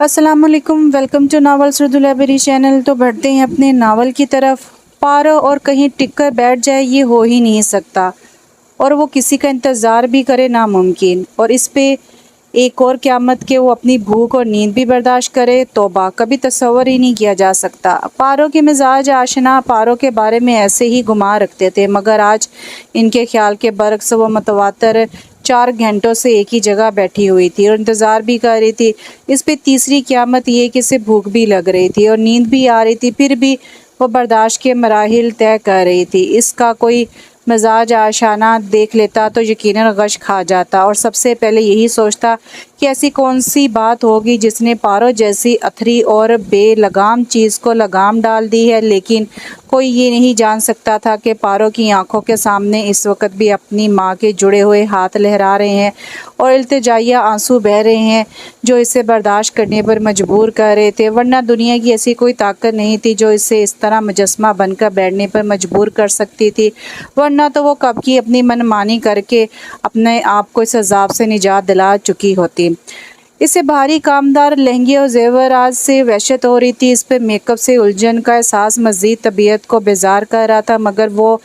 अस्सलामुअलैकुम, welcome to novels Urdu library channel. तो बढ़ते हैं अपने नावल की तरफ। पारो और कहीं टिक कर बैठ जाए ये हो ही नहीं सकता, और वो किसी का इंतज़ार भी करे नामुमकिन। और इस पे एक और क़यामत के वो अपनी भूख और नींद भी बर्दाश्त करे, तौबा कभी तसव्वुर ही नहीं किया जा सकता। पारो के मिजाज आशना पारो के बारे में ऐसे ही गुमान रखते थे, मगर आज इनके ख्याल के बरक्स वो मतवातर 4 घंटों से एक ही जगह बैठी हुई थी और इंतज़ार भी कर रही थी। इस पे तीसरी क़यामत ये कि इसे भूख भी लग रही थी और नींद भी आ रही थी, फिर भी वो बर्दाश्त के मराहिल तय कर रही थी। इसका कोई मिजाज आशाना देख लेता तो यकीनन गश खा जाता और सबसे पहले यही सोचता कि ऐसी कौन सी बात होगी जिसने पारो जैसी अथरी और बेलगाम चीज़ को लगाम डाल दी है। लेकिन कोई ये नहीं जान सकता था कि पारो की आंखों के सामने इस वक्त भी अपनी माँ के जुड़े हुए हाथ लहरा रहे हैं और इल्तिजाइया आंसू बह रहे हैं, जो इसे बर्दाश्त करने पर मजबूर कर रहे थे। वरना दुनिया की ऐसी कोई ताकत नहीं थी जो इसे इस तरह मुजस्मा बनकर बैठने पर मजबूर कर सकती थी, वरना तो वो कब की अपनी मनमानी करके अपने आप को इस अजाब से निजात दिला चुकी होती। इसे भारी कामदार लहंगे और जेवरात से वहशत हो रही थी। इस पर मेकअप से उलझन का एहसास मज़ीद तबीयत को बेजार कर रहा था, मगर वो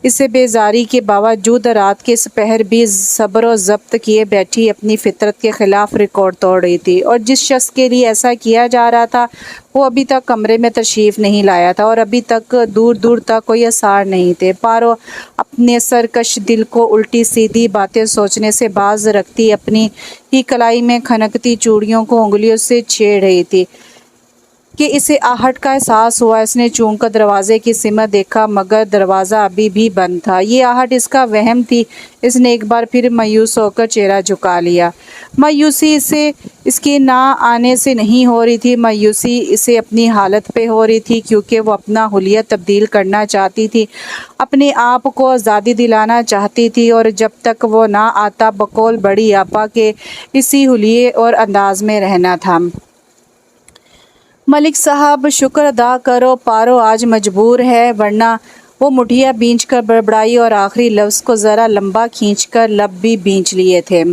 इसे बेजारी के बावजूद रात के इस पहर भी सब्र और ज़ब्त किए बैठी अपनी फितरत के ख़िलाफ़ रिकॉर्ड तोड़ रही थी। और जिस शख्स के लिए ऐसा किया जा रहा था वो अभी तक कमरे में तशरीफ़ नहीं लाया था और अभी तक दूर दूर तक कोई आसार नहीं थे। पारो अपने सरकश दिल को उल्टी सीधी बातें सोचने से बाज रखती अपनी ही कलाई में खनकती चूड़ियों को उंगलियों से छेड़ रही थी कि इसे आहट का एहसास हुआ। इसने चूम कर दरवाजे की सिमत देखा, मगर दरवाज़ा अभी भी बंद था। ये आहट इसका वहम थी। इसने एक बार फिर मायूस होकर चेहरा झुका लिया। मायूसी इसे इसके ना आने से नहीं हो रही थी, मायूसी इसे अपनी हालत पे हो रही थी, क्योंकि वो अपना हुलिया तब्दील करना चाहती थी, अपने आप को आज़ादी दिलाना चाहती थी। और जब तक वो ना आता बकौल बड़ी आपा के इसी हुलिये और अंदाज में रहना था। मलिक साहब शुक्र अदा करो, पारो आज मजबूर है, वरना वो मुठिया बींच कर बड़बड़ाई और आखिरी लफ्ज़ को ज़रा लंबा खींचकर लब भी बींच लिए थे।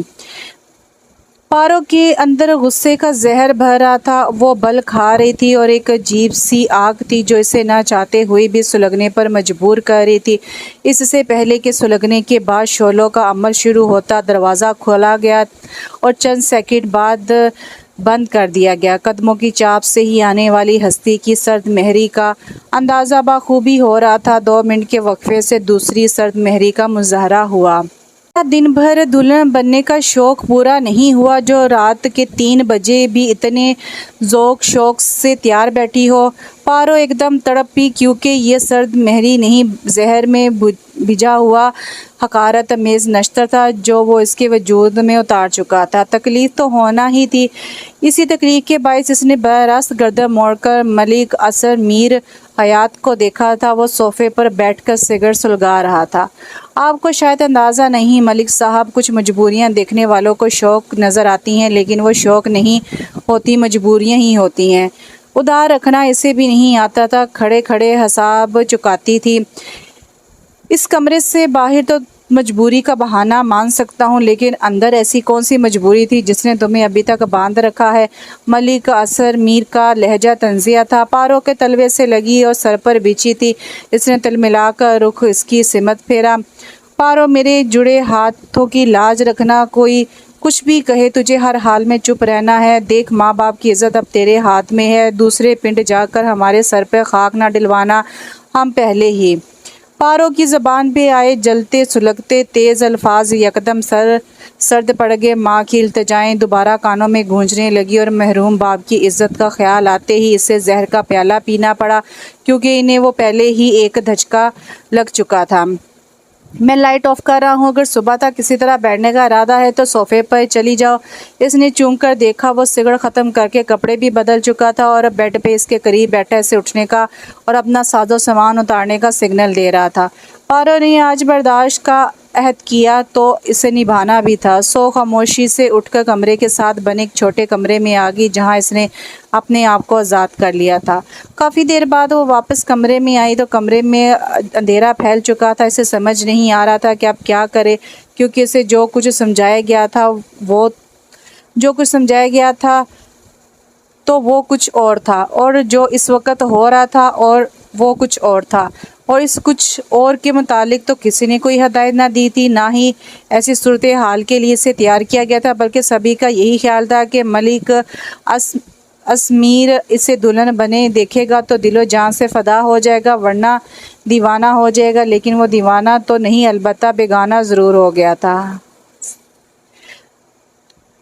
पारो के अंदर गुस्से का जहर भर रहा था। वो बल खा रही थी और एक अजीब सी आग थी जो इसे ना चाहते हुए भी सुलगने पर मजबूर कर रही थी। इससे पहले कि सुलगने के बाद शोलों का अमल शुरू होता, दरवाज़ा खोला गया और चंद सेकंड बाद बंद कर दिया गया। कदमों की चाप से ही आने वाली हस्ती की सर्द मेहरी का अंदाज़ा बाखूबी हो रहा था। 2 मिनट के वक्फे से दूसरी सर्द मेहरी का मुजाहरा हुआ। दिन भर दुल्हन बनने का शौक़ पूरा नहीं हुआ, जो रात के 3 बजे भी इतने ज़ौक़ शौक़ से तैयार बैठी हो। पारो एकदम तड़पी, क्योंकि ये सर्द मेहरी नहीं, जहर में भिजा हुआ हकारत अमेज़ नश्तर था जो वो इसके वजूद में उतार चुका था। तकलीफ़ तो होना ही थी। इसी तकलीफ़ के बायस इसने बरस्त गर्दन मोड़कर मलिक असर मीर हयात को देखा था। वो सोफ़े पर बैठकर सिगरेट सुलगा रहा था। आपको शायद अंदाज़ा नहीं मलिक साहब, कुछ मजबूरियाँ देखने वालों को शौक़ नज़र आती हैं, लेकिन वो शौक़ नहीं होती, मजबूरियाँ ही होती हैं। उधार रखना इसे भी नहीं आता था। खड़े खड़े हिसाब चुकाती थी। इस कमरे से बाहर तो मजबूरी का बहाना मान सकता हूँ, लेकिन अंदर ऐसी कौन सी मजबूरी थी जिसने तुम्हें अभी तक बांध रखा है? मलिक असर मीर का लहजा तंजिया था। पारो के तलवे से लगी और सर पर बिछी थी। इसने तिलमिलाकर रुख इसकी सिमत फेरा। पारो, मेरे जुड़े हाथों की लाज रखना। कोई कुछ भी कहे, तुझे हर हाल में चुप रहना है। देख, माँ बाप की इज़्ज़त अब तेरे हाथ में है। दूसरे पिंड जाकर हमारे सर पर खाक ना डलवाना, हम पहले ही। पारो की ज़बान पे आए जलते सुलगते तेज़ अल्फाज यकदम सर्द पड़ गए। माँ की इल्तिजाएं दोबारा कानों में गूंजने लगी और महरूम बाप की इज़्ज़त का ख्याल आते ही इसे जहर का प्याला पीना पड़ा, क्योंकि इन्हें वो पहले ही एक धचका लग चुका था। मैं लाइट ऑफ कर रहा हूँ, अगर सुबह तक किसी तरह बैठने का इरादा है तो सोफ़े पर चली जाओ। इसने चूम कर देखा, वो सिगरेट ख़त्म करके कपड़े भी बदल चुका था और बेड पे इसके करीब बैठा इसे उठने का और अपना साजो सामान उतारने का सिग्नल दे रहा था। पारो ने आज बर्दाश्त का अहद किया तो इसे निभाना भी था। सो खामोशी से उठकर कमरे के साथ बने एक छोटे कमरे में आ गई, जहाँ इसने अपने आप को आज़ाद कर लिया था। काफ़ी देर बाद वो वापस कमरे में आई तो कमरे में अंधेरा फैल चुका था। इसे समझ नहीं आ रहा था कि अब क्या करे, क्योंकि इसे जो कुछ समझाया गया था तो वो कुछ और था, और जो इस वक्त हो रहा था और वो कुछ और था, और इस कुछ और के मुतालिक तो किसी ने कोई हदायत ना दी थी, ना ही ऐसी सूरत हाल के लिए इसे तैयार किया गया था, बल्कि सभी का यही ख्याल था कि मलिक अजमीर इसे दुल्हन बने देखेगा तो दिलो जान से फ़दा हो जाएगा, वरना दीवाना हो जाएगा। लेकिन वो दीवाना तो नहीं, अलबत्ता बेगाना ज़रूर हो गया था।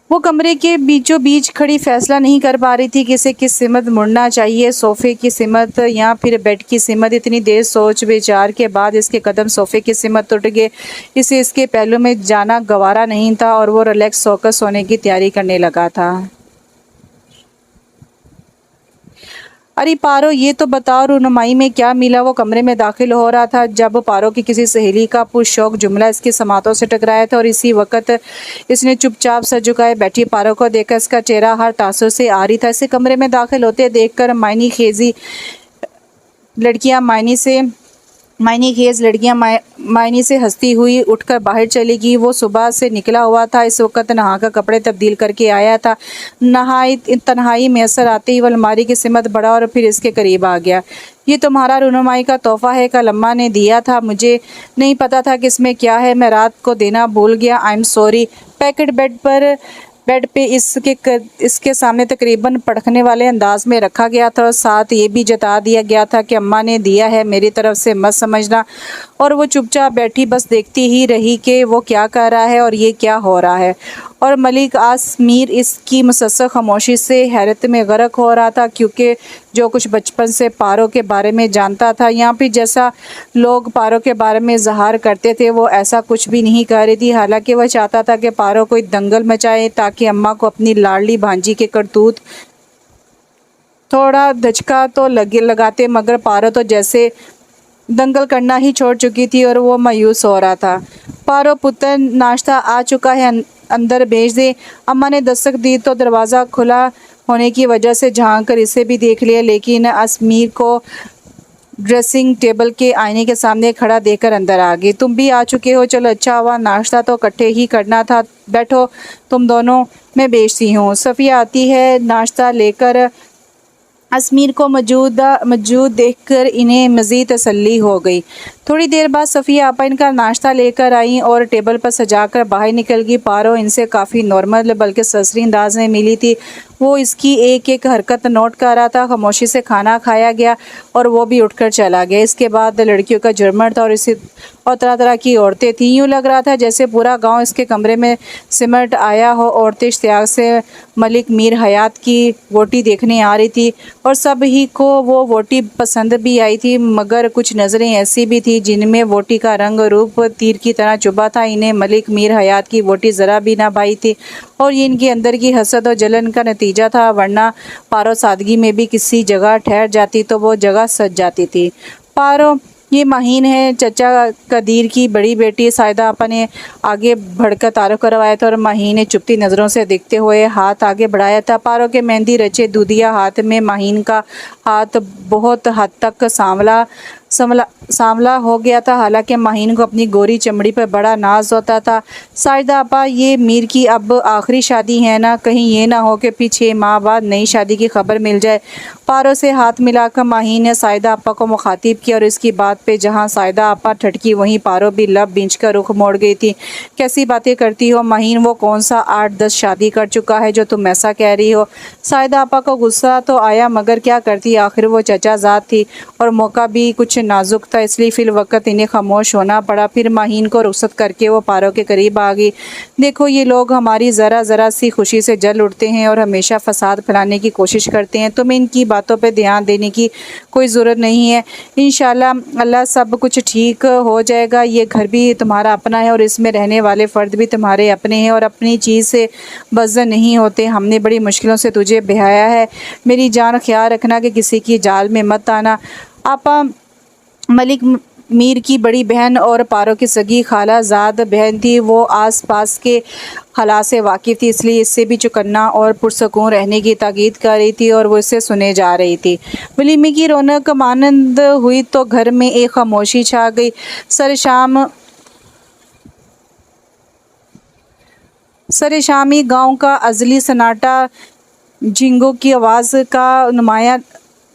वो कमरे के बीचों बीच खड़ी फैसला नहीं कर पा रही थी कि इसे किस सिमत मुड़ना चाहिए, सोफ़े की सिमत या फिर बेड की सिमत। इतनी देर सोच विचार के बाद इसके कदम सोफ़े की सिमत उठ गए। इसे इसके पहलू में जाना गवारा नहीं था और वो रिलैक्स होकर सोने की तैयारी करने लगा था। अरे पारो, ये तो बताओ रुनमाई में क्या मिला? वो कमरे में दाखिल हो रहा था जब पारो की किसी सहेली का पुरशौक जुमला इसकी समातों से टकराया था, और इसी वक्त इसने चुपचाप सर झुकाए बैठी पारो को देखकर इसका चेहरा हर तासुर से आ रही था। इसे कमरे में दाखिल होते देखकर मायनी खेजी लड़कियां मायनी खेज लड़कियां मायनी से हंसती हुई उठकर बाहर चली गई। वो सुबह से निकला हुआ था, इस वक्त नहाकर कपड़े तब्दील करके आया था। तन्हाई मैसर आते ही वो अलमारी की सिमत बढ़ा और फिर इसके करीब आ गया। ये तुम्हारा रुनुमाई का तोहफा है, कल अम्मा ने दिया था, मुझे नहीं पता था कि इसमें क्या है, मैं रात को देना भूल गया, I am sorry. Packet bed पे इसके सामने तकरीबन पड़खने वाले अंदाज में रखा गया था, और साथ ये भी जता दिया गया था कि अम्मा ने दिया है, मेरी तरफ से मत समझना। और वो चुपचाप बैठी बस देखती ही रही कि वो क्या कर रहा है और ये क्या हो रहा है। और मलिक आसमीर इसकी मुसलसल खामोशी से हैरत में गर्क हो रहा था, क्योंकि जो कुछ बचपन से पारो के बारे में जानता था या फिर जैसा लोग पारो के बारे में इजहार करते थे, वो ऐसा कुछ भी नहीं कर रही थी। हालांकि वह चाहता था कि पारो कोई दंगल मचाए ताकि अम्मा को अपनी लाडली भांजी के करतूत थोड़ा धचका तो लगाते, मगर पारो तो जैसे दंगल करना ही छोड़ चुकी थी और वो मायूस हो रहा था। पारो पुत्र, नाश्ता आ चुका है, अंदर भेज दे। अम्मा ने दस्तक दी तो दरवाज़ा खुला होने की वजह से झांक कर इसे भी देख लिया, लेकिन अजमीर को ड्रेसिंग टेबल के आईने के सामने खड़ा देखकर अंदर आ गई। तुम भी आ चुके हो, चलो अच्छा हुआ, नाश्ता तो इकट्ठे ही करना था, बैठो तुम दोनों, मैं बेचती हूँ। सफ़िया आती है नाश्ता लेकर। अजमीर को मौजूद देखकर इन्हें मज़ीद तसल्ली हो गई। थोड़ी देर बाद सफ़िया आपा इनका नाश्ता लेकर आई और टेबल पर सजाकर बाहर निकल गई। पारो इनसे काफ़ी नॉर्मल बल्कि सरसरी अंदाज में मिली थी। वो इसकी एक एक हरकत नोट कर रहा था। खामोशी से खाना खाया गया और वो भी उठकर चला गया। इसके बाद लड़कियों का जुर्मट था और तरह तरह की औरतें थीं। यूँ लग रहा था जैसे पूरा गांव इसके कमरे में सिमट आया हो। औरतें इश्तियाक से मलिक मीर हयात की वोटी देखने आ रही थी और सब ही को वो वोटी पसंद भी आई थी, मगर कुछ नज़रें ऐसी भी थी जिनमें वोटी का रंग रूप तीर की तरह चुभा था। इन्हें मलिक मीर हयात की वोटी ज़रा भी ना भाई थी और ये इनके अंदर की हसद और जलन का नतीजा था, वरना पारो सादगी में भी किसी जगह ठहर जाती तो वो जगह सज जाती थी। पारो, ये माहीन है चचा कदीर की बड़ी बेटी। सायदा आपा ने आगे बढ़कर तारुफ करवाया था और माहीन ने चुपती नज़रों से देखते हुए हाथ आगे बढ़ाया था। पारो के मेहंदी रचे दूधिया हाथ में माहीन का हाथ बहुत हद तक सांवला हो गया था। हालांकि माहीन को अपनी गोरी चमड़ी पर बड़ा नाज होता था। सायदा आपा, ये मीर की अब आखिरी शादी है ना, कहीं ये ना हो कि फिर 6 माह बाद नई शादी की खबर मिल जाए। पारो से हाथ मिलाकर माहीन ने सायदा आपा को मुखातिब किया और इसकी बात पे जहाँ सायदा आपा ठटकी वहीं पारो भी लब बिंच कर रुख मोड़ गई थी। कैसी बातें करती हो माहीन, वो कौन सा 8-10 शादी कर चुका है जो तुम ऐसा कह रही हो? सायदा आपा को गुस्सा तो आया, मगर क्या करती, आखिर वो चचा ज़ात थी और मौका भी कुछ नाजुक था, इसलिए फिल वक्त इन्हें खामोश होना पड़ा। फिर माहीन को रुखसत करके वो पारो के करीब आ गई। देखो, ये लोग हमारी ज़रा सी खुशी से जल उठते हैं और हमेशा फसाद फैलाने की कोशिश करते हैं। तुम्हें इनकी बातों पे ध्यान देने की कोई ज़रूरत नहीं है। इंशाल्लाह अल्लाह सब कुछ ठीक हो जाएगा। ये घर भी तुम्हारा अपना है और इसमें रहने वाले फ़र्द भी तुम्हारे अपने हैं और अपनी चीज़ से बज़्ज़र नहीं होते। हमने बड़ी मुश्किलों से तुझे ब्याया है, मेरी जान ख्याल रखना कि किसी की जाल में मत आना। आपा मलिक मीर की बड़ी बहन और पारो की सगी खाला ज़ाद बहन थी। वो आस पास के हालात से वाकिफ़ थी, इसलिए इससे भी चौकन्ना और पुरसकून रहने की ताकीद कर रही थी और वो इससे सुने जा रही थी। वलीमे की रौनक मानंद हुई तो घर में एक खामोशी छा गई। सरे शामी गांव का अजली सन्नाटा झींगों की आवाज़ का नुमाया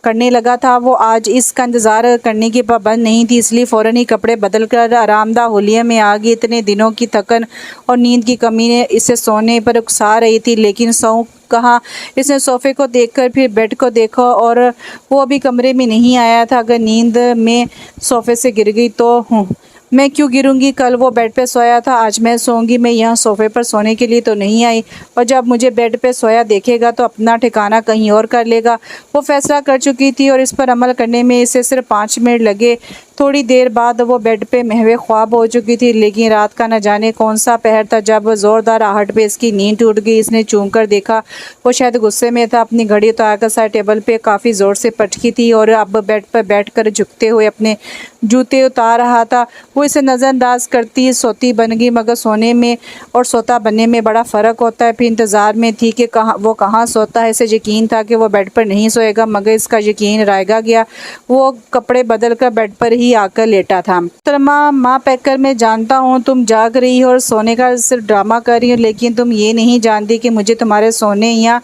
करने लगा था। वो आज इसका इंतज़ार करने की पाबंद नहीं थी, इसलिए फ़ौरन ही कपड़े बदल कर आरामदा हुलिया में आ गई। इतने दिनों की थकन और नींद की कमी ने इसे सोने पर उकसा रही थी, लेकिन सोऊं कहाँ। इसने सोफ़े को देखकर फिर बेड को देखा और वो अभी कमरे में नहीं आया था। अगर नींद में सोफ़े से गिर गई तो मैं क्यों गिरूंगी? कल वो बेड पे सोया था, आज मैं सोऊंगी। मैं यहाँ सोफ़े पर सोने के लिए तो नहीं आई, और जब मुझे बेड पे सोया देखेगा तो अपना ठिकाना कहीं और कर लेगा। वो फैसला कर चुकी थी और इस पर अमल करने में इसे सिर्फ 5 मिनट लगे। थोड़ी देर बाद वो बेड पे महवे ख्वाब हो चुकी थी, लेकिन रात का न जाने कौन सा पहर था जब ज़ोरदार आहट पे इसकी नींद टूट गई। इसने चूम कर देखा, वो शायद गुस्से में था। अपनी घड़ी तो आकर साइड टेबल पे काफ़ी ज़ोर से पटकी थी और अब बेड पर बैठकर झुकते हुए अपने जूते उतार रहा था। वो इसे नज़रअंदाज करती सोती बन गई, मगर सोने में और सोता बनने में बड़ा फ़र्क होता है। फिर इंतज़ार में थी कि वो कहाँ सोता है। इसे यकीन था कि वो बेड पर नहीं सोएगा, मगर इसका यकीन रायगा गया। वो कपड़े बदल कर बेड पर ही आकर लेटा था। मोहतरमा माँ पैकर, मैं जानता हूँ तुम जाग रही हो और सोने का सिर्फ ड्रामा कर रही हो, लेकिन तुम ये नहीं जानती कि मुझे तुम्हारे सोने या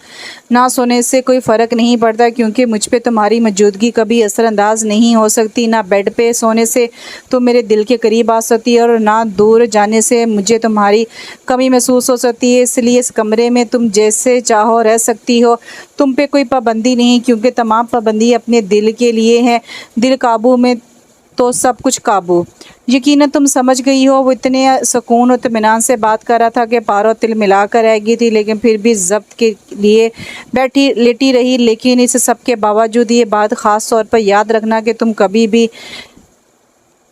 ना सोने से कोई फ़र्क नहीं पड़ता, क्योंकि मुझ पे तुम्हारी मौजूदगी कभी असरअंदाज नहीं हो सकती। ना बेड पे सोने से तुम मेरे दिल के करीब आ सकती है और ना दूर जाने से मुझे तुम्हारी कमी महसूस हो सकती है। इसलिए इस कमरे में तुम जैसे चाहो रह सकती हो, तुम पे कोई पाबंदी नहीं, क्योंकि तमाम पाबंदी अपने दिल के लिए है। दिल काबू में तो सब कुछ काबू। यकीनन तुम समझ गई हो। वो इतने सुकून और इत्मीनान से बात कर रहा था कि पारो तिल मिला कर रह गई थी, लेकिन फिर भी जब्त के लिए लेटी रही। लेकिन इस सब के बावजूद ये बात ख़ास तौर पर याद रखना कि तुम कभी भी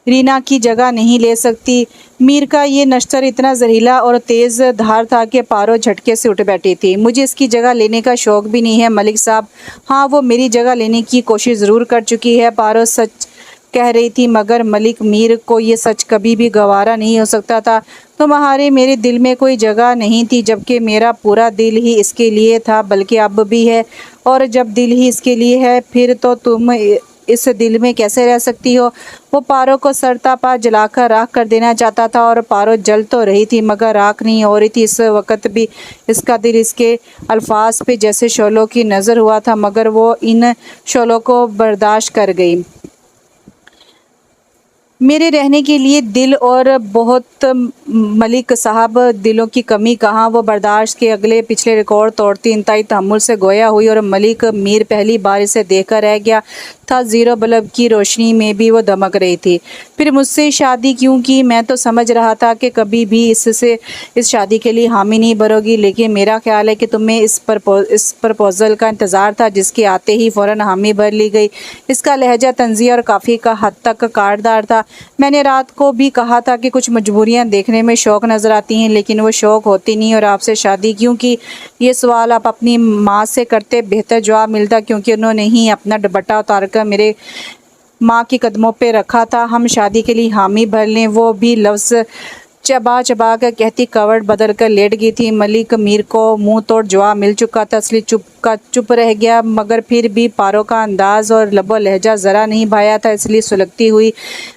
रीना की जगह नहीं ले सकती। मीर का ये नश्तर इतना जहरीला और तेज़ धार था कि पारो झटके से उठ बैठी थी। मुझे इसकी जगह लेने का शौक़ भी नहीं है मलिक साहब। हाँ, वो मेरी जगह लेने की कोशिश ज़रूर कर चुकी है, पारो सच कह रही थी, मगर मलिक मीर को ये सच कभी भी गवारा नहीं हो सकता था। तुम्हारे मेरे दिल में कोई जगह नहीं थी, जबकि मेरा पूरा दिल ही इसके लिए था, बल्कि अब भी है। और जब दिल ही इसके लिए है, फिर तो तुम इस दिल में कैसे रह सकती हो? वो पारो को सरतापा जलाकर राख कर देना चाहता था, और पारो जल तो रही थी मगर राख नहीं हो रही थी। इस वक्त भी इसका दिल इसके अल्फाज पे जैसे शोलों की नज़र हुआ था, मगर वो इन शोलों को बर्दाश्त कर गई। मेरे रहने के लिए दिल और बहुत मलिक साहब, दिलों की कमी कहाँ। वो बर्दाश्त के अगले पिछले रिकॉर्ड तोड़ती इंतहाई तहम्मुल से गोया हुई, और मलिक मीर पहली बार इसे देखकर रह गया था। ज़ीरो बल्ब की रोशनी में भी वो दमक रही थी। फिर मुझसे शादी क्यों की? मैं तो समझ रहा था कि कभी भी इस शादी के लिए हामी नहीं भरोगी, लेकिन मेरा ख्याल है कि तुम्हें इस प्रपोज़ल का इंतज़ार था, जिसके आते ही फ़ौरन हामी भर ली गई। इसका लहजा तंज़िया और काफ़ी का हद तक काटदार था। मैंने रात को भी कहा था कि कुछ मजबूरियां देखने में शौक़ नज़र आती हैं, लेकिन वो शौक़ होती नहीं। और आपसे शादी क्यों की? ये सवाल आप अपनी माँ से करते बेहतर जवाब मिलता, क्योंकि उन्होंने ही अपना दुपट्टा उतार कर मेरे माँ के कदमों पे रखा था। हम शादी के लिए हामी भर लें, वो भी लफ्ज़ चबा चबा कर कहती कवड़ बदल कर लेट गई थी। मलिक मीर को मुंह तोड़ जवाब मिल चुका था, इसलिए चुप रह गया, मगर फिर भी पारो का अंदाज़ और लबो लहजा ज़रा नहीं भाया था, इसलिए सुलगती हुई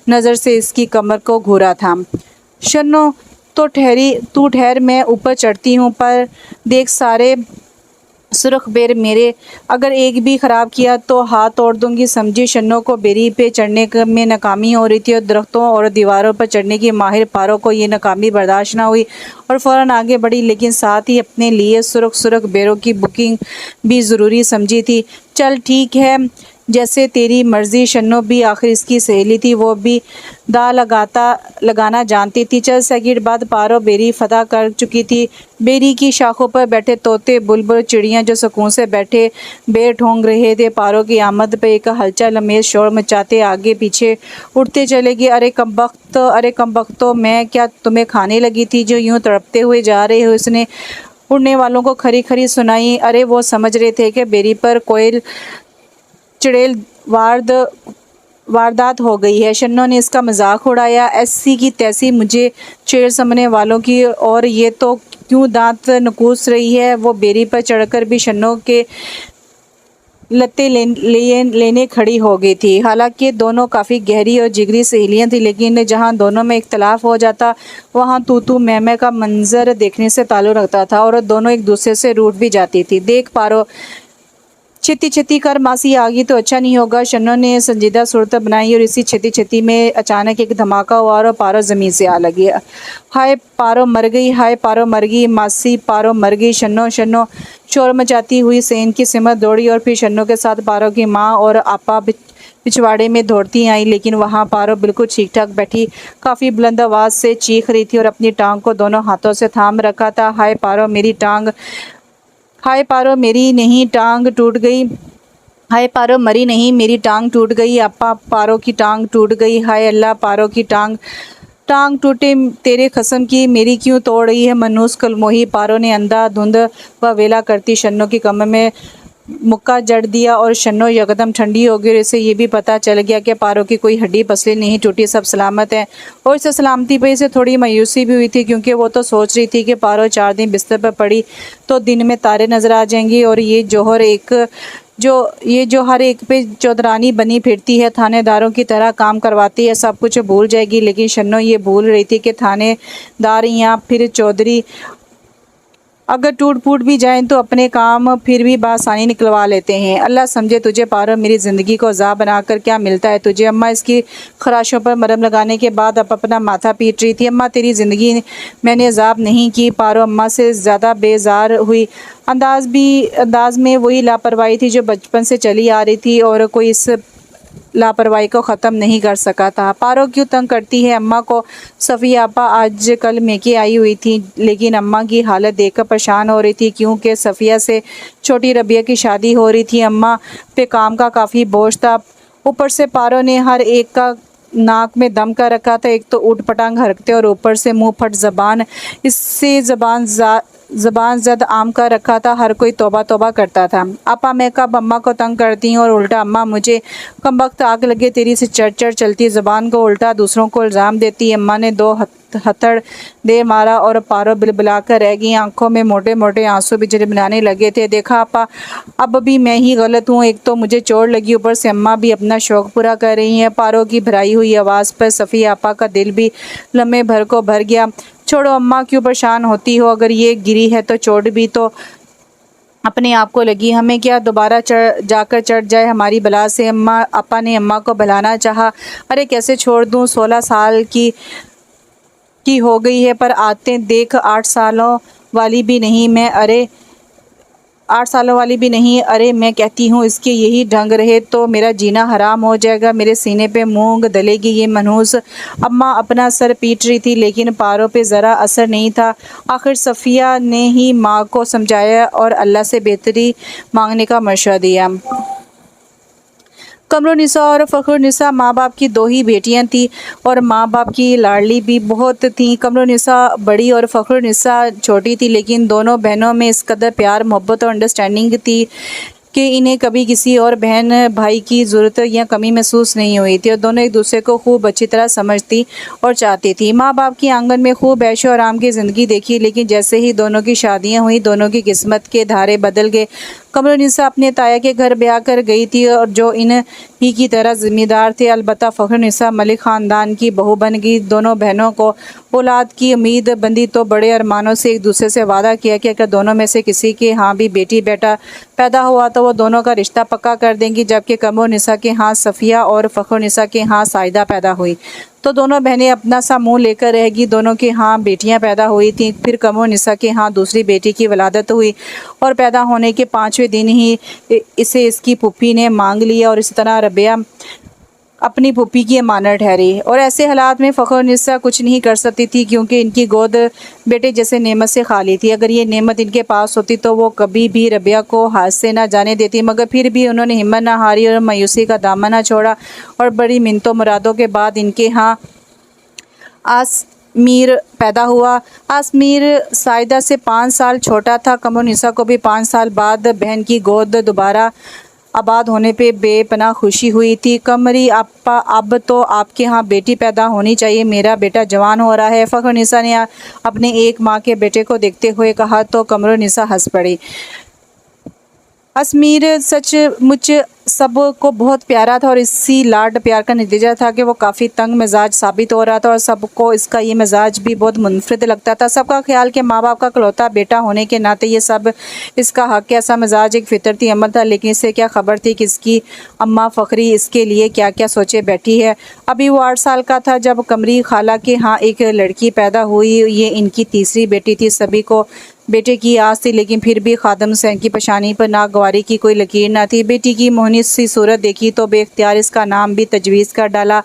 नज़र से इसकी कमर को घूरा था। शन्नो, तो तू ठहर, मैं ऊपर चढ़ती हूँ, पर देख सारे सुरख बेर मेरे, अगर एक भी ख़राब किया तो हाथ तोड़ दूंगी, समझी। शन्नो को बेरी पे चढ़ने में नाकामी हो रही थी, और दरख्तों और दीवारों पर चढ़ने की माहिर पारो को ये नाकामी बर्दाश्त ना हुई और फ़ौरन आगे बढ़ी, लेकिन साथ ही अपने लिए सुरख बेरों की बुकिंग भी ज़रूरी समझी थी। चल ठीक है, जैसे तेरी मर्ज़ी। शन्नो भी आखिर इसकी सहेली थी, वो भी दा लगाना जानती थी। चंद सेकंड बाद पारो बेरी फतह कर चुकी थी। बेरी की शाखों पर बैठे तोते, बुलबुल, चिड़ियाँ जो सुकून से बैठे बेर ठोंग रहे थे, पारो की आमद पे एक हलचल में शोर मचाते आगे पीछे उठते चले गए। अरे कमबख्तो, मैं क्या तुम्हें खाने लगी थी जो यूं तड़पते हुए जा रहे हो? इसने उड़ने वालों को खरी खरी सुनाई। अरे वो समझ रहे थे कि बेरी पर कोयल चुड़ैल वारदात हो गई है। शन्नो ने इसका मजाक उड़ाया। ऐसी की तैसी मुझे चेड़ समझने वालों की, और ये तो क्यों दांत नकूस रही है? वो बेरी पर चढ़कर भी शन्नो के लत्ते लेने खड़ी हो गई थी। हालांकि दोनों काफ़ी गहरी और जिगरी सहेलियां थी, लेकिन जहां दोनों में इख्तलाफ हो जाता वहां तू तू मैं का मंजर देखने से ताल्लुक़ रखता था और दोनों एक दूसरे से रूठ भी जाती थी। देख पारो, छेती छेती कर मासी आ गई तो अच्छा नहीं होगा। शन्नो ने संजीदा सूरत बनाई और इसी छेती छेती में अचानक एक धमाका हुआ और पारो ज़मीन से आ लगी। हाय पारो मर गई, हाय पारो मर गई, मासी पारो मर गई। शन्नो शन्नो शोर मचाती हुई सेन की सिमत दौड़ी और फिर शन्नो के साथ पारो की माँ और आपा पिछवाड़े में दौड़ती आई, लेकिन वहाँ पारो बिल्कुल ठीक ठाक बैठी काफ़ी बुलंद आवाज़ से चीख रही थी और अपनी टांग को दोनों हाथों से थाम रखा था। हाय पारो मेरी टांग, हाय पारो मेरी नहीं टांग टूट गई, हाय पारो मरी नहीं मेरी टांग टूट गई, अपा पारो की टांग टूट गई, हाय अल्लाह पारो की टांग टांग टूटे तेरे कसम की मेरी क्यों तोड़ रही है मनूस कलमोही। पारो ने अंधा धुंध व वेला करती शन्नो की कमर में मुक्का जड़ दिया और शन्नो यकदम ठंडी हो गई और इसे ये भी पता चल गया कि पारो की कोई हड्डी पसली नहीं टूटी, सब सलामत है। और इस सलामती पर इसे थोड़ी मायूसी भी हुई थी, क्योंकि वो तो सोच रही थी कि पारो 4 दिन बिस्तर पर पड़ी तो दिन में तारे नजर आ जाएंगी और ये जो हर एक पे चौधरानी बनी फिरती है, थानेदारों की तरह काम करवाती है, सब कुछ भूल जाएगी। लेकिन शन्नो ये भूल रही थी कि थानेदार या फिर चौधरी अगर टूट फूट भी जाएं तो अपने काम फिर भी बासानी निकलवा लेते हैं। अल्लाह समझे तुझे पारो, मेरी ज़िंदगी को ज़ा बनाकर क्या मिलता है तुझे। अम्मा इसकी खराशों पर मरहम लगाने के बाद अब अपना माथा पीट रही थी। अम्मा तेरी ज़िंदगी मैंने ज़ाब नहीं की। पारो अम्मा से ज़्यादा बेजार हुई। अंदाज में वही लापरवाही थी जो बचपन से चली आ रही थी और कोई इस लापरवाही को ख़त्म नहीं कर सका था। पारो क्यों तंग करती है अम्मा को। सफ़िया आपा आज कल मेके आई हुई थी, लेकिन अम्मा की हालत देखकर परेशान हो रही थी, क्योंकि सफ़िया से छोटी रबिया की शादी हो रही थी। अम्मा पे काम का काफ़ी बोझ था, ऊपर से पारो ने हर एक का नाक में दम कर रखा था। एक तो ऊट पटांग हरकते और ऊपर से मुंह फट ज़बान, इससे ज़बान जद आम कर रखा था। हर कोई तौबा तौबा करता था। आपा मैं कब अम्मा को तंग करती हूँ और उल्टा अम्मा मुझे कमबख्त आग लगे तेरी से चढ़ चलती ज़बान को उल्टा दूसरों को इल्ज़ाम देती। अम्मा ने 2 हथड़ दे मारा और पारो बिलबिलाकर रह गई। आंखों में मोटे मोटे आंसू बिजली बनाने लगे थे। देखा आपा, अब भी मैं ही गलत हूँ, एक तो मुझे चोट लगी, ऊपर से अम्मा भी अपना शौक़ पूरा कर रही हैं। पारो की भराई हुई आवाज़ पर सफ़िया आपा का दिल भी लम्हे भर को भर गया। छोड़ो अम्मा, क्यों परेशान होती हो, अगर ये गिरी है तो चोट भी तो अपने आप को लगी, हमें क्या दोबारा जाकर चढ़ जाए हमारी बला से। अम्मा आपा ने अम्मा को बुलाना चाहा। अरे कैसे छोड़ दूँ, 16 साल की हो गई है, पर आते देख 8 सालों वाली भी नहीं मैं, अरे 8 सालों वाली भी नहीं। अरे मैं कहती हूँ इसके यही ढंग रहे तो मेरा जीना हराम हो जाएगा, मेरे सीने पे मूंग दलेगी ये मनहूस। अम्मा अपना सर पीट रही थी, लेकिन पारो पे ज़रा असर नहीं था। आखिर सफ़िया ने ही माँ को समझाया और अल्लाह से बेहतरी मांगने का मशवरा दिया। कमरुन्निसा और फ़खरुन्निसा माँ बाप की 2 ही बेटियां थीं और माँ बाप की लाडली भी बहुत थीं। कमरुन्निसा बड़ी और फ़खरुन्निसा छोटी थी, लेकिन दोनों बहनों में इस कदर प्यार मोहब्बत और अंडरस्टैंडिंग थी कि इन्हें कभी किसी और बहन भाई की ज़रूरत या कमी महसूस नहीं हुई थी और दोनों एक दूसरे को खूब अच्छी तरह समझती और चाहती थी। माँ बाप की आंगन में खूब ऐशो आराम की ज़िंदगी देखी, लेकिन जैसे ही दोनों की शादियाँ हुई दोनों की किस्मत के धारे बदल गए। कमरुन्निसा अपने ताया के घर ब्याह कर गई थी और जो इन ही की तरह ज़िम्मेदार थे। अलबत्ता फ़खरुन्निसा मलिक ख़ानदान की बहू बन गई। दोनों बहनों को औलाद की उम्मीद बंदी तो बड़े अरमानों से एक दूसरे से वादा किया कि अगर दोनों में से किसी के यहाँ भी बेटी बेटा पैदा हुआ तो वो दोनों का रिश्ता पक्का कर देंगी। जबकि कमरुन्निसा के यहाँ सफ़िया और फ़खरुन्निसा के यहाँ साइदा पैदा हुई तो दोनों बहनें अपना सा मुँह लेकर रहेगी। दोनों के यहाँ बेटियाँ पैदा हुई थीं। फिर कमरुन्निसा के यहाँ दूसरी बेटी की वलादत हुई और पैदा होने के 5वें दिन ही इसे इसकी पुप्पी ने मांग लिया और इस तरह रबिया अपनी पुप्पी की अमानत ठहरी। और ऐसे हालात में फ़खरुन्निसा कुछ नहीं कर सकती थी, क्योंकि इनकी गोद बेटे जैसे नेमत से खाली थी। अगर ये नेमत इनके पास होती तो वो कभी भी रबिया को हाथ से ना जाने देती, मगर फिर भी उन्होंने हिम्मत ना हारी और मायूसी का दामन ना छोड़ा और बड़ी मिन्नतों मुरादों के बाद इनके यहाँ आसमीर पैदा हुआ। आसमीर साइदा से 5 साल छोटा था। कमरुन्निसा को भी 5 साल बाद बहन की गोद दोबारा आबाद होने पे बेपनाह खुशी हुई थी। कमरी आपा, अब तो आपके यहाँ बेटी पैदा होनी चाहिए, मेरा बेटा जवान हो रहा है, फ़खरुन्निसा ने अपने एक माँ के बेटे को देखते हुए कहा तो कमरुन्निसा हंस पड़ी। अजमेर सचमुच सबको बहुत प्यारा था और इसी लाड प्यार का नतीजा था कि वो काफ़ी तंग मिजाज साबित हो रहा था और सबको इसका ये मिजाज भी बहुत मुनफरिद लगता था। सबका ख्याल कि माँ बाप का इकलौता बेटा होने के नाते ये सब इसका हक है। ऐसा मिजाज एक फितरती अमल था, लेकिन इसे क्या खबर थी कि इसकी अम्मा फ़खरी इसके लिए क्या क्या सोचे बैठी है। अभी वो 8 साल का था जब कमरी खाला के यहाँ एक लड़की पैदा हुई। ये इनकी तीसरी बेटी थी। सभी को बेटे की आस थी, लेकिन फिर भी खादम हुसैन की पेशानी पर नागवारी की कोई लकीर न थी। बेटी की मोहनी सी सूरत देखी तो बेख्तियार इसका नाम भी तजवीज़ कर डाला,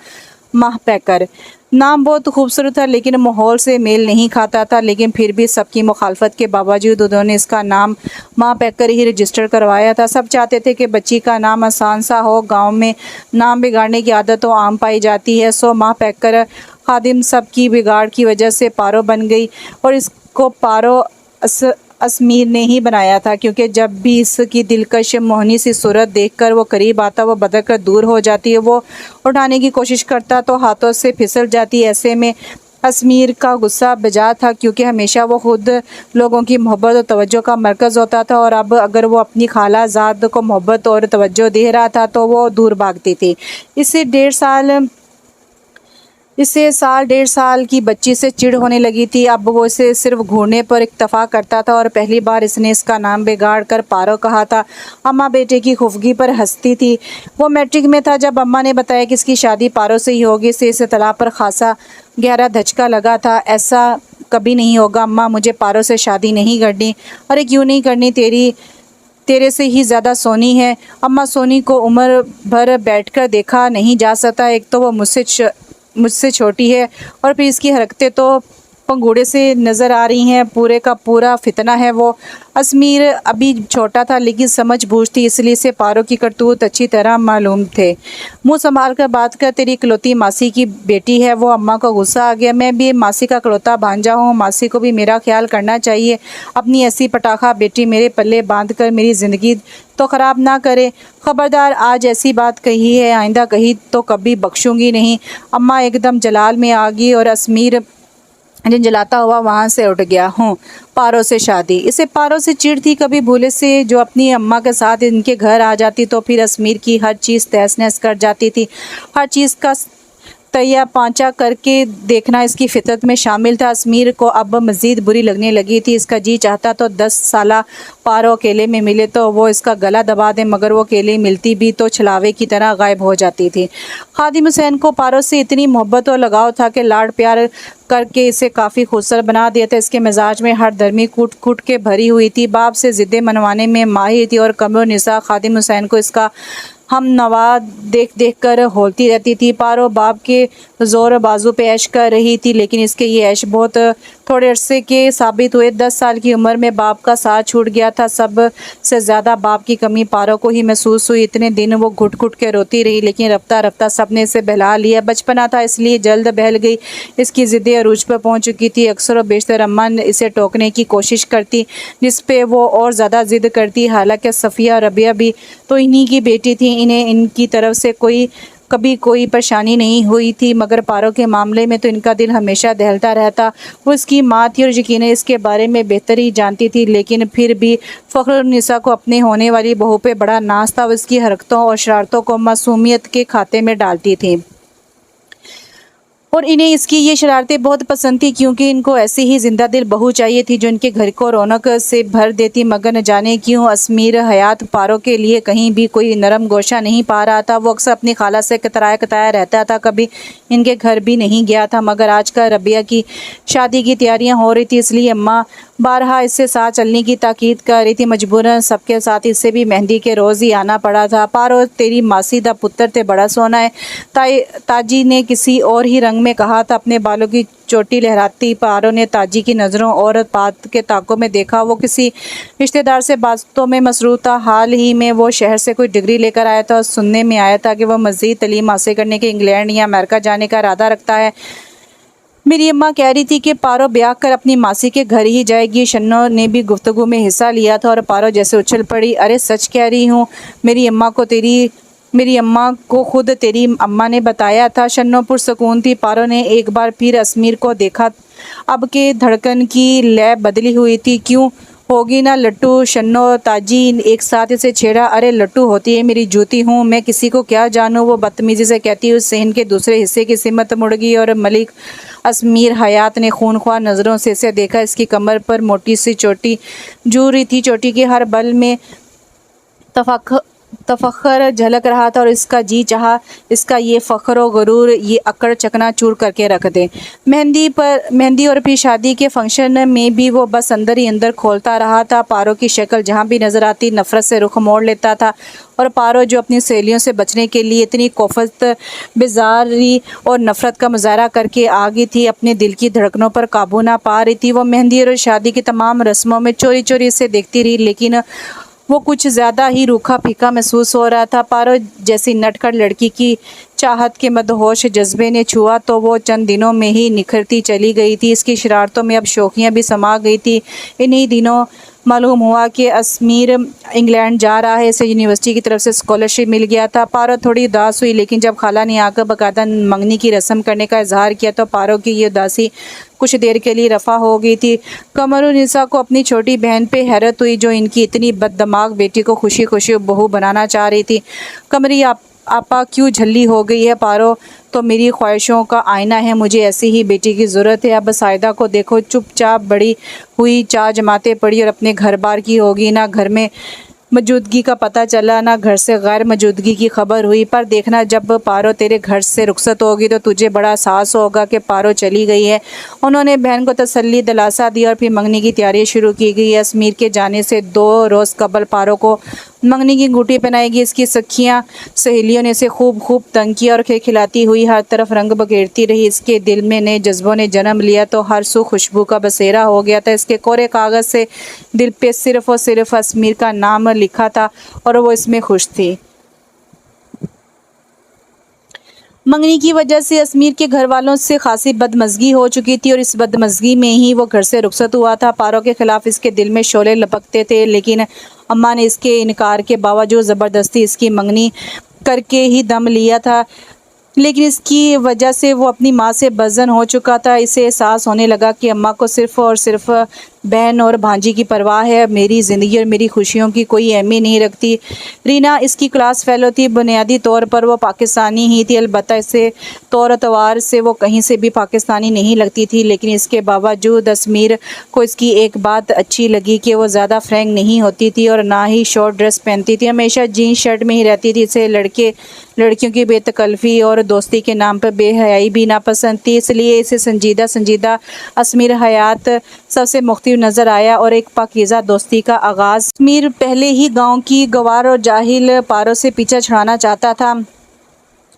माह पैकर। नाम बहुत खूबसूरत था लेकिन माहौल से मेल नहीं खाता था, लेकिन फिर भी सबकी मुखालफत के बावजूद उन्होंने इसका नाम माह पैकर ही रजिस्टर करवाया था। सब चाहते थे कि बच्ची का नाम आसान सा हो। गांव में नाम बिगाड़ने की आदत तो आम पाई जाती है, सो माह पैकर खादिम सबकी बिगाड़ की वजह से पारो बन गई और इसको पारो अजमेर ने ही बनाया था, क्योंकि जब भी इसकी दिलकश मोहनी सी सूरत देखकर वो करीब आता वो बदल कर दूर हो जाती है। वो उठाने की कोशिश करता तो हाथों से फिसल जाती। ऐसे में अजमेर का गुस्सा बेजा था, क्योंकि हमेशा वो खुद लोगों की मोहब्बत और तवज्जो का मरकज़ होता था और अब अगर वो अपनी खालाजाद को मोहब्बत और तवज्जो दे रहा था तो वो दूर भागती थी। इससे साल 1.5 साल की बच्ची से चिढ़ होने लगी थी। अब वो इसे सिर्फ घूरने पर इक्तफा करता था और पहली बार इसने इसका नाम बिगाड़ कर पारो कहा था। अम्मा बेटे की खुफगी पर हंसती थी। वो मैट्रिक में था जब अम्मा ने बताया कि इसकी शादी पारो से ही होगी। इस इत्तला पर खासा गहरा धचका लगा था। ऐसा कभी नहीं होगा अम्मा, मुझे पारो से शादी नहीं करनी। अरे क्यों नहीं करनी, तेरे से ही ज़्यादा सोनी है। अम्मा, सोनी को उम्र भर बैठकर देखा नहीं जा सकता। एक तो वो मुझसे छोटी है और फिर इसकी हरकतें तो पंगूड़े से नज़र आ रही हैं। पूरे का पूरा फितना है वो। अजमेर अभी छोटा था लेकिन समझ बूझ थी, इसलिए इसे पारो की करतूत अच्छी तरह मालूम थे। मुंह संभाल कर बात कर, तेरी इकलौती मासी की बेटी है वो। अम्मा को गुस्सा आ गया। मैं भी मासी का इकलौता भांजा हूँ, मासी को भी मेरा ख्याल करना चाहिए। अपनी ऐसी पटाखा बेटी मेरे पल्ले बांध कर मेरी ज़िंदगी तो ख़राब ना करे। ख़बरदार, आज ऐसी बात कही है, आइंदा कही तो कभी बख्शूंगी नहीं। अम्मा एकदम जलाल में आ गई और अजमेर जलाता हुआ वहाँ से उठ गया। हूँ पारो से शादी, इसे पारो से चिढ़ थी कभी भूले से जो अपनी अम्मा के साथ इनके घर आ जाती तो फिर अजमेर की हर चीज़ तहस नहस कर जाती थी। हर चीज़ का तैया पांचा करके देखना इसकी फितरत में शामिल था। अजमेर को अब मज़ीद बुरी लगने लगी थी। इसका जी चाहता तो 10 साला पारो अकेले में मिले तो वो इसका गला दबा दे, मगर वो अकेले मिलती भी तो छलावे की तरह गायब हो जाती थी। खादिम हुसैन को पारो से इतनी मोहब्बत और लगाव था कि लाड प्यार करके इसे काफ़ी खूबसूरत बना दिया था। इसके मिजाज में हर दरमी कूट कूट के भरी हुई थी। बाप से ज़िद्दें मनवाने में माहिर थी और कमर निसा खादिम हुसैन को इसका हम नवा देख देख कर होलती रहती थी। पारो बाप के ज़ोर बाजू पे ऐश कर रही थी, लेकिन इसके ये ऐश बहुत थोड़े अरसे के साबित हुए। 10 साल की उम्र में बाप का साथ छूट गया था। सब से ज़्यादा बाप की कमी पारो को ही महसूस हुई। इतने दिन वो घुट घुट के रोती रही, लेकिन रफ्ता रफ्ता सबने इसे बहला लिया। बचपना था इसलिए जल्द बहल गई। इसकी ज़िद्दें अरूज पर पहुँच चुकी थी। अक्सर और बेशतर अम्मा इसे टोकने की कोशिश करती, जिस पे वो और ज़्यादा ज़िद करती। हालांकि सफ़िया रबिया भी तो इन्हीं की बेटी थी, इन्हें इनकी तरफ से कभी कोई परेशानी नहीं हुई थी, मगर पारो के मामले में तो इनका दिल हमेशा दहलता रहता। वो इसकी माँ थी और यकीनन इसके बारे में बेहतर ही जानती थी, लेकिन फिर भी फ़ख्रुन्निसा को अपने होने वाली बहू पे बड़ा नाज था। वो इसकी हरकतों और शरारतों को मासूमियत के खाते में डालती थी और इन्हें इसकी ये शरारतें बहुत पसंद थी, क्योंकि इनको ऐसी ही जिंदा दिल बहू चाहिए थी जो इनके घर को रौनक से भर देती। मगर न जाने क्यों अजमेर हयात पारो के लिए कहीं भी कोई नरम गोशा नहीं पा रहा था। वो अक्सर अपनी खाला से कतराया रहता था, कभी इनके घर भी नहीं गया था। मगर आज का रबिया की शादी की तैयारियां हो रही थी, इसलिए अम्मा बारहा इससे साथ चलने की ताकीद कर रही थी। मजबूरन सबके साथ इससे भी मेहंदी के रोज़ ही आना पड़ा था। पारो, तेरी मासी दा पुत्र ते बड़ा सोना है, ताजी ने किसी और ही रंग में कहा था। अपने बालों की चोटी लहराती पारो ने ताजी की नज़रों और बात के ताकों में देखा। वो किसी रिश्तेदार से बातों में मसरूफ़ था। हाल ही में वो शहर से कोई डिग्री लेकर आया था और सुनने में आया था कि वह मज़ीद तलीम हासिल करने के इंग्लैंड या अमेरिका जाने का इरादा रखता है। मेरी अम्मा कह रही थी कि पारो ब्याह कर अपनी मासी के घर ही जाएगी। शन्नो ने भी गुफ्तगू में हिस्सा लिया था और पारो जैसे उछल पड़ी। अरे सच कह रही हूँ, मेरी अम्मा को खुद तेरी अम्मा ने बताया था। शन्नो पुरसकून थी। पारो ने एक बार फिर अजमेर को देखा। अब के धड़कन की लय बदली हुई थी। क्यों, होगी ना लट्टू शन्नो ताजी एक साथ इसे छेड़ा। अरे लट्टू होती है मेरी जूती हूँ मैं किसी को क्या जानूँ, वो बदतमीजी से कहती है। उस सहन के दूसरे हिस्से की सिमत मुड़ गई और मलिक अजमीर हयात ने खूनख्वार नज़रों से इसे देखा। इसकी कमर पर मोटी सी चोटी जू रही थी। चोटी के हर बल में तफक्र झलक रहा था और इसका जी चाहा इसका ये फ़ख्र और गुरूर ये अकड़ चकना चूर करके रख दे। मेहंदी और फिर शादी के फंक्शन में भी वो बस अंदर ही अंदर खोलता रहा था। पारो की शक्ल जहाँ भी नज़र आती नफ़रत से रुख मोड़ लेता था और पारो जो अपनी सहेलियों से बचने के लिए इतनी कोफत बेजारी और नफ़रत का मुजाहरा करके आ गई थी, अपने दिल की धड़कनों पर काबू ना पा रही थी। वो मेहंदी और शादी की तमाम रस्मों में चोरी चोरी इसे देखती रही, लेकिन वो कुछ ज़्यादा ही रूखा फीका महसूस हो रहा था। पारो जैसी नटखट लड़की की चाहत के मदहोश जज्बे ने छुआ तो वो चंद दिनों में ही निखरती चली गई थी। इसकी शरारतों में अब शौकियाँ भी समा गई थी। इन्हीं दिनों मालूम हुआ कि अजमीर इंग्लैंड जा रहा है, इसे यूनिवर्सिटी की तरफ से स्कॉलरशिप मिल गया था। पारो थोड़ी उदास हुई, लेकिन जब खाला ने आकर बाकायदा मंगनी की रस्म करने का इजहार किया तो पारो की ये उदासी कुछ देर के लिए रफ़ा हो गई थी। कमरुन्निसा को अपनी छोटी बहन पे हैरत हुई जो इनकी इतनी बददिमाग बेटी को खुशी खुशी बहू बनाना चाह रही थी। कमरी आपा क्यों झल्ली हो गई है पारो, तो मेरी ख्वाहिशों का आईना है, मुझे ऐसी ही बेटी की ज़रूरत है। अब साइदा को देखो चुपचाप बड़ी हुई चार जमाते पड़ी और अपने घर बार की होगी। ना घर में मौजूदगी का पता चला ना घर से गैर मौजूदगी की खबर हुई। पर देखना जब पारो तेरे घर से रुखसत होगी तो तुझे बड़ा एहसास होगा कि पारो चली गई है। उन्होंने बहन को तसल्ली दिलासा दी और फिर मंगनी की तैयारी शुरू की गई। अजमीर के जाने से 2 रोज़ कबल पारो को मंगनी की अंगूठी पहनाएगी। इसकी सखियाँ सहेलियों ने इसे खूब तंग किया और खिलखिलाती हुई हर तरफ रंग बखेरती रही। इसके दिल में नए जज्बों ने जन्म लिया तो हर सू खुशबू का बसेरा हो गया था। इसके कोरे कागज़ से दिल पे सिर्फ और सिर्फ अजमीर का नाम लिखा था और वो इसमें खुश थी। मंगनी की वजह से अजमीर के घर वालों से खासी बदमज़गी हो चुकी थी और इस बदमज़गी में ही वो घर से रुखसत हुआ था। पारो के ख़िलाफ़ इसके दिल में शोले लपकते थे, लेकिन अम्मा ने इसके इनकार के बावजूद ज़बरदस्ती इसकी मंगनी करके ही दम लिया था। लेकिन इसकी वजह से वो अपनी माँ से बज़न हो चुका था। इसे एहसास होने लगा कि अम्मा को सिर्फ़ और सिर्फ बहन और भांजी की परवाह है, मेरी ज़िंदगी और मेरी खुशियों की कोई अहमियत नहीं रखती। रीना इसकी क्लास फ़ेलो थी, बुनियादी तौर पर वो पाकिस्तानी ही थी, अलबत्ता इसे तौर तवार से वो कहीं से भी पाकिस्तानी नहीं लगती थी। लेकिन इसके बावजूद अजमीर को इसकी एक बात अच्छी लगी कि वो ज़्यादा फ्रैंक नहीं होती थी और ना ही शॉर्ट ड्रेस पहनती थी, हमेशा जीन्स शर्ट में ही रहती थी। इसे लड़कियों की बेतकल्फ़ी और दोस्ती के नाम पर बेहयाई भी नापसंद थी, इसलिए इसे संजीदा अजमीर हयात सबसे मुख्तलिफ नज़र आया और एक पाकीज़ा दोस्ती का आगाज़। अजमीर पहले ही गांव की गवार और जाहिल पारो से पीछा छुड़ाना चाहता था,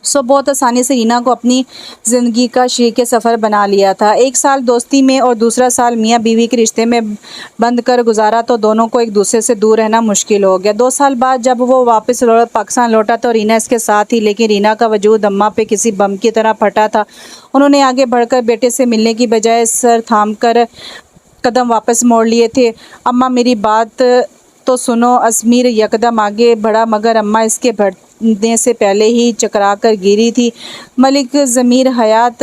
सो बहुत आसानी से रीना को अपनी ज़िंदगी का शरीक सफ़र बना लिया था। 1 साल दोस्ती में और दूसरा साल मियाँ बीवी के रिश्ते में बंद कर गुजारा तो दोनों को एक दूसरे से दूर रहना मुश्किल हो गया। 2 साल बाद जब वो वापस पाकिस्तान लौटा तो रीना इसके साथ ही, लेकिन रीना का वजूद अम्मा पे किसी बम की तरह फटा था। उन्होंने आगे बढ़कर बेटे से मिलने की बजाय सर थाम कर कदम वापस मोड़ लिए थे। अम्मा मेरी बात तो सुनो। अजमीर यकदम आगे बढ़ा, मगर अम्मा इसके बढ़ने से पहले ही चकरा कर गिरी थी। मलिक ज़मीर हयात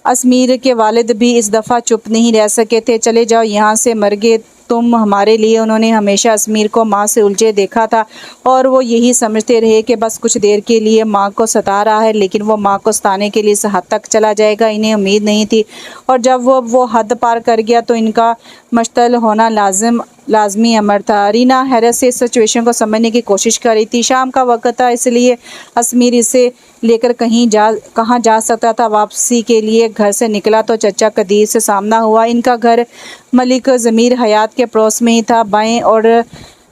अजमीर के वालिद भी इस दफ़ा चुप नहीं रह सके थे। चले जाओ यहाँ से, मर गए तुम हमारे लिए। उन्होंने हमेशा अजमीर को माँ से उलझे देखा था और वो यही समझते रहे कि बस कुछ देर के लिए माँ को सता रहा है, लेकिन वो माँ को सताने के लिए इस हद तक चला जाएगा इन्हें उम्मीद नहीं थी। और जब वो हद पार कर गया तो इनका मश्तल होना लाजमी अमर था। रीना हैरत से इस सिचुएशन को समझने की कोशिश कर रही थी। शाम का वक्त था, इसलिए अजमीर इसे लेकर कहाँ जा सकता था। वापसी के लिए घर से निकला तो चचा कदीर से सामना हुआ। इनका घर मलिक ज़मीर हयात के पड़ोस में ही था।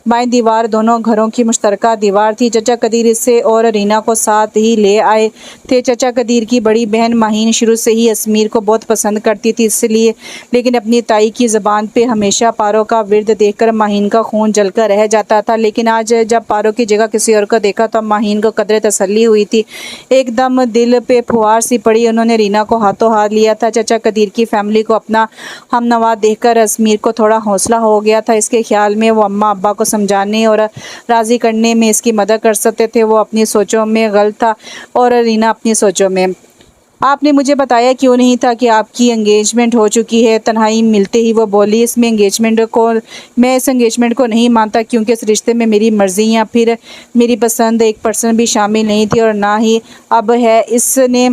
बाएं दीवार दोनों घरों की मुश्तरका दीवार थी। चचा कदीर इसे और रीना को साथ ही ले आए थे। चचा कदीर की बड़ी बहन माहीन शुरू से ही अजमीर को बहुत पसंद करती थी, इसलिए लेकिन अपनी ताई की ज़बान पे हमेशा पारो का विर्द देखकर माहीन का खून जलकर रह जाता था। लेकिन आज जब पारो की जगह किसी और को देखा तो माहीन को कदरे तसल्ली हुई थी। एकदम दिल पे फुहार सी पड़ी। उन्होंने रीना को हाथों हाथ लिया था। चचा कदीर की फैमिली को अपना हमनवा देखकर अजमीर को थोड़ा हौसला हो गया था। इसके ख्याल में वो अम्मा अब्बा को समझाने और राज़ी करने में इसकी मदद कर सकते थे। वो अपनी सोचों में गलत था और रीना अपनी सोचों में। आपने मुझे बताया क्यों नहीं था कि आपकी एंगेजमेंट हो चुकी है। तन्हाई मिलते ही वो बोली, इसमें एंगेजमेंट को मैं इस एंगेजमेंट को नहीं मानता, क्योंकि इस रिश्ते में मेरी मर्ज़ी या फिर मेरी पसंद एक पर्सन भी शामिल नहीं थी और ना ही अब है। इसने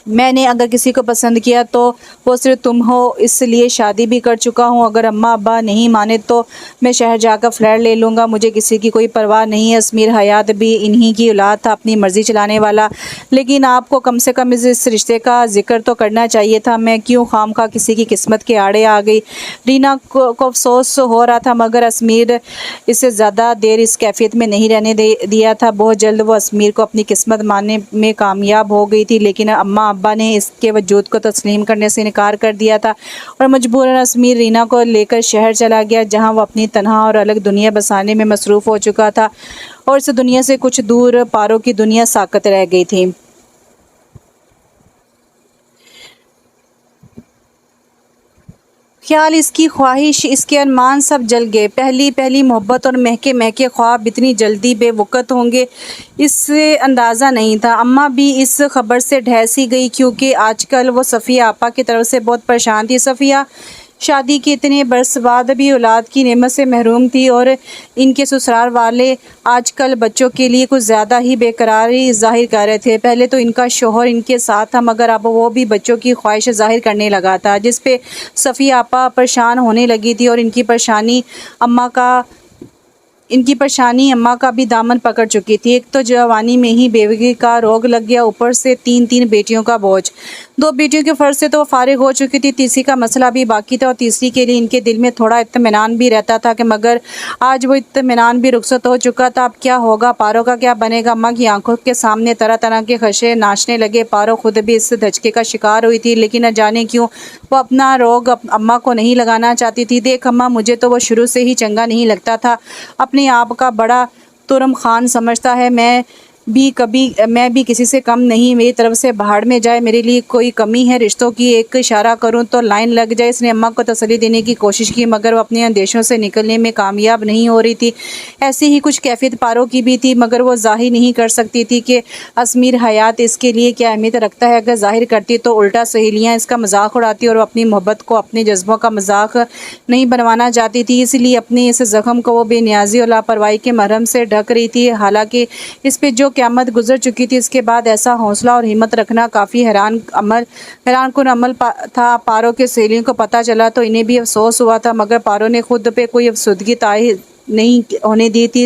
मैंने अगर किसी को पसंद किया तो वो सिर्फ तुम हो, इसलिए शादी भी कर चुका हूँ। अगर अम्मा अब्बा नहीं माने तो मैं शहर जाकर फ्लैट ले लूँगा, मुझे किसी की कोई परवाह नहीं है। अजमेर हयात भी इन्हीं की औलाद था, अपनी मर्ज़ी चलाने वाला। लेकिन आपको कम से कम इस रिश्ते का जिक्र तो करना चाहिए था। मैं क्यों खामखा किसी की किस्मत के आड़े आ गई। रीना को अफसोस हो रहा था, मगर अजमेर इससे ज़्यादा देर इस कैफियत में नहीं रहने दिया था। बहुत जल्द वो अजमेर को अपनी किस्मत मानने में कामयाब हो गई थी, लेकिन अम्मा अब्बा ने इसके वजूद को तस्लीम करने से इनकार कर दिया था और मजबूरन अजमेर रीना को लेकर शहर चला गया, जहां वो अपनी तन्हा और अलग दुनिया बसाने में मसरूफ़ हो चुका था और इस दुनिया से कुछ दूर पारों की दुनिया साकत रह गई थी। ख्याल, इसकी ख्वाहिश, इसके अरमान सब जल गए। पहली पहली मोहब्बत और महके महके ख्वाब इतनी जल्दी बेवक़्त होंगे, इससे अंदाज़ा नहीं था। अम्मा भी इस खबर से ढह सी गई, क्योंकि आजकल वो सफ़िया आपा की तरफ से बहुत परेशान थी। सफ़िया शादी के इतने बरस बाद भी औलाद की नेमत से महरूम थी और इनके ससुराल वाले आजकल बच्चों के लिए कुछ ज़्यादा ही बेकरारी ज़ाहिर कर रहे थे। पहले तो इनका शोहर इनके साथ था, मगर अब वो भी बच्चों की ख्वाहिश ज़ाहिर करने लगा था, जिस पे सफ़िया आपा परेशान होने लगी थी और इनकी परेशानी अम्मा का भी दामन पकड़ चुकी थी। एक तो जवानी में ही बेवगी का रोग लग गया, ऊपर से तीन तीन बेटियों का बोझ। दो बेटियों के फ़र्ज से तो वो फारिग हो चुकी थी, तीसरी का मसला भी बाकी था और तीसरी के लिए इनके दिल में थोड़ा इत्मीनान भी रहता था कि मगर आज वो इत्मीनान भी रुखसत हो चुका था। अब क्या होगा, पारो का क्या बनेगा। अम्मा की आंखों के सामने तरह तरह के खदशे नाचने लगे। पारो खुद भी इस धचके का शिकार हुई थी, लेकिन न जाने क्यों वो अपना रोग अम्मा को नहीं लगाना चाहती थी। देख अम्मा, मुझे तो वो शुरू से ही चंगा नहीं लगता था, अपने आप का बड़ा तुरम खान समझता है। मैं भी किसी से कम नहीं, मेरी तरफ से भाड़ में जाए, मेरे लिए कोई कमी है रिश्तों की, एक इशारा करूं तो लाइन लग जाए। इसने अम्मा को तसल्ली देने की कोशिश की, मगर वो अपने अंदेशों से निकलने में कामयाब नहीं हो रही थी। ऐसी ही कुछ कैफियत पारो की भी थी, मगर वो जाहिर नहीं कर सकती थी कि अजमेर हयात इसके लिए क्या अहमियत रखता है। अगर जाहिर करती तो उल्टा सहेलियाँ इसका मजाक उड़ाती और अपनी मोहब्बत को अपने जज्बों का मजाक नहीं बनवाना चाहती थी, इसलिए अपने इस जख्म को वो बेनियाजी और लापरवाही के मरहम से ढक रही थी। हालांकि इस पे जो क़यामत गुजर चुकी थी, इसके बाद ऐसा हौसला और हिम्मत रखना काफ़ी हैरान कुन अमल था। पारो के सहेलियों को पता चला तो इन्हें भी अफसोस हुआ था, मगर पारो ने खुद पे कोई अफसुदगी तारी नहीं होने दी थी।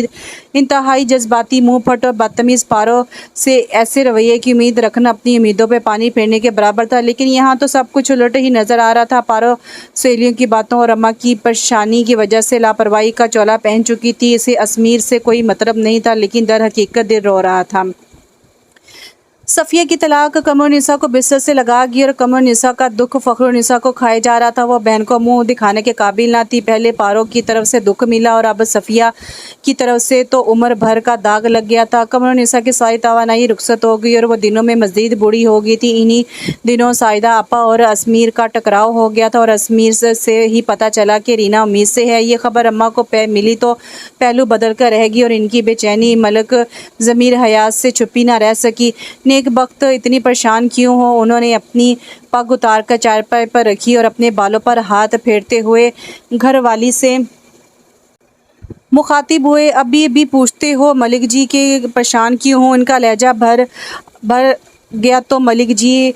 इंतहाई जज्बाती, मुंह फट और बदतमीज़ पारो से ऐसे रवैये की उम्मीद रखना अपनी उम्मीदों पे पानी फेरने के बराबर था। लेकिन यहाँ तो सब कुछ उलट ही नज़र आ रहा था। पारो सहेलियों की बातों और अम्मा की परेशानी की वजह से लापरवाही का चोला पहन चुकी थी। इसे अजमेर से कोई मतलब नहीं था, लेकिन दर हकीकत दिल रो रहा था। सफ़िया की तलाक कमरुन्निसा को बिस्तर से लगा गई और कमरुन्निसा का दुख फ़खरुन्निसा को खाए जा रहा था। वो बहन को मुंह दिखाने के काबिल ना थी। पहले पारो की तरफ से दुख मिला और अब सफ़िया की तरफ से तो उम्र भर का दाग लग गया था। कमरुन्निसा की सारी तवानाई रुखसत हो गई और वो दिनों में मज़ीद बूढ़ी हो गई थी। इन्हीं दिनों साइदा आपा और अजमेर का टकराव हो गया था और अजमेर से ही पता चला कि रीना उम्मीद से है। ये खबर अम्मा को मिली तो पहलू बदल कर रह गई और इनकी बेचैनी मलक ज़मीर हयात से छुपी ना रह सकी। नेक वक्त इतनी परेशान क्यों हो। उन्होंने अपनी पग उतार कर चारपाई पर रखी और अपने बालों पर हाथ फेरते हुए घरवाली से मुखातिब हुए। अभी अभी पूछते हो मलिक जी के परेशान क्यों हो। उनका लहजा भर गया तो मलिक जी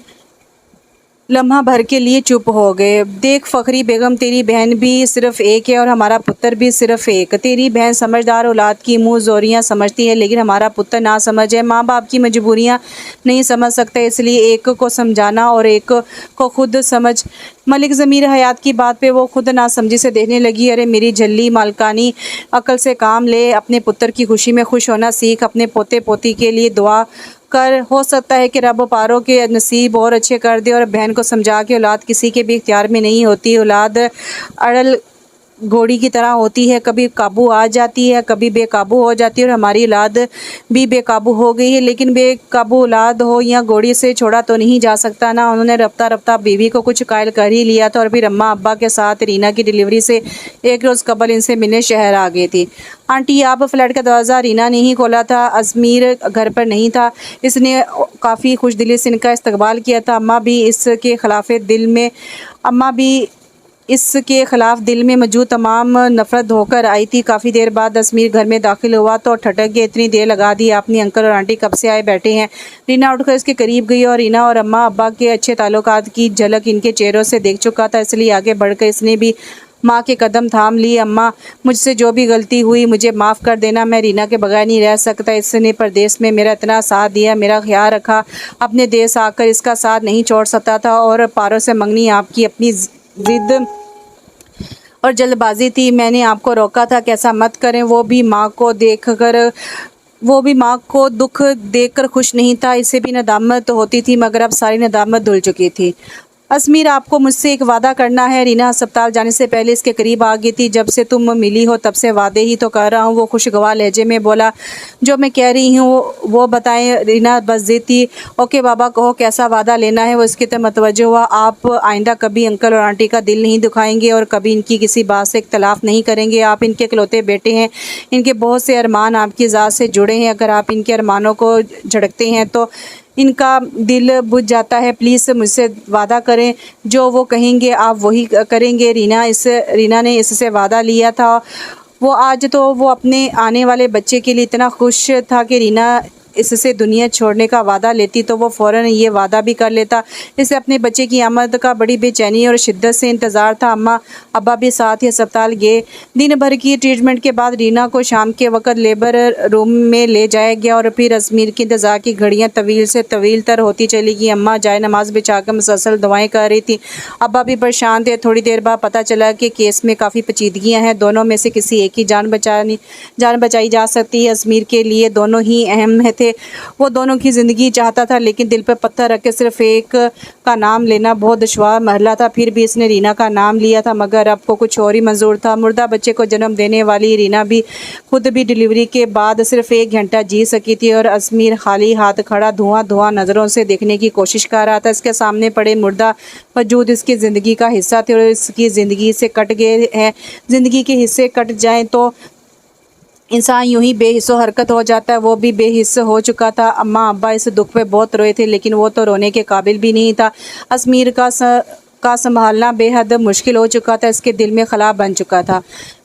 लम्हा भर के लिए चुप हो गए। देख फ़खरी बेगम, तेरी बहन भी सिर्फ़ एक है और हमारा पुत्र भी सिर्फ़ एक। तेरी बहन समझदार औलाद की मुँह जोरियाँ समझती है, लेकिन हमारा पुत्र ना समझ है। माँ बाप की मजबूरियाँ नहीं समझ सकते, इसलिए एक को समझाना और एक को खुद समझ। मलिक ज़मीर हयात की बात पे वो खुद ना समझी से देखने लगी। अरे मेरी झल्ली मालकानी, अकल से काम ले, अपने पुत्र की खुशी में खुश होना सीख, अपने पोते पोती के लिए दुआ कर। हो सकता है कि रब पारो के नसीब और अच्छे कर दे। और बहन को समझा कि औलाद किसी के भी इख्तियार में नहीं होती। औलाद अड़ल घोड़ी की तरह होती है, कभी काबू आ जाती है, कभी बेकाबू हो जाती है। और हमारी औलाद भी बेकाबू हो गई है, लेकिन बेकाबू औलाद हो या घोड़ी से छोड़ा तो नहीं जा सकता ना। उन्होंने रफ्ता रफ्ता बीवी को कुछ कायल कर ही लिया था और फिर अम्मा अब्बा के साथ रीना की डिलीवरी से एक रोज़ कबल इनसे मिलने शहर आ गई थी। आंटी आप फ्लैट का दरवाज़ा रीना ने ही खोला था, अजमीर घर पर नहीं था। इसने काफ़ी खुशदिली से इनका इस्तकबाल किया था। अम्मा भी इसके ख़िलाफ़ दिल में मौजूद तमाम नफ़रत होकर आई थी। काफ़ी देर बाद अजमीर घर में दाखिल हुआ तो ठटक के इतनी देर लगा दी आपने, अंकल और आंटी कब से आए बैठे हैं। रीना उठकर इसके करीब गई और रीना और अम्मा अब्बा के अच्छे ताल्लुकात की झलक इनके चेहरों से देख चुका था, इसलिए आगे बढ़कर इसने भी माँ के कदम थाम लिए। अम्मा मुझसे जो भी गलती हुई मुझे माफ़ कर देना, मैं रीना के बगैर नहीं रह सकता। इसने परदेश में मेरा इतना साथ दिया, मेरा ख्याल रखा, अपने देश आकर इसका साथ नहीं छोड़ सकता था। और पारों से मंगनी आपकी अपनी ज़िद और जल्दबाजी थी, मैंने आपको रोका था कि ऐसा मत करें। वो भी माँ को दुख देखकर खुश नहीं था, इसे भी नदामत होती थी, मगर अब सारी नदामत धुल चुकी थी। अजमीर आपको मुझसे एक वादा करना है। रीना अस्पताल जाने से पहले इसके करीब आ गई थी। जब से तुम मिली हो तब से वादे ही तो कर रहा हूँ, वो खुशगवार लहजे में बोला। जो मैं कह रही हूँ वो बताएं। रीना बस दी थी। ओके बाबा कहो कैसा वादा लेना है। वो इसके तरफ मतवज्जो हुआ। आप आइंदा कभी अंकल और आंटी का दिल नहीं दुखाएंगे और कभी इनकी किसी बात से इख्तलाफ नहीं करेंगे। आप इनके इकलौते बेटे हैं, इनके बहुत से अरमान आपकी ज़ात से जुड़े हैं। अगर आप इनके अरमानों को झड़कते हैं तो इनका दिल बुझ जाता है। प्लीज़ मुझसे वादा करें, जो वो कहेंगे आप वही करेंगे। रीना ने इससे वादा लिया था। वो आज तो वो अपने आने वाले बच्चे के लिए इतना खुश था कि रीना इससे दुनिया छोड़ने का वादा लेती तो वो फ़ौरन ये वादा भी कर लेता। इसे अपने बच्चे की आमद का बड़ी बेचैनी और शिद्दत से इंतज़ार था। अम्मा अब्बा भी साथ ही अस्पताल गए। दिन भर की ट्रीटमेंट के बाद रीना को शाम के वक़्त लेबर रूम में ले जाया गया और फिर अजमीर की इंतज़ार की घड़ियाँ तवील से तवील तर होती चली गई। अम्मा जाए नमाज बिछाकर मुसलसल दुआएं कर रही थी। अब्बा भी परेशान थे। थोड़ी देर बाद पता चला कि केस में काफ़ी पेचीदगियाँ हैं, दोनों में से किसी एक की जान बचाई जा सकती है। अजमीर के लिए दोनों ही अहम थे। वो दोनों की ज़िंदगी चाहता था, लेकिन दिल पर पत्थर रख के सिर्फ एक का नाम लेना बहुत दुश्वार मरहला था। फिर भी इसने रीना का नाम लिया था, मगर अब को कुछ और ही मंजूर था। मुर्दा बच्चे को जन्म देने वाली रीना भी खुद भी डिलीवरी के बाद सिर्फ 1 घंटा जी सकी थी और अजमीर खाली हाथ खड़ा धुआं नज़रों से देखने की कोशिश कर रहा था। इसके सामने पड़े मुर्दा वजूद इसकी ज़िंदगी का हिस्सा थे और इसकी ज़िंदगी से कट गए हैं। ज़िंदगी के हिस्से कट जाएँ तो इंसान यूं ही बेहिस्सो हरकत हो जाता है। वो भी बेहिस्स हो चुका था। अम्मा अब्बा इस दुख पे बहुत रोए थे, लेकिन वो तो रोने के काबिल भी नहीं था। अजमीर का संभालना बेहद मुश्किल हो चुका था, इसके दिल में खला बन चुका था।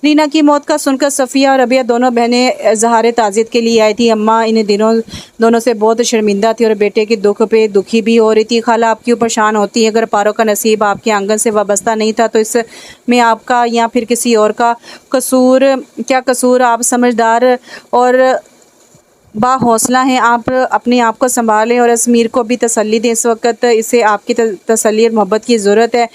रीना की मौत का सुनकर सफ़िया और रबिया दोनों बहनें इज़हार ताज़ियत के लिए आई थी। अम्मा इन दिनों दोनों से बहुत शर्मिंदा थी और बेटे के दुख पे दुखी भी हो रही थी। खाला आप क्यों परेशान होती है? अगर पारो का नसीब आपके आंगन से वाबस्ता नहीं था तो इसमें आपका या फिर किसी और का क्या कसूर? आप समझदार और बाहौसला हैं, आप अपने आप को संभालें और अजमीर को भी तसल्ली दें। इस वक्त इसे आपकी तसल्ली और मोहब्बत की ज़रूरत है।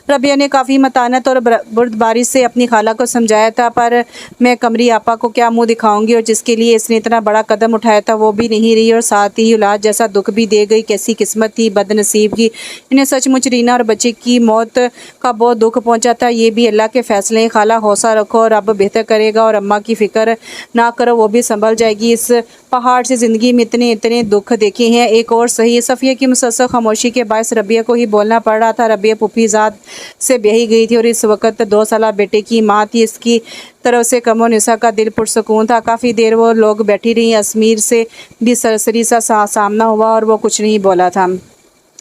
रबिया ने काफ़ी मतानत और बुर्दबारी से अपनी खाला को समझाया था, पर मैं कमरी आपा को क्या मुंह दिखाऊंगी, और जिसके लिए इसने इतना बड़ा कदम उठाया था वो भी नहीं रही और साथ ही औलाद जैसा दुख भी दे गई। कैसी किस्मत थी बदनसीब की। इन्हें सचमुच रीना और बच्चे की मौत का बहुत दुख पहुँचा था। ये भी अल्लाह के फ़ैसले हैं। खाला हौसला रखो और रब बेहतर करेगा और अम्मा की फ़िक्र ना करो, वो भी संभल जाएगी। इस पहाड़ से ज़िंदगी में इतने दुख देखे हैं, एक और सही। सफ़िया की मुसलसल खामोशी के बायस रबिया को ही बोलना पड़ रहा था। रबिया पुप्पी ज़ाद से ब्याही गई थी और इस वक्त 2 साल बेटे की माँ थी। इसकी तरफ से कमो निसा का दिल पुरसकून था। काफ़ी देर वो लोग बैठी रही। अजमीर से भी सरसरी सा सामना हुआ और वो कुछ नहीं बोला था।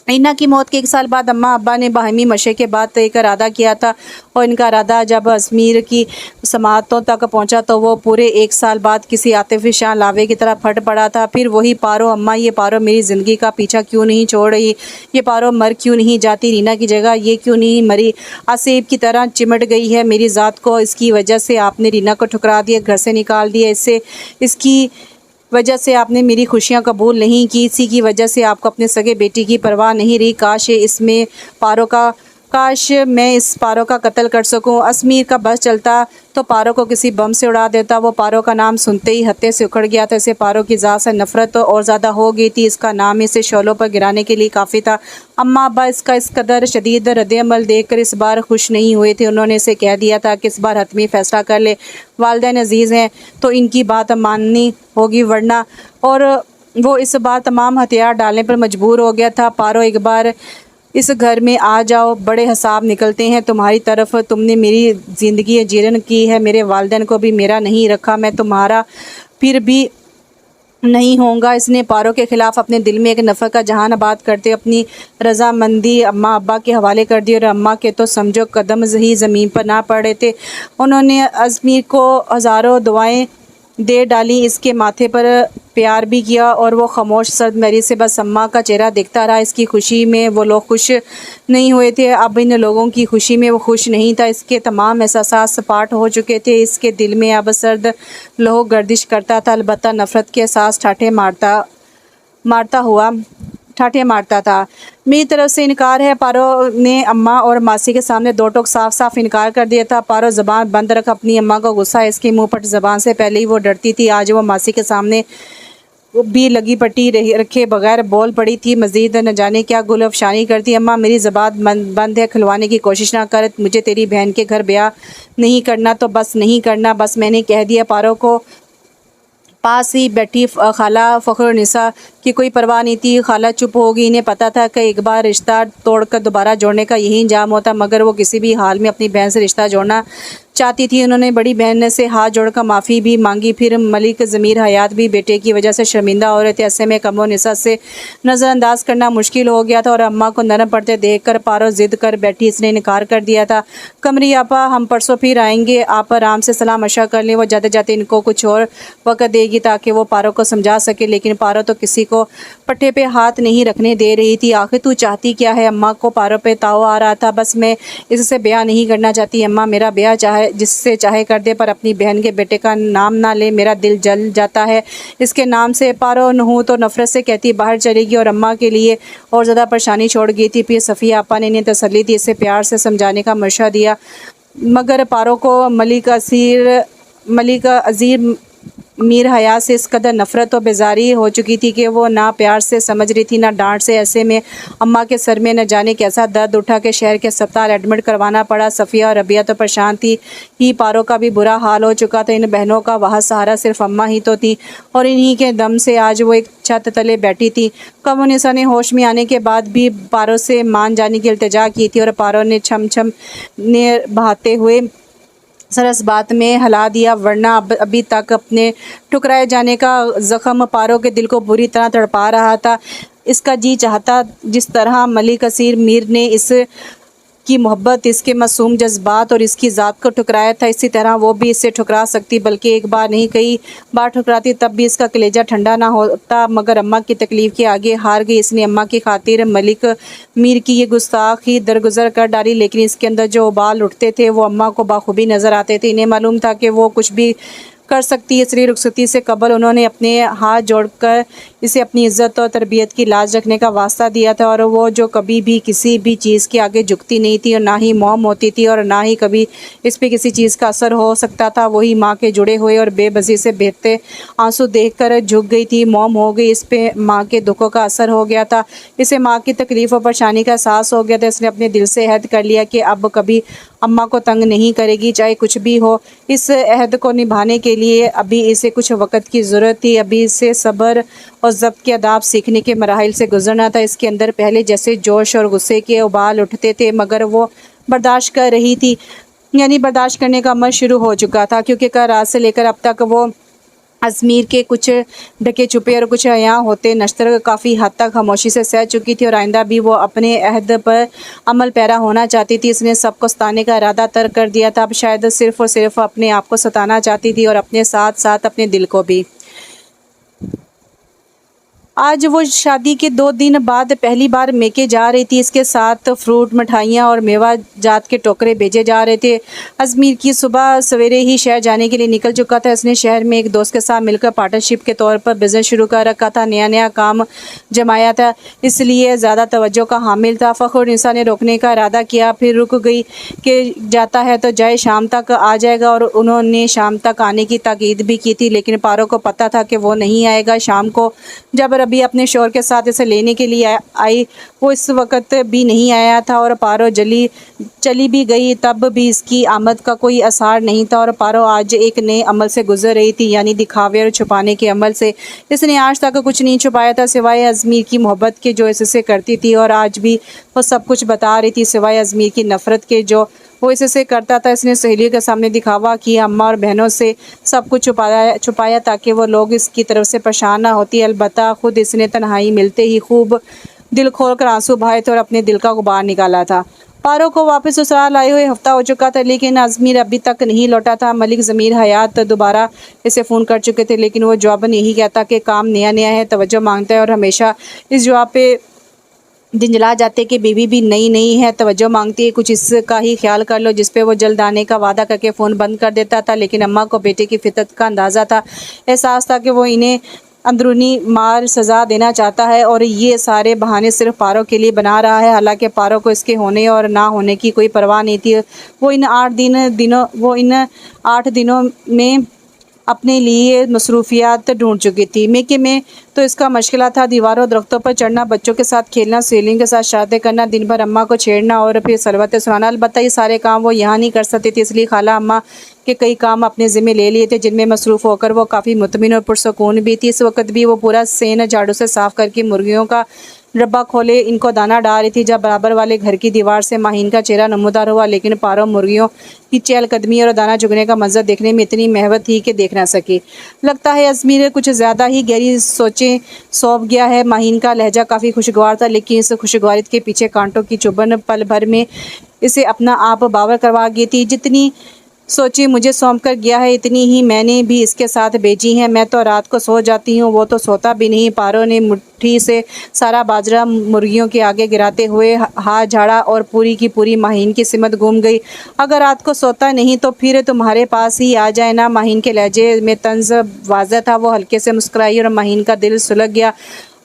रीना की मौत के 1 साल बाद अम्मा अब्बा ने बाहमी मशे के बाद एक इरादा किया था और इनका इरादा जब अजमीर की समातों तक पहुंचा तो वो पूरे 1 साल बाद किसी आतिफी शान लावे की तरह फट पड़ा था। फिर वही पारो, अम्मा ये पारो मेरी ज़िंदगी का पीछा क्यों नहीं छोड़ रही? ये पारो मर क्यों नहीं जाती? रीना की जगह ये क्यों नहीं मरी? आसेब की तरह चिमट गई है मेरी ज़ात को। इसकी वजह से आपने रीना को ठुकरा दिया, घर से निकाल दिया। इसकी वजह से आपने मेरी खुशियां कबूल नहीं की। इसी की वजह से आपको अपने सगे बेटी की परवाह नहीं रही। काश इसमें पारो का काश मैं इस पारो का कत्ल कर सकूं। अजमीर का बस चलता तो पारो को किसी बम से उड़ा देता। वो पारो का नाम सुनते ही हत्थे से उखड़ गया था। इसे पारो की ज़ात से नफरत तो और ज़्यादा हो गई थी। इसका नाम इसे शोलों पर गिराने के लिए काफ़ी था। अम्मा अब्बा इसका इस कदर शदीद रद्द-ए-अमल देखकर इस बार खुश नहीं हुए थे। उन्होंने इसे कह दिया था कि इस बार हतमी फ़ैसला कर ले। वालिदैन अजीज़ हैं तो इनकी बात माननी होगी, वरना। और वो इस बार तमाम हथियार डालने पर मजबूर हो गया था। पारो, एक बार इस घर में आ जाओ, बड़े हिसाब निकलते हैं तुम्हारी तरफ। तुमने मेरी ज़िंदगी जीरन की है, मेरे वालिदैन को भी मेरा नहीं रखा। मैं तुम्हारा फिर भी नहीं होगा। इसने पारो के ख़िलाफ़ अपने दिल में एक नफ़रत का जहान आबाद करते अपनी रजामंदी अम्मा अब्बा के हवाले कर दी। और अम्मा के तो समझो कदम ही ज़मीन पर ना पड़ रहे थे। उन्होंने अजमीर को हज़ारों दुआएं दे डाली, इसके माथे पर प्यार भी किया, और वो खामोश सर्द मेरी से बस अम्मा का चेहरा देखता रहा। इसकी खुशी में वो लोग खुश नहीं हुए थे। अब इन लोगों की खुशी में वो खुश नहीं था। इसके तमाम एहसासात सपाट हो चुके थे। इसके दिल में अब सर्द लहू गर्दिश करता था। अलबत्ता नफ़रत के एहसास ठाठे मारता था। मेरी तरफ से इनकार है। पारो ने अम्मा और मासी के सामने दो टोक साफ साफ इनकार कर दिया था। पारो ज़बान बंद रख अपनी अम्मा को गुस्सा इसके मुंह पर ज़बान से पहले ही वो डरती थी। आज वो मासी के सामने भी लगी पट्टी रखे बगैर बोल पड़ी थी। मज़ीद न जाने क्या गुल अफशानी करती। अम्मा, मेरी ज़बान बंद है, खुलवाने की कोशिश ना कर। मुझे तेरी बहन के घर ब्याह नहीं करना तो बस नहीं करना। बस मैंने कह दिया। पारो को पास ही बैठी खाला फ़ख्रुन्निसा की कोई परवाह नहीं थी। खाला चुप होगी। इन्हें पता था कि एक बार रिश्ता तोड़कर दोबारा जोड़ने का यही इंजाम होता, मगर वो किसी भी हाल में अपनी बहन से रिश्ता जोड़ना चाहती थी। उन्होंने बड़ी बहन से हाथ जोड़कर माफ़ी भी मांगी। फिर मलिक ज़मीर हयात भी बेटे की वजह से शर्मिंदा हो रहे थे। ऐसे में कमो निसा से नज़रअंदाज करना मुश्किल हो गया था। और अम्मा को नरम पड़ते देख कर पारो ज़िद कर बैठी। इसने इनकार कर दिया था। कमरी आपा, हम परसों फिर आएंगे। आप आराम से सलाम मशा कर लें। वो जाते जाते इनको कुछ और वक़्त देगी ताकि वो पारो को समझा सके। लेकिन पारो तो किसी को पट्टे पे हाथ नहीं रखने दे रही थी। आखिर तू चाहती क्या है? अम्मा को पारो पे ताव आ रहा था। बस मैं इससे ब्याह नहीं करना चाहती अम्मा। मेरा ब्याह चाहे जिससे चाहे कर दे, पर अपनी बहन के बेटे का नाम ना ले। मेरा दिल जल जाता है इसके नाम से। पारो नहू तो नफरत से कहती बाहर चलेगी और अम्मा के लिए और ज़्यादा परेशानी छोड़ गई थी। फिर सफ़िया आपा ने इन्हें तसल्ली दी, इसे प्यार से समझाने का मशवरा दिया, मगर पारो को मलिक अज़ीर मीर हयात से इस कदर नफ़रत और बेजारी हो चुकी थी कि वो ना प्यार से समझ रही थी ना डांट से। ऐसे में अम्मा के सर में न जाने कैसा दर्द उठा के शहर के अस्पताल एडमिट करवाना पड़ा। सफ़िया और रबिया तो परेशान थी ही, पारो का भी बुरा हाल हो चुका था। इन बहनों का वहाँ सहारा सिर्फ अम्मा ही तो थी, और इन्हीं के दम से आज वो एक छत तले बैठी थी। कमोनिसा ने होश में आने के बाद भी पारो से मान जाने की इल्तिजा की थी, और पारो ने छम छम ने बहाते हुए सरस बात में हिला दिया, वरना अभी तक अपने ठुकराए जाने का ज़ख्म पारो के दिल को बुरी तरह तड़पा रहा था। इसका जी चाहता जिस तरह मलिक असीर मीर ने इस की मोहब्बत, इसके मासूम जज्बात और इसकी ज़ात को ठुकराया था, इसी तरह वो भी इससे ठुकरा सकती। बल्कि एक बार नहीं कई बार ठुकराती, तब भी इसका कलेजा ठंडा ना होता। मगर अम्मा की तकलीफ़ के आगे हार गई। इसने अम्मा की खातिर मलिक मीर की ये गुस्ताखी दरगुजर कर डाली। लेकिन इसके अंदर जो उबाल उठते थे वो अम्मा को बाखूबी नज़र आते थे। इन्हें मालूम था कि वो कुछ भी कर सकती है, इसलिए रुखसती से कबल उन्होंने अपने हाथ जोड़कर इसे अपनी इज़्ज़त और तरबियत की लाज रखने का वास्ता दिया था। और वो जो कभी भी किसी भी चीज़ के आगे झुकती नहीं थी, और ना ही मौम होती थी, और ना ही कभी इस पे किसी चीज़ का असर हो सकता था। वही माँ के जुड़े हुए और बेबसी से बहते आंसू देखकर झुक गई थी, मौम हो गई। इस पे माँ के दुखों का असर हो गया था। इसे माँ की तकलीफ़ और परेशानी का एहसास हो गया था। इसने अपने दिल से अहद कर लिया कि अब कभी अम्मा को तंग नहीं करेगी, चाहे कुछ भी हो। इस अहद को निभाने के लिए अभी इसे कुछ वक़्त की ज़रूरत थी। अभी इसे सब्र और ज़ब्त के आदाब सीखने के मराहिल से गुजरना था। इसके अंदर पहले जैसे जोश और गुस्से के उबाल उठते थे, मगर वो बर्दाश्त कर रही थी, यानी बर्दाश्त करने का अमल शुरू हो चुका था। क्योंकि कल रात से लेकर अब तक वो अजमीर के कुछ ढके छुपे और कुछ यहाँ होते नश्तर काफ़ी हद तक खामोशी से सह चुकी थी, और आइंदा भी वो अपने अहद पर अमल पैरा होना चाहती थी। इसने सबको सताने का इरादा तर्क कर दिया था। अब शायद सिर्फ़ और सिर्फ अपने आप को सताना चाहती थी, और अपने साथ साथ अपने दिल को भी। आज वो शादी के 2 दिन बाद पहली बार मेके जा रही थी। इसके साथ फ्रूट, मिठाइयाँ और मेवा जात के टोकरे भेजे जा रहे थे। अज़मीर की सुबह सवेरे ही शहर जाने के लिए निकल चुका था। इसने शहर में एक दोस्त के साथ मिलकर पार्टनरशिप के तौर पर बिज़नेस शुरू कर रखा था। नया-नया काम जमाया था, इसलिए ज़्यादा तवज्जो का हामिल था। फ़ख्रुन्निसा ने रोकने का इरादा किया, फिर रुक गई कि जाता है तो जाए, शाम तक आ जाएगा, और उन्होंने शाम तक आने की ताकीद भी की थी, लेकिन पारो को पता था कि वो नहीं आएगा। शाम को जब रबी अपने शौहर के साथ इसे लेने के लिए आई, वो इस वक्त भी नहीं आया था और पारो चली भी गई, तब भी इसकी आमद का कोई असर नहीं था। और पारो आज एक नए अमल से गुजर रही थी, यानी दिखावे और छुपाने के अमल से। इसने आज तक कुछ नहीं छुपाया था सिवाय अज़मीर की मोहब्बत के, जो इससे करती थी, और आज भी वो सब कुछ बता रही थी सिवाय अज़मीर की नफ़रत के, जो वो इससे करता था। इसने सहेलियों के सामने दिखावा किया, अम्मा और बहनों से सब कुछ छुपाया ताकि वो लोग इसकी तरफ से परेशान ना होती। अलबत्ता खुद इसने तन्हाई मिलते ही खूब दिल खोल कर आंसू बहाए थे और अपने दिल का गुबार निकाला था। पारो को वापस ससुराल आए हुए हफ्ता हो चुका था, लेकिन अज़मीर अभी तक नहीं लौटा था। मलिक ज़मीर हयात दोबारा इसे फ़ोन कर चुके थे, लेकिन वो जवाबन यही कहता कि काम नया नया है, तवज्जो मांगता है, और हमेशा इस जवाब पे झिंझला जाते कि बीवी भी नई नई है, तवज्जो मांगती है, कुछ इसका ही ख्याल कर लो, जिस पे वो जल्द आने का वादा करके फ़ोन बंद कर देता था। लेकिन अम्मा को बेटे की फितरत का अंदाज़ा था, एहसास था कि वो इन्हें अंदरूनी मार सज़ा देना चाहता है, और ये सारे बहाने सिर्फ पारो के लिए बना रहा है। हालांकि पारो को इसके होने और ना होने की कोई परवाह नहीं थी। वो इन 8 दिनों में अपने लिए मसरूफियात ढूंढ चुकी थी। मेके में तो इसका मशगला था दीवारों दरख्तों पर चढ़ना, बच्चों के साथ खेलना, सहेलियों के साथ शरारतें करना, दिन भर अम्मा को छेड़ना और फिर सरबतें सुनाना। अलबत्ता ये सारे काम वो यहाँ नहीं कर सकती थी, इसलिए खाला अम्मा के कई काम अपने ज़िम्मे ले लिए थे, जिनमें मसरूफ़ होकर वो काफ़ी मुतमिन और पुरसकून भी थी। इस वक्त भी वो पूरा सेन झाड़ू से साफ़ करके मुर्गियों का डब्बा खोले इनको दाना डाल रही थी, जब बराबर वाले घर की दीवार से माहीन का चेहरा नमूदार हुआ। लेकिन पारो मुर्गियों की चहलकदमी और दाना चुगने का मंजर देखने में इतनी महवत थी कि देख ना सकी। लगता है अज़मीर कुछ ज़्यादा ही गहरी सोचें सौंप गया है। माहीन का लहजा काफ़ी खुशगवार था, लेकिन इस खुशगवारियत के पीछे कांटों की चुभन पल भर में इसे अपना आप बावर करवा गई थी। जितनी सोची मुझे सौंप कर गया है, इतनी ही मैंने भी इसके साथ भेजी हैं। मैं तो रात को सो जाती हूँ, वो तो सोता भी नहीं। पारो ने मुट्ठी से सारा बाजरा मुर्गियों के आगे गिराते हुए हाथ झाड़ा और पूरी की पूरी माहीन की सिमत घूम गई। अगर रात को सोता नहीं तो फिर तुम्हारे पास ही आ जाए ना। माहीन के लहजे में तंज वाज़ह था। वो हल्के से मुस्कुराई और माहीन का दिल सुलग गया।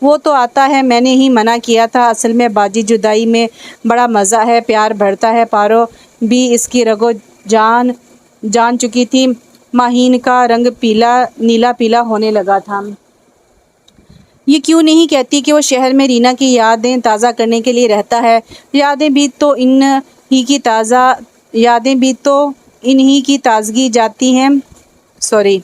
वो तो आता है, मैंने ही मना किया था। असल में बाजी जुदाई में बड़ा मज़ा है, प्यार बढ़ता है। पारो भी इसकी रगो जान चुकी थी। माहीन का रंग नीला पीला होने लगा था। ये क्यों नहीं कहती कि वो शहर में रीना की यादें ताज़ा करने के लिए रहता है। यादें भी तो इन्हीं की ताज़गी जाती हैं। सॉरी,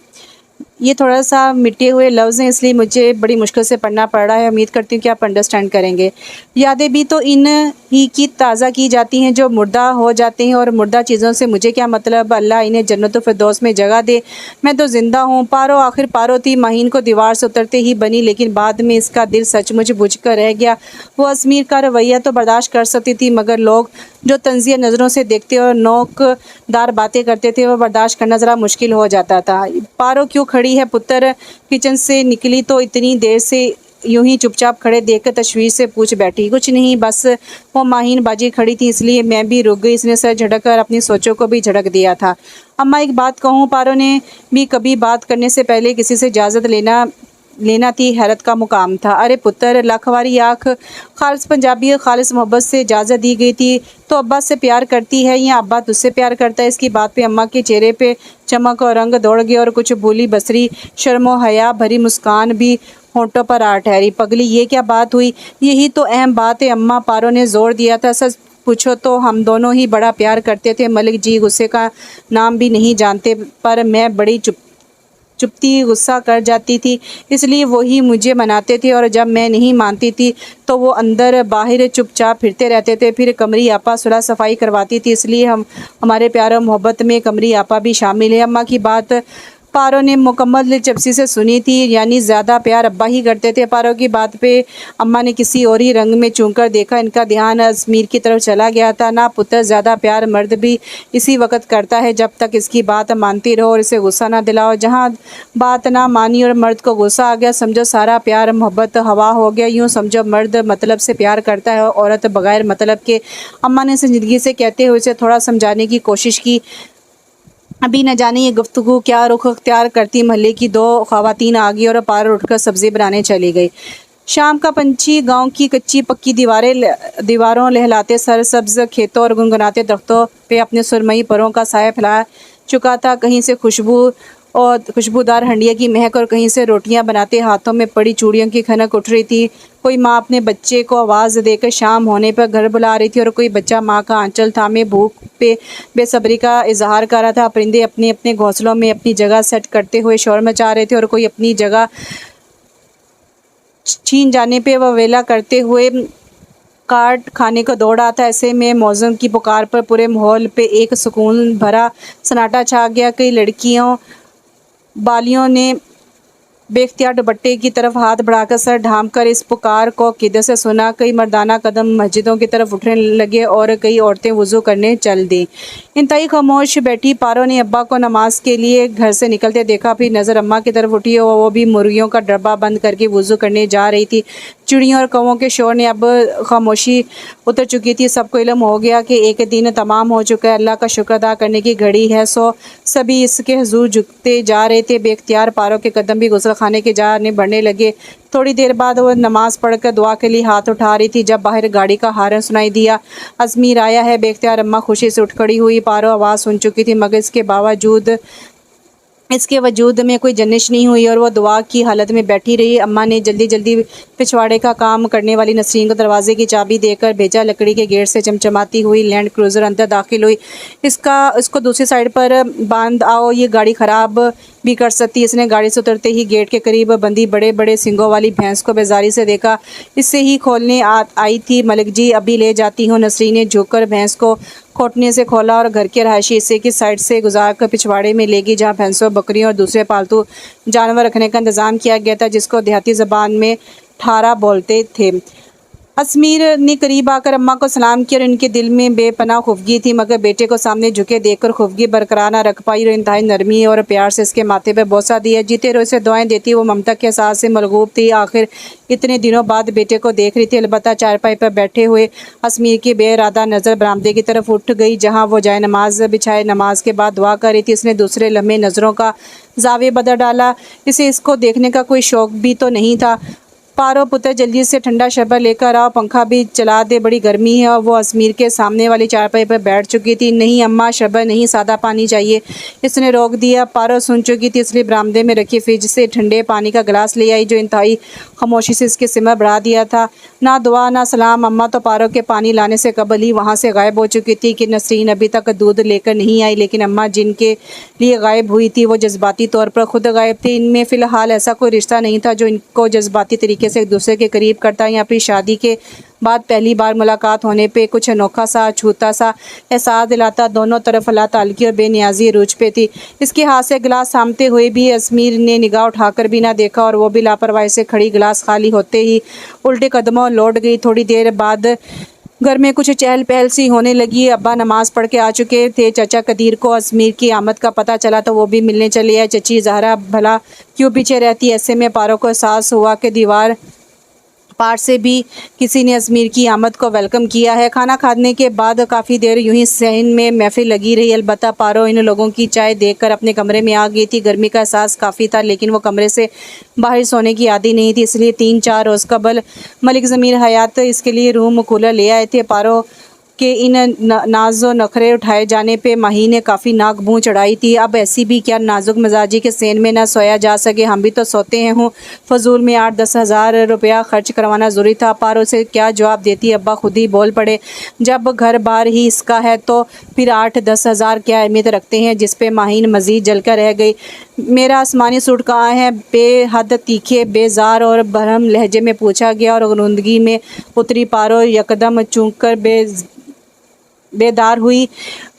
ये थोड़ा सा मिटे हुए लफ्ज़ हैं, इसलिए मुझे बड़ी मुश्किल से पढ़ना पड़ रहा है। उम्मीद करती हूँ कि आप अंडरस्टैंड करेंगे। यादें भी तो इन ही की ताज़ा की जाती हैं जो मुर्दा हो जाते हैं, और मुर्दा चीज़ों से मुझे क्या मतलब। अल्लाह इन्हें जन्नतुल फिरदौस में जगह दे, मैं तो ज़िंदा हूँ। पारो आखिर पारो थी, माहीन को दीवार से उतरते ही बनी, लेकिन बाद में इसका दिल सचमुच बुझ कर रह गया। वो अज़मीर का रवैया तो बर्दाश्त कर सकती थी, मगर लोग जो तंज़िया नज़रों से देखते और नोकदार बातें करते थे, वो बर्दाश्त करना ज़रा मुश्किल हो जाता था। पारो क्यों खड़ी है पुत्र? किचन से निकली तो इतनी देर से यूं ही चुपचाप खड़े देखकर तशवीश से पूछ बैठी। कुछ नहीं, बस वो माहीन बाजी खड़ी थी, इसलिए मैं भी रुक गई। इसने सर झटक कर अपनी सोचों को भी झटक दिया था। अम्मा एक बात कहूँ, पारो ने भी कभी बात करने से पहले किसी से इजाज़त लेना थी हैरत का मुकाम था। अरे पुत्र, लाखवारी आँख, खालिस पंजाबी और खालिस मोहब्बत से इजाज़त दी गई थी तो अब्बा से प्यार करती है या अब्बा तुझसे प्यार करता है? इसकी बात पे अम्मा के चेहरे पे चमक और रंग दौड़ गया और कुछ भूली बसरी शर्मो हया भरी मुस्कान भी होंठों पर आ ठहरी। पगली, ये क्या बात हुई? यही तो अहम बात है अम्मा, पारो ने जोर दिया था। सच पूछो तो हम दोनों ही बड़ा प्यार करते थे। मलिक जी गुस्से का नाम भी नहीं जानते, पर मैं बड़ी चुपती गुस्सा कर जाती थी, इसलिए वही मुझे मनाते थे, और जब मैं नहीं मानती थी तो वो अंदर बाहर चुपचाप फिरते रहते थे। फिर कमरी आपा सुलह सफाई करवाती थी, इसलिए हमारे प्यार और मोहब्बत में कमरी आपा भी शामिल है। अम्मा की बात पारो ने मुकम्मल दिलचस्पी से सुनी थी, यानी ज़्यादा प्यार अब्बा ही करते थे। पारो की बात पे अम्मा ने किसी और ही रंग में चूम कर देखा। इनका ध्यान अजमीर की तरफ चला गया था। ना पुत्र, ज़्यादा प्यार मर्द भी इसी वक्त करता है जब तक इसकी बात मानती रहो और इसे गुस्सा ना दिलाओ। जहाँ बात ना मानी और मर्द को गुस्सा आ गया, समझो सारा प्यार मोहब्बत हवा हो गया। यूँ समझो मर्द मतलब से प्यार करता है, औरत बगैर मतलब के। अम्मा ने ज़िंदगी से कहते हुए उसे थोड़ा समझाने की कोशिश की। अभी न जाने ये गुफ्तगू क्या रुख अख्तियार करती, महल्ले की दो ख़वातीन आ गई और पारो उठकर सब्ज़ी बनाने चली गई। शाम का पंछी गांव की कच्ची पक्की दीवारों लहलाते सरसब्ज खेतों और गुनगुनाते दरख्तों पे अपने सुरमई परों का साया फैला चुका था। कहीं से खुशबू और खुशबूदार हंडिया की महक और कहीं से रोटियां बनाते हाथों में पड़ी चूड़ियों की खनक उठ रही थी। कोई माँ अपने बच्चे को आवाज़ देकर शाम होने पर घर बुला रही थी और कोई बच्चा माँ का आंचल थामे भूख पे बेसब्री का इजहार कर रहा था। परिंदे अपने अपने घोंसलों में अपनी जगह सेट करते हुए शोर मचा रहे थे और कोई अपनी जगह छीन जाने पे वह वेला करते हुए काट खाने को दौड़ आता। ऐसे में मौसम की पुकार पर पूरे माहौल पे एक सुकून भरा सन्नाटा छा गया। कई लड़कियों बालियों ने बेख्तियार दुपट्टे की तरफ हाथ बढ़ाकर सर ढांप कर इस पुकार को किधर से सुना। कई मर्दाना कदम मस्जिदों की तरफ उठने लगे और कई औरतें वज़ू करने चल दी। इंतहाई खामोश बैठी पारो ने अब्बा को नमाज के लिए घर से निकलते देखा। फिर नज़र अम्मा की तरफ उठी और वो भी मुर्गियों का डब्बा बंद करके वज़ू करने जा रही थी। चिड़ियों और कौवों के शोर ने अब खामोशी उतर चुकी थी। सबको इल्म हो गया कि एक दिन तमाम हो चुका है, अल्लाह का शुक्र अदा करने की घड़ी है। सो सभी इसके हुजूर झुकते जा रहे थे। बेख्तियार पारो के कदम भी गुस्ल खाने के जाने बढ़ने लगे। थोड़ी देर बाद वह नमाज पढ़कर दुआ के लिए हाथ उठा रही थी जब बाहर गाड़ी का हारन सुनाई दिया। अजमीर आया है। बेख्तियार अम्मा खुशी से उठ खड़ी हुई। पारो आवाज़ सुन चुकी थी मगर इसके वजूद में कोई जनिश नहीं हुई और वो दुआ की हालत में बैठी रही। अम्मा ने जल्दी जल्दी पिछवाड़े का काम करने वाली नसरीन को दरवाजे की चाबी देकर भेजा। लकड़ी के गेट से चमचमाती हुई लैंड क्रूज़र अंदर दाखिल हुई। इसको दूसरी साइड पर बांध आओ, ये गाड़ी ख़राब भी कर सकती है। इसने गाड़ी से उतरते ही गेट के करीब बंधी बड़े बड़े सिंगों वाली भैंस को बेजारी से देखा। इससे ही खोलने आई थी। मलिक जी अभी ले जाती हूँ। नसरीन ने झुककर भैंस को खोटने से खोला और घर के रहायशी हिस्से की साइड से गुजार कर पिछवाड़े में ले गई जहाँ भैंसों, बकरियों और दूसरे पालतू जानवर रखने का इंतजाम किया गया था, जिसको देहाती ज़बान में ठारा बोलते थे। अजमीर ने करीब आकर अम्मा को सलाम किया और इनके दिल में बेपनाह खुफगी थी, मगर बेटे को सामने झुके देखकर खुफगी बरकरार न रख पाई और इंतहाई नरमी और प्यार से इसके माथे पर बोसा दिया। जीते रोए से दुआएं देती वो ममता के एहसास से मलगूब थी। आखिर इतने दिनों बाद बेटे को देख रही थी। अलबत्ता चारपाई पर बैठे हुए अजमीर की बेइरादा नज़र बरामदे की तरफ उठ गई जहाँ वो जाए नमाज बिछाए नमाज के बाद दुआ कर रही थी। इसने दूसरे लम्हे नज़रों का जावे बदल डाला। इसे इसको देखने का कोई शौक भी तो नहीं था। पारो पुत्र जल्दी से ठंडा शरबत लेकर आओ, पंखा भी चला दे, बड़ी गर्मी है। और वो अजमीर के सामने वाली चारपाई पर बैठ चुकी थी। नहीं अम्मा, शरबत नहीं, सादा पानी चाहिए। इसने रोक दिया। पारो सुन चुकी थी, इसलिए बरामदे में रखी फ्रिज से ठंडे पानी का गिलास ले आई जो इंतहाई खामोशी से इसके सिमर बढ़ा दिया था। ना दुआ ना सलाम। अम्मा तो पारो के पानी लाने से कबल ही वहाँ से गायब हो चुकी थी कि नसरीन अभी तक दूध लेकर नहीं आई। लेकिन अम्मा जिनके लिए गायब हुई थी वो जज्बाती तौर पर खुद गायब थे। इनमें फ़िलहाल ऐसा कोई रिश्ता नहीं था जो इनको जज्बाती तरीके से एक दूसरे के करीब करता या फिर शादी के बाद पहली बार मुलाकात होने पे कुछ अनोखा सा छूता सा एहसास दिलाता। दोनों तरफ अल्लाह ताल्की और बेनियाजी रूज पे थी। इसके हाथ से गिलास थामते हुए भी अजमीर ने निगाह उठाकर भी ना देखा और वो भी लापरवाही से खड़ी गिलास खाली होते ही उल्टे कदमों लौट गई। थोड़ी देर बाद घर में कुछ चहल पहल सी होने लगी। अब्बा नमाज पढ़ के आ चुके थे। चाचा कदीर को अजमीर की आमद का पता चला तो वो भी मिलने चले आए। चची ज़हरा भला क्यों पीछे रहती। ऐसे में पारो को एहसास हुआ कि दीवार पार से भी किसी ने अजमीर की आमद को वेलकम किया है। खाना खाने के बाद काफ़ी देर यूं ही सहन में महफिल लगी रही। अलबत्ता पारो इन लोगों की चाय देखकर अपने कमरे में आ गई थी। गर्मी का एहसास काफ़ी था लेकिन वो कमरे से बाहर सोने की आदी नहीं थी, इसलिए 3-4 रोज़ कबल मलिक ज़मीर हयात इसके लिए रूम कूलर ले आए थे। पारो के इन नाज़ो नखरे उठाए जाने पे माही ने काफ़ी नाक मुँह चढ़ाई थी। अब ऐसी भी क्या नाजुक मिजाजी के सेन में ना सोया जा सके। हम भी तो सोते हैं हूँ। फजूल में 8-10 हज़ार रुपया खर्च करवाना ज़रूरी था। पारो से क्या जवाब देती। अब्बा खुद ही बोल पड़े, जब घर बार ही इसका है तो फिर 8-10 हज़ार क्या अहमियत रखते हैं। जिस पे माहीन मज़ीद जलकर रह गई। मेरा आसमानी सूट कहाँ है। बेहद तीखे बेजार और भरम लहजे में पूछा गया और गुंदगी में उतरी। पारो यकदम चूक कर बेदार हुई।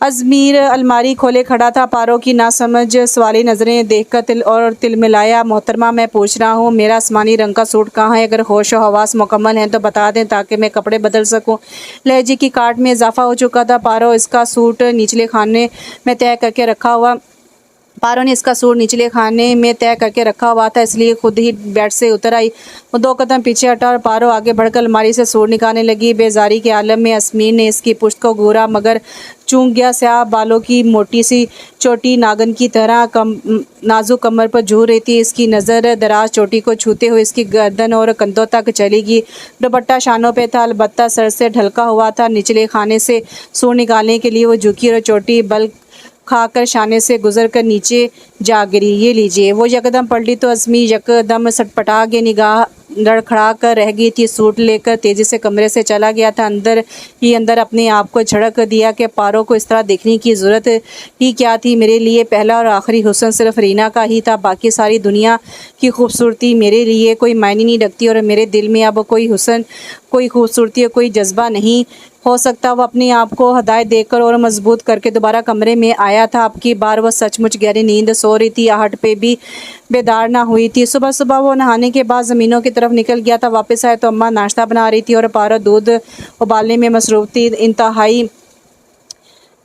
अज़मीर अलमारी खोले खड़ा था। पारो की नासमझ सवाली नज़रें देखकर तिलमिलाया। मोहतरमा, मैं पूछ रहा हूँ, मेरा आसमानी रंग का सूट कहाँ है? अगर होश व हवास मुकम्मल हैं तो बता दें ताकि मैं कपड़े बदल सकूँ। लहजे की काट में इजाफा हो चुका था। पारो, इसका सूट निचले खाने में तय करके रखा हुआ पारो ने इसका सूट निचले खाने में तय करके रखा हुआ था, इसलिए खुद ही बेड से उतर आई। वो 2 कदम पीछे हटा और पारो आगे बढ़कर अलमारी से सूट निकालने लगी। बेजारी के आलम में अज़मीर ने इसकी पुश्त को घूरा मगर चूक गया। स्याह बालों की मोटी सी चोटी नागन की तरह नाजुक कमर पर झूल रही थी। इसकी नज़र दराज चोटी को छूते हुए इसकी गर्दन और कंधों तक चली गई। दुपट्टा शानों पे था, अलबत्ता सर से ढलका हुआ था। निचले खाने से सूट निकालने के लिए वो झुकी और चोटी बल खाकर शाने से गुजर कर नीचे जा गिरी। ये लीजिए। वो यकदम पलटी तो अज़मीर यकदम सटपटा के निगाह लड़खड़ा कर रह गई थी। सूट लेकर तेज़ी से कमरे से चला गया था। अंदर अपने आप को झड़क दिया कि पारो को इस तरह देखने की ज़रूरत ही क्या थी। मेरे लिए पहला और आखिरी हुस्न सिर्फ रीना का ही था। बाकी सारी दुनिया की खूबसूरती मेरे लिए कोई मायने नहीं रखती और मेरे दिल में अब कोई हुस्न, कोई खूबसूरती और कोई जज्बा नहीं हो सकता। वो अपने आप को हदायत देकर और मजबूत करके दोबारा कमरे में आया था। अब की बार वह सचमुच गहरी नींद सो रही थी, आहट पे भी बेदार ना हुई थी। सुबह सुबह वो नहाने के बाद ज़मीनों की तरफ निकल गया था। वापस आए तो अम्मा नाश्ता बना रही थी और पारो दूध उबालने में मसरूफ़ थी। इंतहाई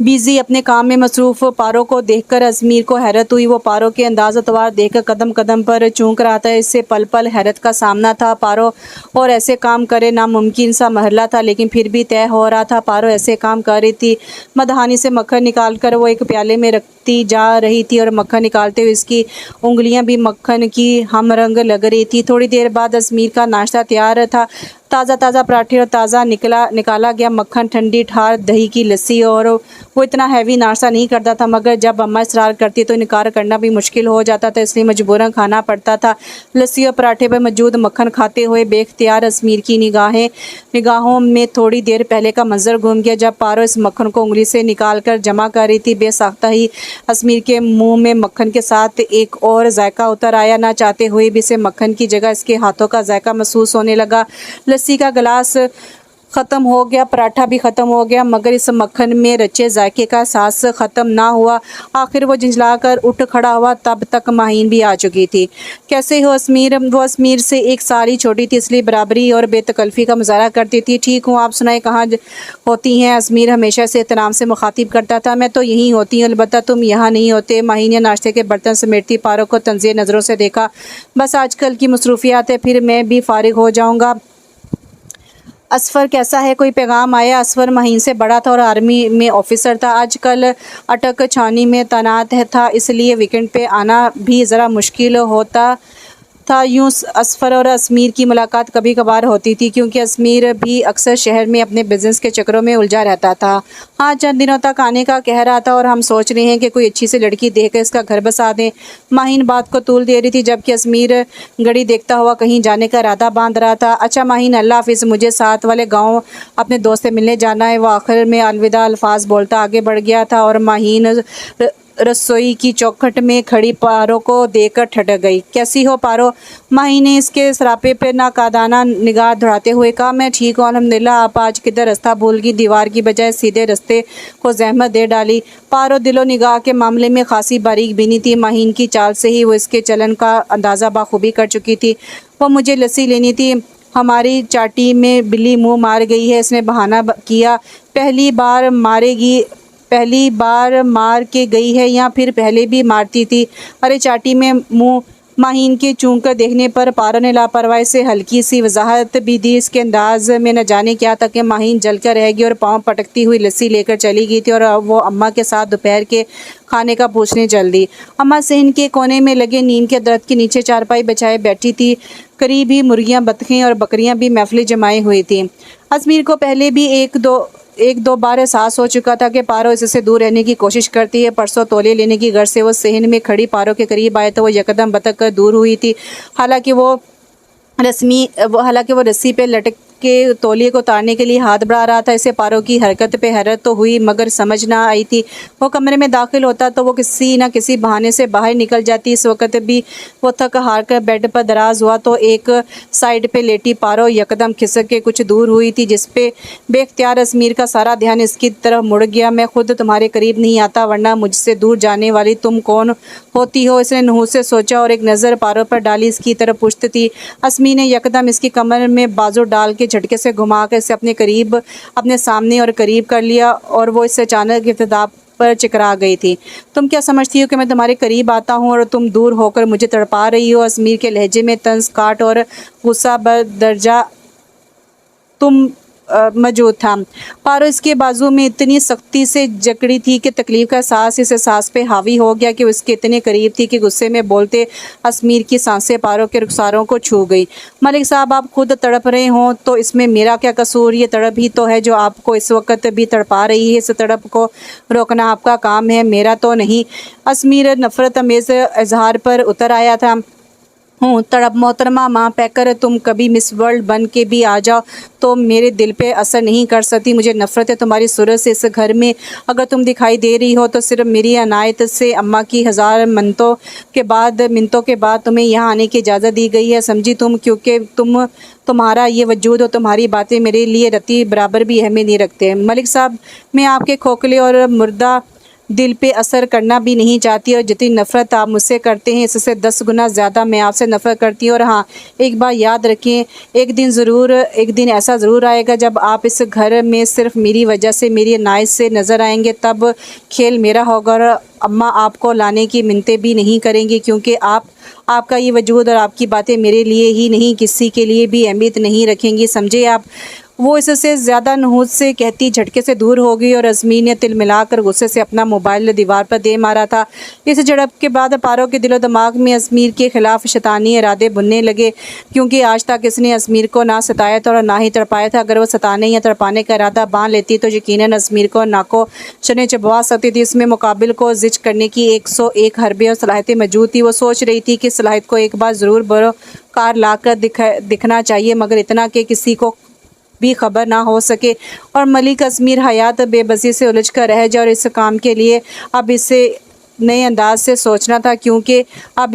बिजी अपने काम में मसरूफ़ पारो को देखकर अज़मीर को हैरत हुई। वो पारो के अंदाज़ अतवार देखकर कदम कदम पर चूक रहा था। इससे पल पल हैरत का सामना था। पारो और ऐसे काम करे नामुमकिन सा महला था, लेकिन फिर भी तय हो रहा था। पारो ऐसे काम कर रही थी। मदहानी से मक्खन निकाल कर वो एक प्याले में रखती जा रही थी और मक्खन निकालते हुए इसकी उंगलियां भी मक्खन की हम रंग लग रही थी। थोड़ी देर बाद अज़मीर का नाश्ता तैयार था। ताज़ा पराठे और ताज़ा निकाला गया मक्खन, ठंडी ठार दही की लस्सी। और वो इतना हैवी नाश्ता नहीं करता था, मगर जब अम्मा इसरार करती तो इनकार करना भी मुश्किल हो जाता था, इसलिए मजबूरन खाना पड़ता था। लस्सी और पराठे पर मौजूद मक्खन खाते हुए बेख्तियार अज़मीर की निगाहों में थोड़ी देर पहले का मंजर घूम गया, जब पारो इस मक्खन को उंगली से निकाल कर जमा कर रही थी। बेसाख्ता ही अज़मीर के मुँह में मक्खन के साथ एक और जायका उतर आया। ना चाहते हुए भी इसे मक्खन की जगह इसके हाथों का जायका महसूस होने लगा। लस्सी का गिलास ख़त्म हो गया, पराठा भी ख़त्म हो गया, मगर इस मक्खन में रचे जायके का एहसास ख़त्म ना हुआ। आखिर वो झिंझलाकर उठ खड़ा हुआ, तब तक माहीन भी आ चुकी थी। कैसे हो अज़मीर? वो अज़मीर से 1 साल ही छोटी थी, इसलिए बराबरी और बेतकल्फ़ी का मुजाहरा करती थी। ठीक हूँ, आप सुनाए, कहाँ होती हैं? अज़मीर हमेशा से एहतराम से मुखातिब करता था। मैं तो यहीं होती हूँ, अलबत्ता तुम यहाँ नहीं होते। माहीन नाश्ते के बर्तन समेटती पारो को तंज़ीह नज़रों से देखा। बस आजकल की मसरूफियात है, फिर मैं भी फारिग हो जाऊँगा। असफ़र कैसा है? कोई पैगाम आया? असफ़र महीन से बड़ा था और आर्मी में ऑफिसर था। आजकल अटक छानी में तैनात था, इसलिए वीकेंड पे आना भी ज़रा मुश्किल होता था। यूँ असफ़र और अज़मीर की मुलाकात कभी कभार होती थी, क्योंकि अज़मीर भी अक्सर शहर में अपने बिज़नेस के चक्करों में उलझा रहता था। हाँ, चंद दिनों तक आने का कह रहा था और हम सोच रहे हैं कि कोई अच्छी सी लड़की देख कर इसका घर बसा दें। माहीन बात को तूल दे रही थी, जबकि अज़मीर घड़ी देखता हुआ कहीं जाने का इरादा बांध रहा था। अच्छा माहीन, अल्लाह हाफ़िज़, मुझे साथ वाले गाँव अपने दोस्त से मिलने जाना है। वो आखिर में अलविदा अल्फाज बोलता आगे बढ़ गया था और माहीन रसोई की चौखट में खड़ी पारो को देखकर ठटक गई। कैसी हो पारो? माही ने इसके सरापे पर नाकादाना निगाह दौड़ाते हुए कहा। मैं ठीक हूँ अल्हम्दुलिल्लाह। आप आज किधर रास्ता भूल गई? दीवार की बजाय सीधे रास्ते को जहमत दे डाली। पारो दिलो निगाह के मामले में खासी बारीक बीनी थी। माहीन की चाल से ही वो इसके चलन का अंदाज़ा बाखूबी कर चुकी थी। वो मुझे लस्सी लेनी थी, हमारी चाटी में बिल्ली मुँह मार गई है, इसने बहाना किया। पहली बार मार के गई है या फिर पहले भी मारती थी? अरे चाटी में मुँह। माहीन के चूक कर देखने पर पारो ने लापरवाही से हल्की सी वजाहत भी दी। इसके अंदाज में न जाने क्या था कि माहीन जलकर रह गई और पाँव पटकती हुई लस्सी लेकर चली गई थी और वो अम्मा के साथ दोपहर के खाने का पूछने चल दी। अम्मा सहन के कोने में लगे नीम के दरख्त के नीचे चारपाई बिछाए बैठी थी। करीब ही मुर्गियाँ, बतखें और बकरियाँ भी महफिल जमाए हुई थी। अज़मीर को पहले भी एक दो बार एहसास हो चुका था कि पारो इससे दूर रहने की कोशिश करती है। परसों तौलिया लेने की गर्ज से वो सहन में खड़ी पारो के करीब आए तो वो यकदम बतक कर दूर हुई थी। हालांकि वो रस्सी पे के तौलिए को उतारने के लिए हाथ बढ़ा रहा था। इसे पारो की हरकत पे हैरत तो हुई मगर समझ ना आई थी। वो कमरे में दाखिल होता तो वो किसी न किसी बहाने से बाहर निकल जाती। इस वक्त भी वो थक हार कर बेड पर दराज हुआ तो एक साइड पे लेटी पारो यकदम खिसक के कुछ दूर हुई थी, जिसपे बेख्तियार अजमीर का सारा ध्यान इसकी तरफ मुड़ गया। मैं खुद तुम्हारे करीब नहीं आता वरना मुझसे दूर जाने वाली तुम कौन होती हो? इसने नूह से सोचा और एक नज़र पारो पर डाली। इसकी तरफ पुश्त थी। अजमीर ने यकदम इसकी कमर में बाजू डाल के झटके से घुमा कर इसे अपने करीब, अपने सामने और करीब कर लिया और वो इससे अचानक इब्तिदा पर चिकरा गई थी। तुम क्या समझती हो कि मैं तुम्हारे करीब आता हूँ और तुम दूर होकर मुझे तड़पा रही हो? अजमीर के लहजे में तंज, काट और गुस्सा बदरजा तुम मौजूद था। पारो इसके बाजू में इतनी सख्ती से जकड़ी थी कि तकलीफ का एहसास इस एहसास पे हावी हो गया कि उसके इतने करीब थी कि गुस्से में बोलते अजमीर की सांसें पारो के रुखसारों को छू गई। मलिक साहब, आप खुद तड़प रहे हों तो इसमें मेरा क्या कसूर? ये तड़प ही तो है जो आपको इस वक्त भी तड़पा रही है। इस तड़प को रोकना आपका काम है, मेरा तो नहीं। अजमीर नफरत अमेज़ इजहार पर उतर आया था। हूँ तड़प मोहतरमा माँ पैकर, तुम कभी मिस वर्ल्ड बन के भी आ जाओ तो मेरे दिल पे असर नहीं कर सकती। मुझे नफ़रत है तुम्हारी सूरत से। इस घर में अगर तुम दिखाई दे रही हो तो सिर्फ मेरी अनायत से। अम्मा की हज़ार मिन्नतों के बाद तुम्हें यहाँ आने की इजाज़त दी गई है, समझी तुम? क्योंकि तुम्हारा ये वजूद और तुम्हारी बातें मेरे लिए रत्ती बराबर भी अहमियत नहीं रखते। मलिक साहब, मैं आपके खोखले और मुर्दा दिल पे असर करना भी नहीं चाहती और जितनी नफ़रत आप मुझसे करते हैं इससे 10 गुना ज़्यादा मैं आपसे नफ़रत करती हूँ। और हाँ, एक बात याद रखें, एक दिन ऐसा ज़रूर आएगा जब आप इस घर में सिर्फ मेरी वजह से, मेरी अनायत से नज़र आएंगे, तब खेल मेरा होगा। और अम्मा आपको लाने की मिन्नतें भी नहीं करेंगी क्योंकि आपका ये वजूद और आपकी बातें मेरे लिए ही नहीं किसी के लिए भी अहमियत नहीं रखेंगी, समझे आप? वो इससे ज़्यादा नहूत से कहती झटके से दूर हो गई और अजमीर ने तिल मिलाकर गुस्से से अपना मोबाइल दीवार पर दे मारा था। इस झड़प के बाद पारो के दिलो दिमाग में अजमीर के ख़िलाफ़ शैतानी इरादे बुनने लगे, क्योंकि आज तक इसने अजमीर को ना सताया था और ना ही तड़पाया था। अगर वो सताने या तड़पाने का इरादा बांध लेती तो यकीनन अजमीर को नाको शने चबवा सकती थी। इसमें मुकाबिल को जिच करने की 101 हरबे और सलाहियतें मौजूद थी। वो सोच रही थी कि सलाहियत को एक बार ज़रूर बरोकार ला कर दिखना चाहिए, मगर इतना कि किसी को भी खबर ना हो सके और मलिक अजमीर हयात बेबसी से उलझ कर रह जाए। और इस काम के लिए अब इसे नए अंदाज से सोचना था, क्योंकि अब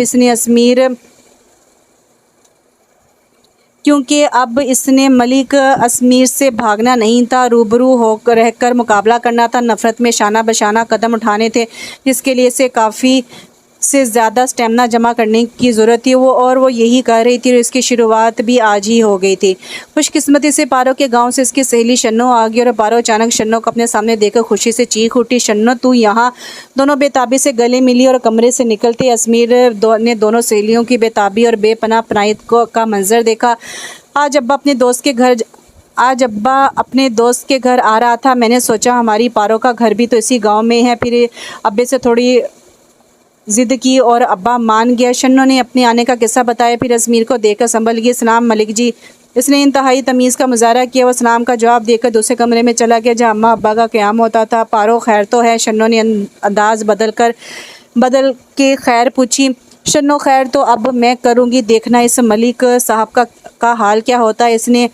इसने मलिक अजमीर से भागना नहीं था, रूबरू होकर रहकर मुकाबला करना था। नफ़रत में शाना बशाना कदम उठाने थे, जिसके लिए इसे काफ़ी से ज़्यादा स्टेमिना जमा करने की ज़रूरत थी। वो यही कर रही थी और इसकी शुरुआत भी आज ही हो गई थी। खुशकिस्मती से पारो के गांव से इसकी सहेली शन्नो आ गई और पारो अचानक शन्नो को अपने सामने देखकर खुशी से चीख उठी, शन्नो तू यहाँ? दोनों बेताबी से गले मिली और कमरे से निकलते अजमीर ने दोनों सहेलियों की बेताबी और बेपनाह पनाहित का मंजर देखा। आज अब्बा अपने दोस्त के घर आ रहा था। मैंने सोचा हमारी पारो का घर भी तो इसी गाँव में है। फिर अब्बे से थोड़ी ज़िद की और अब्बा मान गया। शन्नो ने अपने आने का किस्सा बताया, फिर अजमीर को देखकर संभल गई। सलाम मलिक जी। इसने इंतहाई तमीज़ का मुजाहरा किया। वह सलाम का जवाब देकर दूसरे कमरे में चला गया जहाँ अम्मा अब्बा का क़याम होता था। पारो खैर तो है? शन्नो ने अंदाज़ बदल के खैर पूछी। शन्नो खैर तो अब मैं करूँगी, देखना इस मलिक साहब का हाल क्या होता है, इसने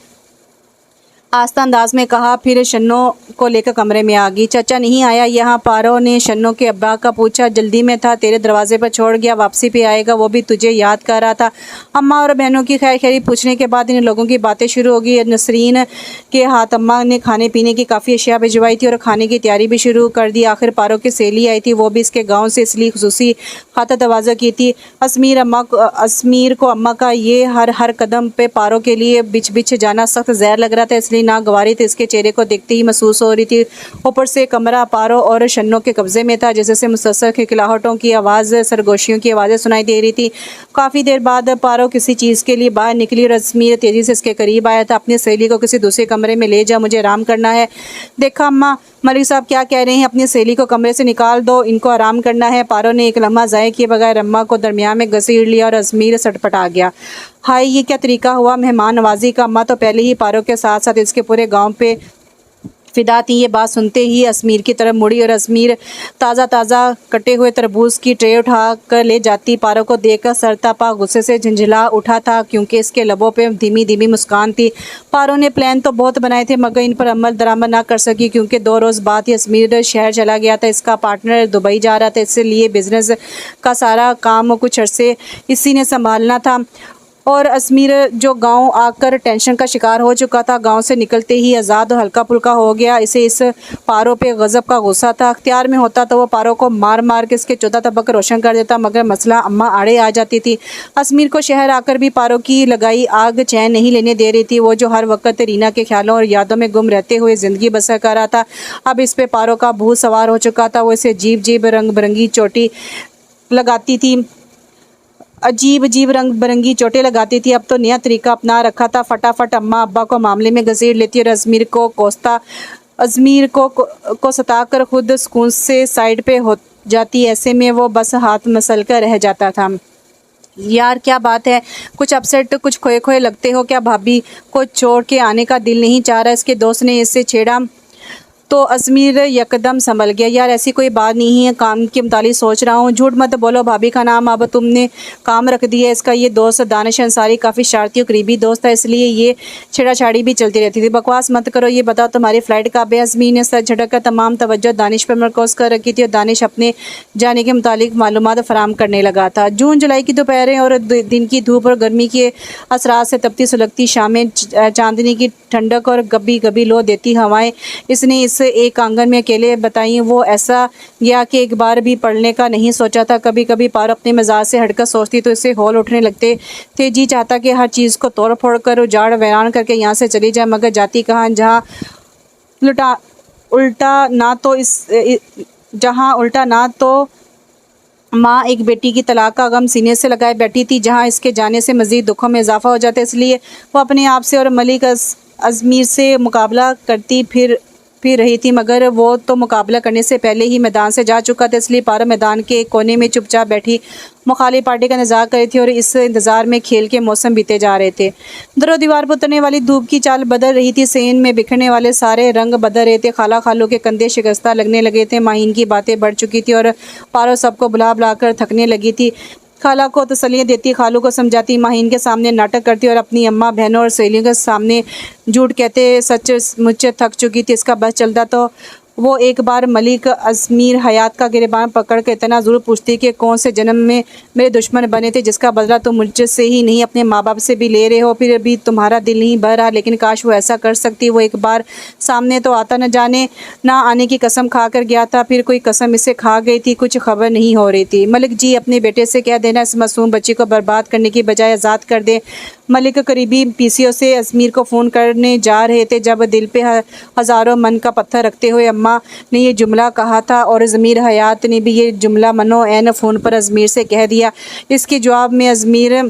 आस्था अंदाज में कहा। फिर शन्नो को लेकर कमरे में आ गई। चाचा नहीं आया यहाँ? पारो ने शन्नो के अब्बा का पूछा। जल्दी में था, तेरे दरवाजे पर छोड़ गया, वापसी पे आएगा, वो भी तुझे याद कर रहा था। अम्मा और बहनों की खैर खैरी पूछने के बाद इन लोगों की बातें शुरू हो गई। नसरीन के हाथ अम्मा ने खाने पीने की काफ़ी अशिया भिजवाई थी और खाने की तैयारी भी शुरू कर दी। आखिर पारो की सहेली आई थी, वो भी इसके गाँव से, इसलिए खुसूसी खाता तवाज़ा की थी। अजमीर को अम्मा का ये हर कदम पे पारो के लिए बिछ जाना सख्त जहर लग रहा था, इसलिए नागवारी थी। इसके चेहरे को देखते ही महसूस हो रही थी। ऊपर से कमरा पारो और शन्नो के कब्जे में था, जैसे मुसलसल खिलखिलाहटों की आवाज़, सरगोशियों की आवाज़ें सुनाई दे रही थी। काफ़ी देर बाद पारो किसी चीज़ के लिए बाहर निकली और अजमीर तेज़ी से इसके करीब आया था। अपनी सहेली को किसी दूसरे कमरे में ले जा, मुझे आराम करना है। देखा अम्मा, मलिक साहब क्या कह रहे हैं? अपनी सहेली को कमरे से निकाल दो, इनको आराम करना है। पारो ने एक लम्हा ज़ाय किए बगैर अम्मा को दरमियान में घसीट लिया और अजमीर सटपटा गया। हाय, ये क्या तरीका हुआ मेहमान नवाजी का? अम्मा तो पहले ही पारो के साथ साथ इसके पूरे गांव पे फिदा थी। ये बात सुनते ही अजमीर की तरफ मुड़ी और अजमीर ताज़ा ताज़ा कटे हुए तरबूज की ट्रे उठा कर ले जाती। पारो को देखकर सरतापा गुस्से से झंझला उठा था, क्योंकि इसके लबों पे धीमी धीमी मुस्कान थी। पारो ने प्लान तो बहुत बनाए थे, मगर इन पर अमल दरामद ना कर सकी, क्योंकि 2 रोज़ बाद ही अजमीर शहर चला गया था। इसका पार्टनर दुबई जा रहा था, इसलिए बिजनेस का सारा काम कुछ अरसे इसी ने संभालना था। और अजमीर जो गांव आकर टेंशन का शिकार हो चुका था, गांव से निकलते ही आज़ाद और हल्का फुल्का हो गया। इसे इस पारो पे गज़ब का गुस्सा था। अख्तियार में होता तो वो पारो को मार मार के इसके 14 तबक रोशन कर देता, मगर मसला अम्मा आड़े आ जाती थी। अजमीर को शहर आकर भी पारो की लगाई आग चैन नहीं लेने दे रही थी। वो जो हर वक्त रीना के ख्यालों और यादों में गुम रहते हुए ज़िंदगी बसर कर रहा था, अब इस पे पारो का भूत सवार हो चुका था। वो इसे अजीब अजीब रंग बिरंगी चोटी लगाती थी, अजीब अजीब रंग बिरंगी चोटें लगाती थी। अब तो नया तरीका अपना रखा था, फटाफट अम्मा अब्बा को मामले में घसीट लेती और अजमीर को सताकर खुद सुकून से साइड पे हो जाती। ऐसे में वो बस हाथ मसल कर रह जाता था। यार क्या बात है, कुछ अपसेट कुछ खोए खोए लगते हो क्या? भाभी को छोड़ के आने का दिल नहीं चाह रहा? इसके दोस्त ने इससे छेड़ा तो अजमीर यकदम संभल गया। यार ऐसी कोई बात नहीं है, काम के मुतालिक सोच रहा हूँ। झूठ मत बोलो, भाभी का नाम अब तुमने काम रख दिया। इसका ये दोस्त दानिश अंसारी काफ़ी शरारती और करीबी दोस्त है, इसलिए ये छेड़ाछाड़ी भी चलती रहती थी। बकवास मत करो, ये बताओ तुम्हारी फ़्लाइट कब है? अजमीर ने सर झटक कर तमाम तवज्जो दानिश पर मरकूज़ कर रखी थी और दानिश अपने जाने के मुतालिक मालूमात फराहम करने लगा था। जून जुलाई की दोपहरें और दिन की धूप और गर्मी के असरात से तपती सुलगती शामें, चांदनी की ठंडक और गबी गबी लो देती हवाएं इसने इस एक आंगन में अकेले बताई। वो ऐसा गया कि एक बार भी पढ़ने का नहीं सोचा था। कभी कभी पारो अपने मिजाज से हटकर सोचती तो इसे हौल उठने लगते थे। जी चाहता कि हर चीज़ को तोड़ फोड़ कर उजाड़ वीरान करके यहाँ से चली जाए, मगर जाती कहाँ, जहाँ उल्टा ना तो माँ एक बेटी की तलाक का गम सीने से लगाए बैठी थी, जहाँ इसके जाने से मज़ीद दुखों में इजाफा हो जाता। इसलिए वो अपने आप से और मलिक अजमीर से मुकाबला करती फिर रही थी, मगर वो तो मुकाबला करने से पहले ही मैदान से जा चुका था। इसलिए पारो मैदान के एक कोने में चुपचाप बैठी मुखालिफ पार्टी का इंतजार कर रही थी और इस इंतज़ार में खेल के मौसम बीते जा रहे थे। दरो दीवार पर उतरने वाली धूप की चाल बदल रही थी, सेन में बिखरने वाले सारे रंग बदल रहे थे। खाला खालों के कंधे शिकस्ता लगने लगे थे, माहीन की बातें बढ़ चुकी थी और पारो सबको बुला बुला कर थकने लगी थी। खाला को तसल्लियाँ देती, खालू को समझाती, माहीन के सामने नाटक करती और अपनी अम्मा बहनों और सहेलियों के सामने झूठ कहते सच मुझसे थक चुकी थी। इसका बस चलता तो वो एक बार मलिक अजमीर हयात का गिरबान पकड़ के इतना ज़रूर पूछती कि कौन से जन्म में मेरे दुश्मन बने थे, जिसका बदला तुम मुझसे ही नहीं अपने माँ बाप से भी ले रहे हो। फिर भी तुम्हारा दिल नहीं भर रहा, लेकिन काश वो ऐसा कर सकती। वो एक बार सामने तो आता, न जाने ना आने की कसम खा कर गया था, फिर कोई कसम इसे खा गई थी, कुछ खबर नहीं हो रही थी। मलिक जी अपने बेटे से कह देना इस मासूम बच्ची को बर्बाद करने की बजाय आज़ाद कर दे। मलिक करीबी पीसीओ से अजमीर को फ़ोन करने जा रहे थे, जब दिल पे हज़ारों मन का पत्थर रखते हुए अम्मा ने ये जुमला कहा था और अजमीर हयात ने भी ये जुमला मनो ऐन फ़ोन पर अजमीर से कह दिया। इसके जवाब में अजमीर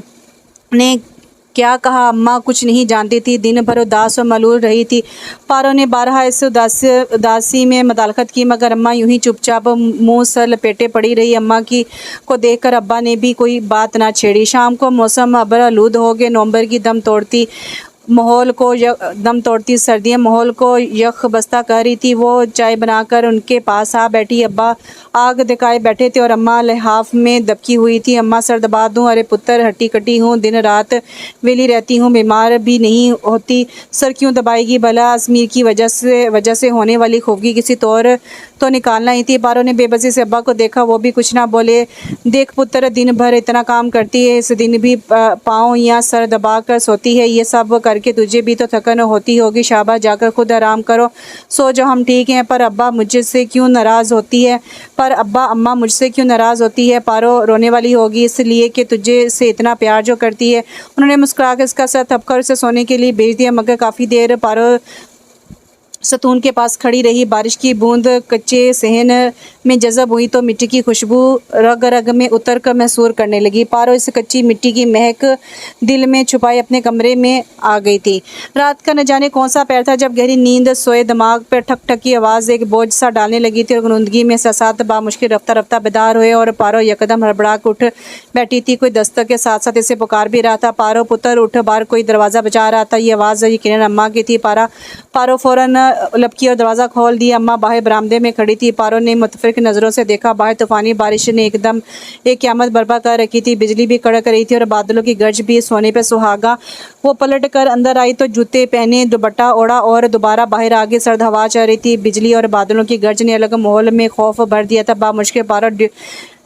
ने क्या कहा, अम्मा कुछ नहीं जानती थी। दिन भर उदास और मलूल रही थी। पारो ने बारहा इस उदासी में मदालखत की, मगर अम्मा यूं ही चुपचाप मुंह सर लपेटे पड़ी रही। अम्मा को देखकर अब्बा ने भी कोई बात ना छेड़ी। शाम को मौसम अबर आलूद हो गए। नवंबर की दम तोड़ती सर्दियाँ माहौल को यख बस्ता कर रही थी। वो चाय बनाकर उनके पास आ बैठी। अब्बा आग दिखाए बैठे थे और अम्मा लिहाफ में दबकी हुई थी। अम्मा सर दबा दूँ? अरे पुत्र, हट्टी कटी हूँ, दिन रात वेली रहती हूँ, बीमार भी नहीं होती, सर क्यों दबाएगी भला? अजमीर की वजह से होने वाली खूबगी किसी तौर तो निकालना ही थी। पारो ने बेबसी से अब्बा को देखा, वो भी कुछ ना बोले। देख पुत्र, दिन भर इतना काम करती है, इस दिन भी पाँव या सर दबा कर सोती है, ये सब करके तुझे भी तो थकन होती होगी। शाबाश, जाकर खुद आराम करो, सो जो, हम ठीक हैं। पर अब्बा मुझसे क्यों नाराज़ होती है? अम्मा मुझसे क्यों नाराज़ होती है? पारो रोने वाली होगी, इसलिए कि तुझे से इतना प्यार जो करती है। उन्होंने मुस्कुरा कर इसका सर थपकर उसे सोने के लिए भेज दिया, मगर काफ़ी देर पारो सतून के पास खड़ी रही। बारिश की बूंद कच्चे सहन में जज़ब हुई तो मिट्टी की खुशबू रग रग में उतर कर महसूस करने लगी। पारो इस कच्ची मिट्टी की महक दिल में छुपाए अपने कमरे में आ गई थी। रात का न जाने कौन सा पैर था, जब गहरी नींद सोए दिमाग पर ठक ठक की आवाज़ एक बोझ सा डालने लगी थी और गुनगुनगी में साथ बामुश्किल रफ्ता रफ्ता बेदार हुए और पारो यकदम हड़बड़ा कर उठ बैठी थी। कोई दस्तक के साथ साथ इसे पुकार भी रहा था, पारो पुत्र उठ, बाहर कोई दरवाज़ा बजा रहा था। ये आवाज़ यकीनन अम्मा की थी। पारो फ़ौरन लपकी और दरवाज़ा खोल दिया। अम्मा बाहर बरामदे में खड़ी थी। पारो ने मुतफिक नज़रों से देखा। बाहर तूफ़ानी बारिश ने एकदम एक क़यामत बर्पा कर रखी थी। बिजली भी कड़क रही थी और बादलों की गर्ज भी सोने पे सुहागा। वो पलट कर अंदर आई तो जूते पहने, दुपट्टा ओढ़ा और दोबारा बाहर आ गई। सर्द हवा चल रही थी। बिजली और बादलों की गर्ज ने अलग माहौल में खौफ भर दिया था। बामुश्किल पारो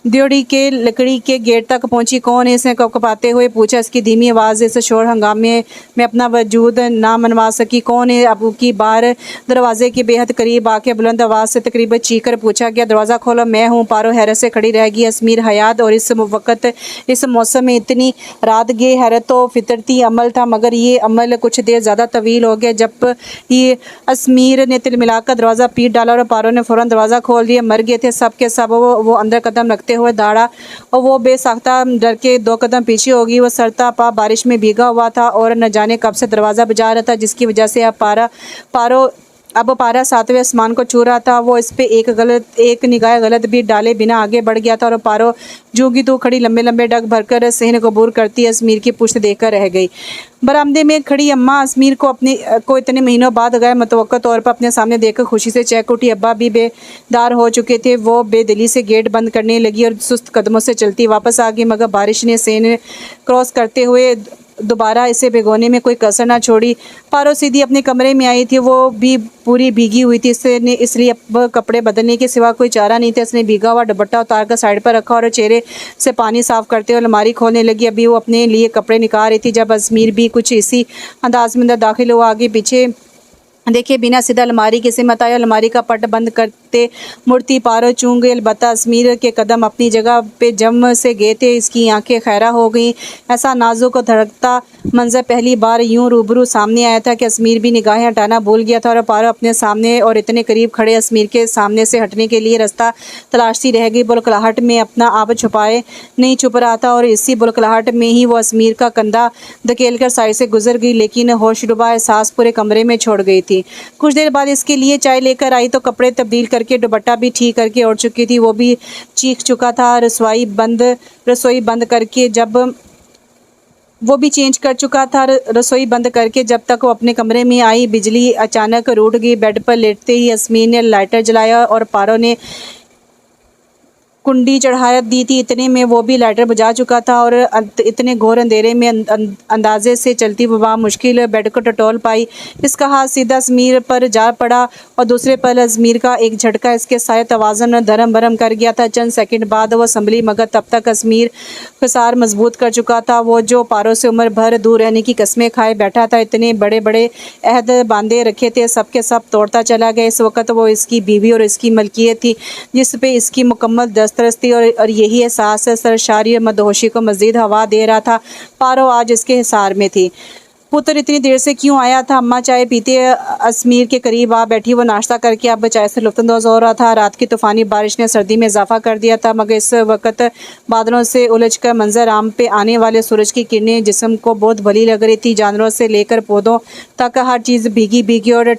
ड्योढ़ी के लकड़ी के गेट तक पहुंची। कौन है? इसने कपकपाते हुए पूछा। इसकी धीमी आवाज़ इस शोर हंगामे में अपना वजूद ना मनवा सकी। कौन है? अब की बार दरवाजे के बेहद करीब आके बुलंद आवाज़ से तकरीबन चीखकर पूछा गया। दरवाज़ा खोलो, मैं हूँ। पारो हैरत से खड़ी रह गई। अजमीर हयात और इस वक्त इस मौसम में इतनी रात गे हैरत तो फितरती अमल था, मगर ये अमल कुछ देर ज़्यादा तवील हो गया। जब ये अजमीर ने तिलमिलाकर दरवाज़ा पीट डाला और पारो ने फ़ौरन दरवाज़ा खोल दिया। मर गए थे सब के सब। वो अंदर कदम रखते हुए दाड़ा और वो बेसाख्ता डर के 2 कदम पीछे होगी। वो सरता पा बारिश में भीगा हुआ था और न जाने कब से दरवाज़ा बजा रहा था, जिसकी वजह से अब पारा 7वें आसमान को छू रहा था। वो इस पे एक निगाह गलत भी डाले बिना आगे बढ़ गया था और पारो जूगी तो खड़ी लंबे लंबे डग भरकर सहन कबूर करती अजमीर की पुश्त देखकर रह गई। बरामदे में खड़ी अम्मा अजमीर को इतने महीनों बाद गए मुतवक्का तौर पर अपने सामने देखकर खुशी से चहक उठी। अब्बा भी बेदार हो चुके थे। वो बेदिली से गेट बंद करने लगी और सुस्त कदमों से चलती वापस आ गई, मगर बारिश ने सेन क्रॉस करते हुए दोबारा इसे भिगोने में कोई कसर ना छोड़ी। पारो सीधी अपने कमरे में आई थी। वो भी पूरी भीगी हुई थी, इसलिए अब कपड़े बदलने के सिवा कोई चारा नहीं था। इसने भीगा हुआ दुपट्टा उतार कर साइड पर रखा और चेहरे से पानी साफ करते हुए अलमारी खोलने लगी। अभी वो अपने लिए कपड़े निकाल रही थी जब अजमीर भी कुछ इसी अंदाज में अंदर दाखिल हुआ। आगे पीछे देखे बिना सीधा अलमारी के सिमत आया। अलमारी का पट बंद करते मुड़ती पारो चूं गई। अलबत्ता अजमीर के कदम अपनी जगह पे जम से गए थे। इसकी आंखें खैरा हो गईं। ऐसा नाजुक और धड़कता मंजर पहली बार यूं रूबरू सामने आया था कि अजमीर भी निगाहें हटाना भूल गया था और पारो अपने सामने और इतने करीब खड़े अजमीर के सामने से हटने के लिए रास्ता तलाशती रह गई। बुलकलाहट में अपना आप छुपाए नहीं छुप रहा था और इसी बुलकलाहट में ही वो अजमीर का कंधा धकेल कर साइड से गुजर गई, लेकिन होशरुबा एहसास पूरे कमरे में छोड़ गई थी। कुछ देर बाद इसके लिए चाय लेकर आई तो कपड़े तब्दील करके दुपट्टा भी ठीक करके ओढ़ चुकी थी। वो भी चीख चुका था। रसोई बंद करके जब तक वो अपने कमरे में आई, बिजली अचानक रूठ गई। बेड पर लेटते ही अजमीर ने लाइटर जलाया और पारो ने कुंडी चढ़ा दी थी। इतने में वो भी लाइटर बुझा चुका था और इतने घोर अंधेरे में अंदाजे से चलती हुआ मुश्किल बेड को टटोल पाई। इसका हाथ सीधा अजमीर पर जा पड़ा और दूसरे पर अजमीर का एक झटका इसके सारे तवाज़ुन धर्म भरम कर गया था। चंद सेकंड बाद वो संभली, मगर तब तक अजमीर खसार मजबूत कर चुका था। वो जो पारो से उम्र भर दूर रहने की कस्में खाए बैठा था, इतने बड़े बड़े अहद बांधे रखे थे, सब के सब तोड़ता चला गया। इस वक्त वो इसकी बीवी और इसकी मलकियत थी जिस पे इसकी मुकम्मल दस्तरस्ती और यही एहसास सरशारी और मदहोशी को मज़ीद हवा दे रहा था। पारो आज इसके हिसार में थी। पुत्र इतनी देर से क्यों आया था? अम्मा चाय पीते अजमीर के करीब आ बैठी। वो नाश्ता करके अब चाय से लुत्फ़अंदोज़ हो रहा था। रात की तूफ़ानी बारिश ने सर्दी में इजाफा कर दिया था, मगर इस वक्त बादलों से उलझकर मंजर आम पे आने वाले सूरज की किरणें जिस्म को बहुत भली लग रही थी। जानवरों से लेकर पौधों तक हर चीज़ भीगी भीगी और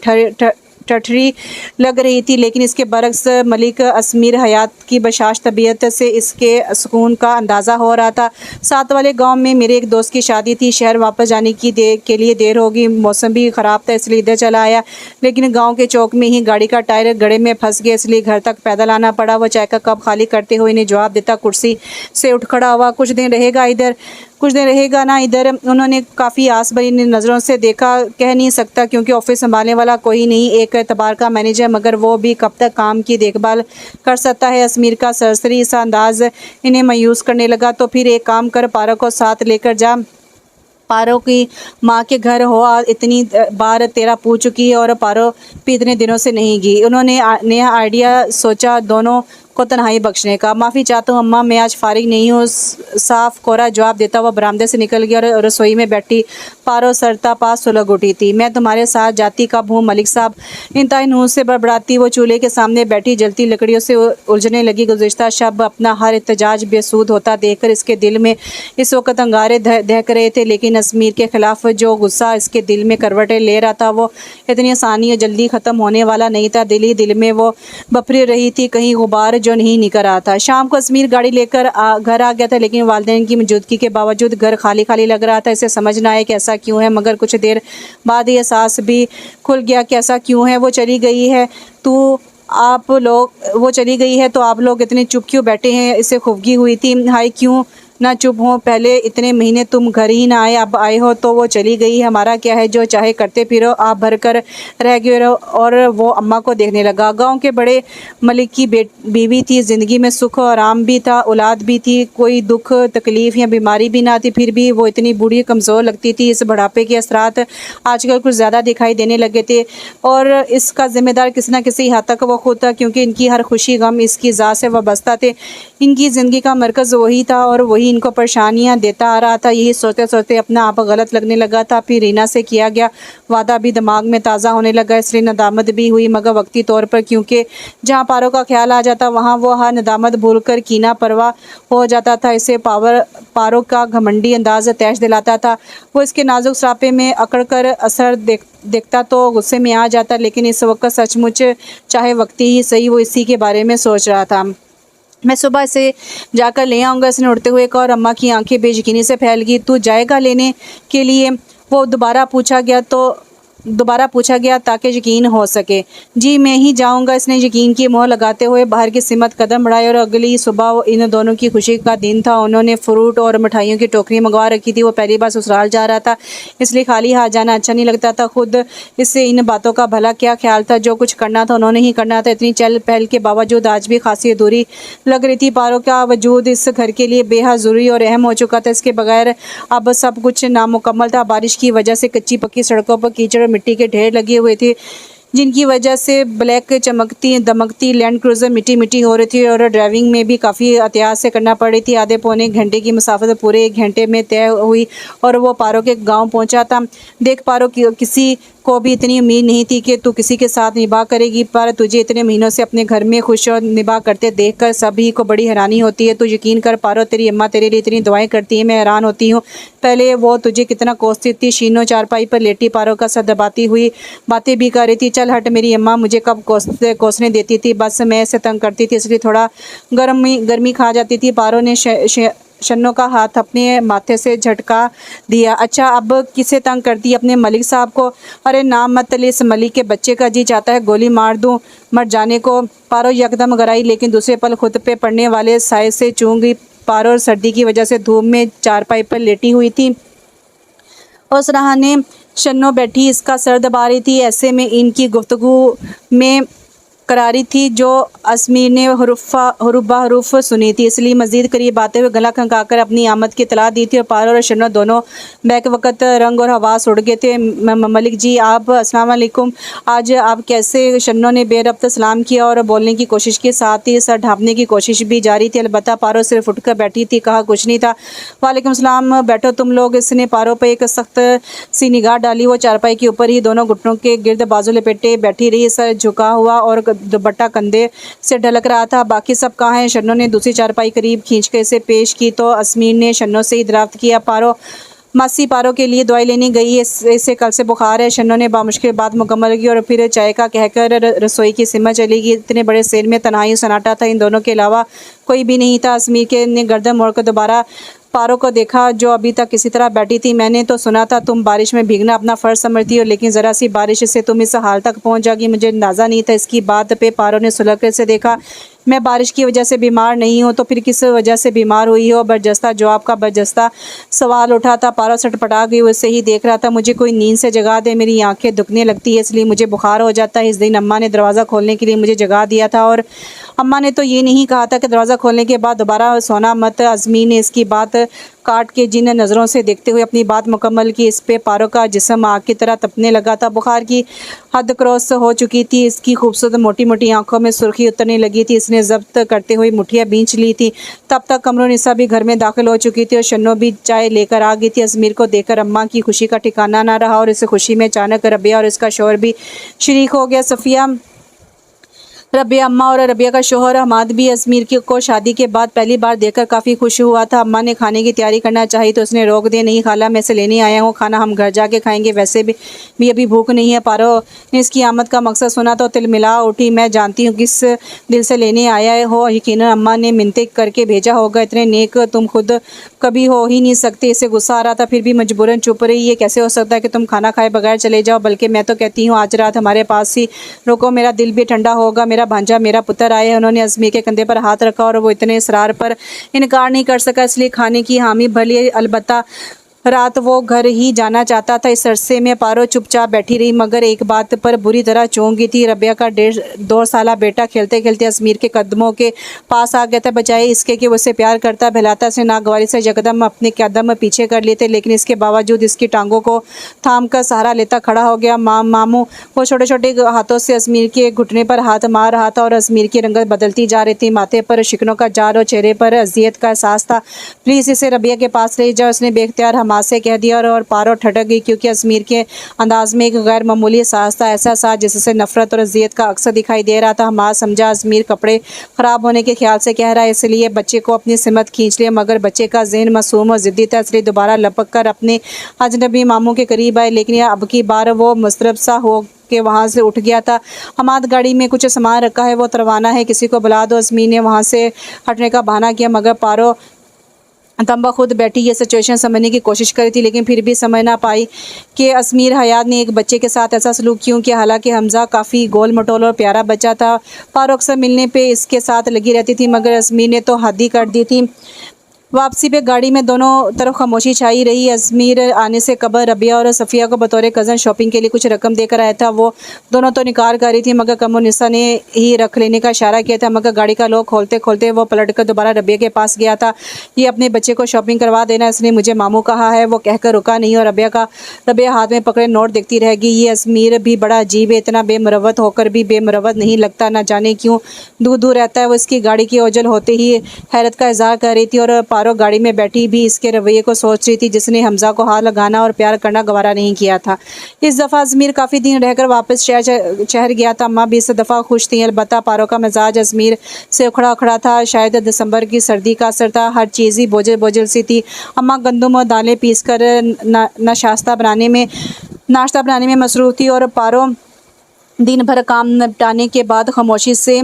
टटरी लग रही थी, लेकिन इसके बरक्स मलिक अजमीर हयात की बशाश तबीयत से इसके सुकून का अंदाज़ा हो रहा था। साथ वाले गांव में मेरे एक दोस्त की शादी थी। शहर वापस जाने के लिए देर होगी। मौसम भी ख़राब था, इसलिए इधर चला आया, लेकिन गांव के चौक में ही गाड़ी का टायर गड्ढे में फंस गया, इसलिए घर तक पैदल आना पड़ा। वो चाय का कप खाली करते हुए इन्हें जवाब देता कुर्सी से उठ खड़ा हुआ। कुछ दिन रहेगा ना इधर? उन्होंने काफ़ी आस भरी नज़रों से देखा। कह नहीं सकता क्योंकि ऑफिस संभालने वाला कोई नहीं, एक एतबार का मैनेजर, मगर वो भी कब तक काम की देखभाल कर सकता है? अजमीर का सरसरी सा अंदाज इन्हें मायूस करने लगा। तो फिर एक काम कर, पारो को साथ लेकर जा। पारो की माँ के घर हो इतनी बार तेरा पूछ चुकी है और पारो भी इतने दिनों से नहीं गई। उन्होंने नया आइडिया सोचा दोनों को तन्हाई बख्शने का। माफ़ी चाहता हूँ अम्मा, मैं आज फारिग नहीं हूँ, साफ कोरा जवाब देता हुआ बरामदे से निकल गया और रसोई में बैठी पारो सरता पास सुलग उठी थी। मैं तुम्हारे साथ जाती कब हूँ मलिक साहब? इंतहाई नूह से बड़बड़ाती वो चूल्हे के सामने बैठी जलती लकड़ियों से उलझने लगी। गुज़िश्ता शब अपना हर एहतजाज बेसूद होता देखकर इसके दिल में इस वक्त अंगारे दहक रहे थे, लेकिन अजमीर के खिलाफ जो गुस्सा इसके दिल में करवटें ले रहा था वो इतनी आसानी और जल्दी ख़त्म होने वाला नहीं था। दिल ही दिल में वो बफरी रही थी। कहीं गुबार जो नहीं निकल रहा था। शाम को अजमीर गाड़ी लेकर घर आ गया था, लेकिन वालिदैन की मौजूदगी के बावजूद घर खाली खाली लग रहा था। इसे समझ ना आए कि ऐसा क्यों है, मगर कुछ देर बाद ये एहसास भी खुल गया कि ऐसा क्यों है। वो चली गई है तो आप लोग इतने चुप क्यों बैठे हैं। इसे खुफगी हुई थी, हाय क्यों ना चुप हो, पहले इतने महीने तुम घर ही ना आए, अब आए हो तो वो चली गई। हमारा क्या है, जो चाहे करते फिरो, आप भर कर रह गए रहो। और वो अम्मा को देखने लगा। गांव के बड़े मलिक की बीवी थी, ज़िंदगी में सुख और आराम भी था, औलाद भी थी, कोई दुख तकलीफ़ या बीमारी भी ना थी। फिर भी वो इतनी बूढ़ी कमज़ोर लगती थी। इस बुढ़ापे के असरात आजकल कुछ ज़्यादा दिखाई देने लगे थे, और इसका ज़िम्मेदार किसी न किसी हद तक वो खुद था, क्योंकि इनकी हर खुशी गम इसकी ज़ात से वाबस्ता थे। इनकी ज़िंदगी का मरकज़ वही था और वही इनको परेशानियां देता आ रहा था। यही सोचते सोचते अपना आप गलत लगने लगा था। फिर रीना से किया गया वादा भी दिमाग में ताज़ा होने लगा, इसलिए नदामत भी हुई, मगर वक्ती तौर पर, क्योंकि जहां पारो का ख्याल आ जाता वहां वो हर नदामत भूलकर कीना परवाह हो जाता था। इसे पारो का घमंडी अंदाज तैश दिलाता था। वो इसके नाजुक सरापे में अकड़ कर असर देखता तो गुस्से में आ जाता, लेकिन इस वक्त सचमुच चाहे वक्ती ही सही वो इसी के बारे में सोच रहा था। मैं सुबह से जाकर ले आऊँगा, इसने उड़ते हुए कहा, और अम्मा की आंखें बेयकीनी से फैल गई। तू जाएगा लेने के लिए? वो दोबारा पूछा गया ताकि यकीन हो सके। जी मैं ही जाऊंगा, इसने यकीन की मोहर लगाते हुए बाहर की सिमत कदम बढ़ाए। और अगली सुबह इन दोनों की खुशी का दिन था। उन्होंने फ्रूट और मिठाइयों की टोकरी मंगवा रखी थी। वो पहली बार ससुराल जा रहा था, इसलिए खाली हाथ जाना अच्छा नहीं लगता था। खुद इससे इन बातों का भला क्या ख्याल था, जो कुछ करना था उन्होंने ही करना था। इतनी चहल पहल के बावजूद आज भी खासी अधूरी लग रही थी। पारो का वजूद इस घर के लिए बेहद ज़रूरी और अहम हो चुका था। इसके बगैर अब सब कुछ नामुकम्मल था। बारिश की वजह से कच्ची पक्की सड़कों पर कीचड़ और मिट्टी के ढेर लगे हुए थे, जिनकी वजह से ब्लैक चमकती दमकती लैंड क्रूज़र मिट्टी मिट्टी हो रही थी, और ड्राइविंग में भी काफ़ी एहतियात से करना पड़ रही थी। आधे पौने घंटे की मुसाफत पूरे 1 घंटे में तय हुई और वो पारो के गांव पहुंचा था। देख पारो, किसी को भी इतनी उम्मीद नहीं थी कि तू किसी के साथ निभाह करेगी, पर तुझे इतने महीनों से अपने घर में खुश और निभाह करते देखकर सभी को बड़ी हैरानी होती है। तू यकीन कर पारो, तेरी अम्मा तेरे लिए इतनी दुआएं करती है, मैं हैरान होती हूँ। पहले वो तुझे कितना कोसती थी। शीनो चारपाई पर लेटी पारो का सर दबाती हुई बातें भी कर रही थी। चल हट, मेरी अम्मा मुझे कब कोसने देती थी, बस मैं ऐसे तंग करती थी, इसलिए थोड़ा गर्मी खा जाती थी। पारो ने शन्नो का हाथ अपने माथे से झटका दिया। अच्छा, अब किसे तंग करती है? अपने मलिक साहब को? अरे नाम मत ले, इस मलिक के बच्चे का जी चाहता है गोली मार दूं मर जाने को। पारो यकदम गराई, लेकिन दूसरे पल खुद पे पड़ने वाले साए से चूक गई। पारो सर्दी की वजह से धूप में चारपाई पर लेटी हुई थी और सराहने शन्नो बैठी इसका सर दबा रही थी। ऐसे में इनकी गुफ्तगू में करारी थी जो अजमीर ने हरूफ सुनी थी, इसलिए मजीद करीब आते हुए गला खनकाकर अपनी आमद की इतला दी थी। और पारो और शन्नो दोनों बैक वक्त रंग और हवास उड़ गए थे। मलिक जी आप, अस्सलाम वालेकुम, आज आप कैसे? शन्नो ने बेरब्त सलाम किया और बोलने की कोशिश की, साथ ही सर ढांपने की कोशिश भी जारी थी। अलबत्ता पारो सिर्फ उठकर बैठी थी, कहा कुछ नहीं था। वालेकुम सलाम, बैठो तुम लोग। इसने पारो पर एक सख्त सी निगाह डाली। वो चारपाई के ऊपर ही दोनों घुटनों के गिर्द बाजू लपेटे बैठी रही, सर झुका हुआ और दुपट्टा कंधे से ढलक रहा था। बाकी सब कहाँ हैं? शन्नो ने दूसरी चारपाई करीब खींचकर इसे पेश की तो अजमीर ने शन्नो से ही दरियाफ्त किया, पारो मासी पारो के लिए दवाई लेने गई है, इसे कल से बुखार है। शन्नो ने बामुश्किल बात मुकम्मल की और फिर चाय का कहकर रसोई की सिमत चली गई। इतने बड़े सेल में तन्हाई सन्नाटा था, इन दोनों के अलावा कोई भी नहीं था। अजमीर के ने गर्दन मोड़कर दोबारा पारो को देखा, जो अभी तक किसी तरह बैठी थी। मैंने तो सुना था तुम बारिश में भीगना अपना फ़र्ज समझती हो, लेकिन ज़रा सी बारिश से तुम इस हाल तक पहुंच जाएगी, मुझे अंदाज़ा नहीं था। इसकी बात पे पारो ने सुलग से देखा। मैं बारिश की वजह से बीमार नहीं हूँ, तो फिर किस वजह से बीमार हुई हो? बरजस्ता जवाब का बरजस्ता सवाल उठा था। पारो सटपटा गई, उससे ही देख रहा था। मुझे कोई नींद से जगा दे, मेरी आंखें दुखने लगती है, इसलिए मुझे बुखार हो जाता है। इस दिन अम्मा ने दरवाज़ा खोलने के लिए मुझे जगा दिया था, और अम्मा ने तो ये नहीं कहा था कि दरवाज़ा खोलने के बाद दोबारा सोना मत। अजमीर ने इसकी बात काट के जिन नज़रों से देखते हुए अपनी बात मुकम्मल की। इस पे पारो का जिस्म आग की तरह तपने लगा था। बुखार की हद क्रॉस हो चुकी थी। इसकी खूबसूरत मोटी मोटी आंखों में सुर्खी उतरने लगी थी। इसने जब्त करते हुए मुठियाँ बींच ली थी। तब तक कमरुन्निसा भी घर में दाखिल हो चुकी थी और शन्नो भी चाय लेकर आ गई थी। अजमीर को देखकर अम्मा की खुशी का ठिकाना ना रहा, और इस खुशी में अचानक रबिया और इसका शौहर भी शरीक हो गया। सफ़िया रबिया अम्मा और रबिया का शोहर हमाद भी अजमीर को शादी के बाद पहली बार देखकर काफ़ी खुश हुआ था। अम्मा ने खाने की तैयारी करना चाही तो उसने रोक दिया, नहीं खाला, मैं से लेने आया हूँ खाना, हम घर जाके खाएंगे, वैसे भी अभी भूख नहीं है। पारो ने इसकी आमद का मकसद सुना तो तिलमिला उठी, मैं जानती हूँ किस दिल से लेने आया हो, यकीनन अम्मा ने मिन्नतें करके भेजा होगा, इतने नेक तुम खुद कभी हो ही नहीं सकते। इसे गुस्सा आ रहा था फिर भी मजबूरन चुप रही। ये कैसे हो सकता है कि तुम खाना खाए बगैर चले जाओ, बल्कि मैं तो कहती हूँ आज रात हमारे पास ही रुको, मेरा दिल भी ठंडा होगा। मेरा भांजा, मेरा पुत्र आए हैं। उन्होंने अजमीर के कंधे पर हाथ रखा और वो इतने इसरार पर इनकार नहीं कर सका, इसलिए खाने की हामी भर ली। अलबत्ता रात वो घर ही जाना चाहता था। इस अरसे में पारो चुपचाप बैठी रही, मगर एक बात पर बुरी तरह चौंक गई थी। रबिया का 1.5-2 साला बेटा खेलते खेलते अजमीर के कदमों के पास आ गया था। बजाय इसके कि वो उसे प्यार करता बहलाता, उसने नागवारी से यकदम अपने कदम पीछे कर लिए थे, लेकिन इसके बावजूद इसकी टांगों को थाम कर सहारा लेता खड़ा हो गया। मामू वो छोटे छोटे हाथों से अजमीर के घुटने पर हाथ मार रहा था और अजमीर की रंगत बदलती जा रही थी। माथे पर शिकनों का जार और चेहरे पर अजियत का एहसास था। प्लीज़ इसे रबिया के पास ले जाओ, उसने बेख्तियार हमाद से कह दिया और पारो ठटक गई, क्योंकि अजमीर के अंदाज में एक गैर मामूली एहसास था, ऐसा सा जिससे नफरत और अजियत का अक्सर दिखाई दे रहा था। हमाद समझा अजमीर कपड़े खराब होने के ख्याल से कह रहा है, इसलिए बच्चे को अपनी सिमत खींच लिया, मगर बच्चे का जहन मासूम और जिद्दी था, इसलिए दोबारा लपक कर अपने अजनबी मामू के करीब आए, लेकिन अब की बार वो मुस्तरब सा हो के वहाँ से उठ गया था। हमाद गाड़ी में कुछ सामान रखा है, वो तरवाना है, किसी को बुला दो। अजमीर ने वहाँ से हटने का बहाना किया, मगर पारो तंबा खुद बैठी ये सिचुएशन समझने की कोशिश करी थी, लेकिन फिर भी समझ ना पाई कि अजमीर हयात ने एक बच्चे के साथ ऐसा सलूक क्यों किया। हालांकि हमजा काफ़ी गोल मटोल और प्यारा बच्चा था। पारो अक्सर मिलने पे इसके साथ लगी रहती थी, मगर अजमीर ने तो हद ही कर दी थी। वापसी पे गाड़ी में दोनों तरफ खामोशी छाई रही। अजमीर आने से कबल रबिया और सफ़िया को बतौर कज़न शॉपिंग के लिए कुछ रकम देकर आया था। वो दोनों तो निकार कर रही थी, मगर कमोनिसा ने ही रख लेने का इशारा किया था, मगर गाड़ी का लॉक खोलते खोलते वो पलट कर दोबारा रबिया के पास गया था। ये अपने बच्चे को शॉपिंग करवा देना, इसने मुझे मामू कहा है, वो कहकर रुका नहीं और रबिया हाथ में पकड़े नोट देखती रह गई। ये अजमीर भी बड़ा अजीब है, इतना बेमरवत होकर भी बेमरवत नहीं लगता, ना जाने क्यों दूर दूर रहता है। वो इसकी गाड़ी की ओझल होते ही हैरत का इजहार कर रही थी और पारो गाड़ी में बैठी भी इसके रवैये को सोच रही थी, जिसने हमजा को हाथ लगाना और प्यार करना गवारा नहीं किया था। इस दफ़ा अजमीर काफ़ी दिन रहकर वापस शहर गया था। अम्मा भी इस दफ़ा खुश थी, अलबत्ता पारो का मिजाज अजमीर से उखड़ा उखड़ा था। शायद दिसंबर की सर्दी का असर था, हर चीज़ ही बोझल बोझल सी थी। अम्मा गंदम और दालें पीस कर नाश्ता बनाने में मसरूफ़ थी और पारो दिन भर काम निपटाने के बाद खामोशी से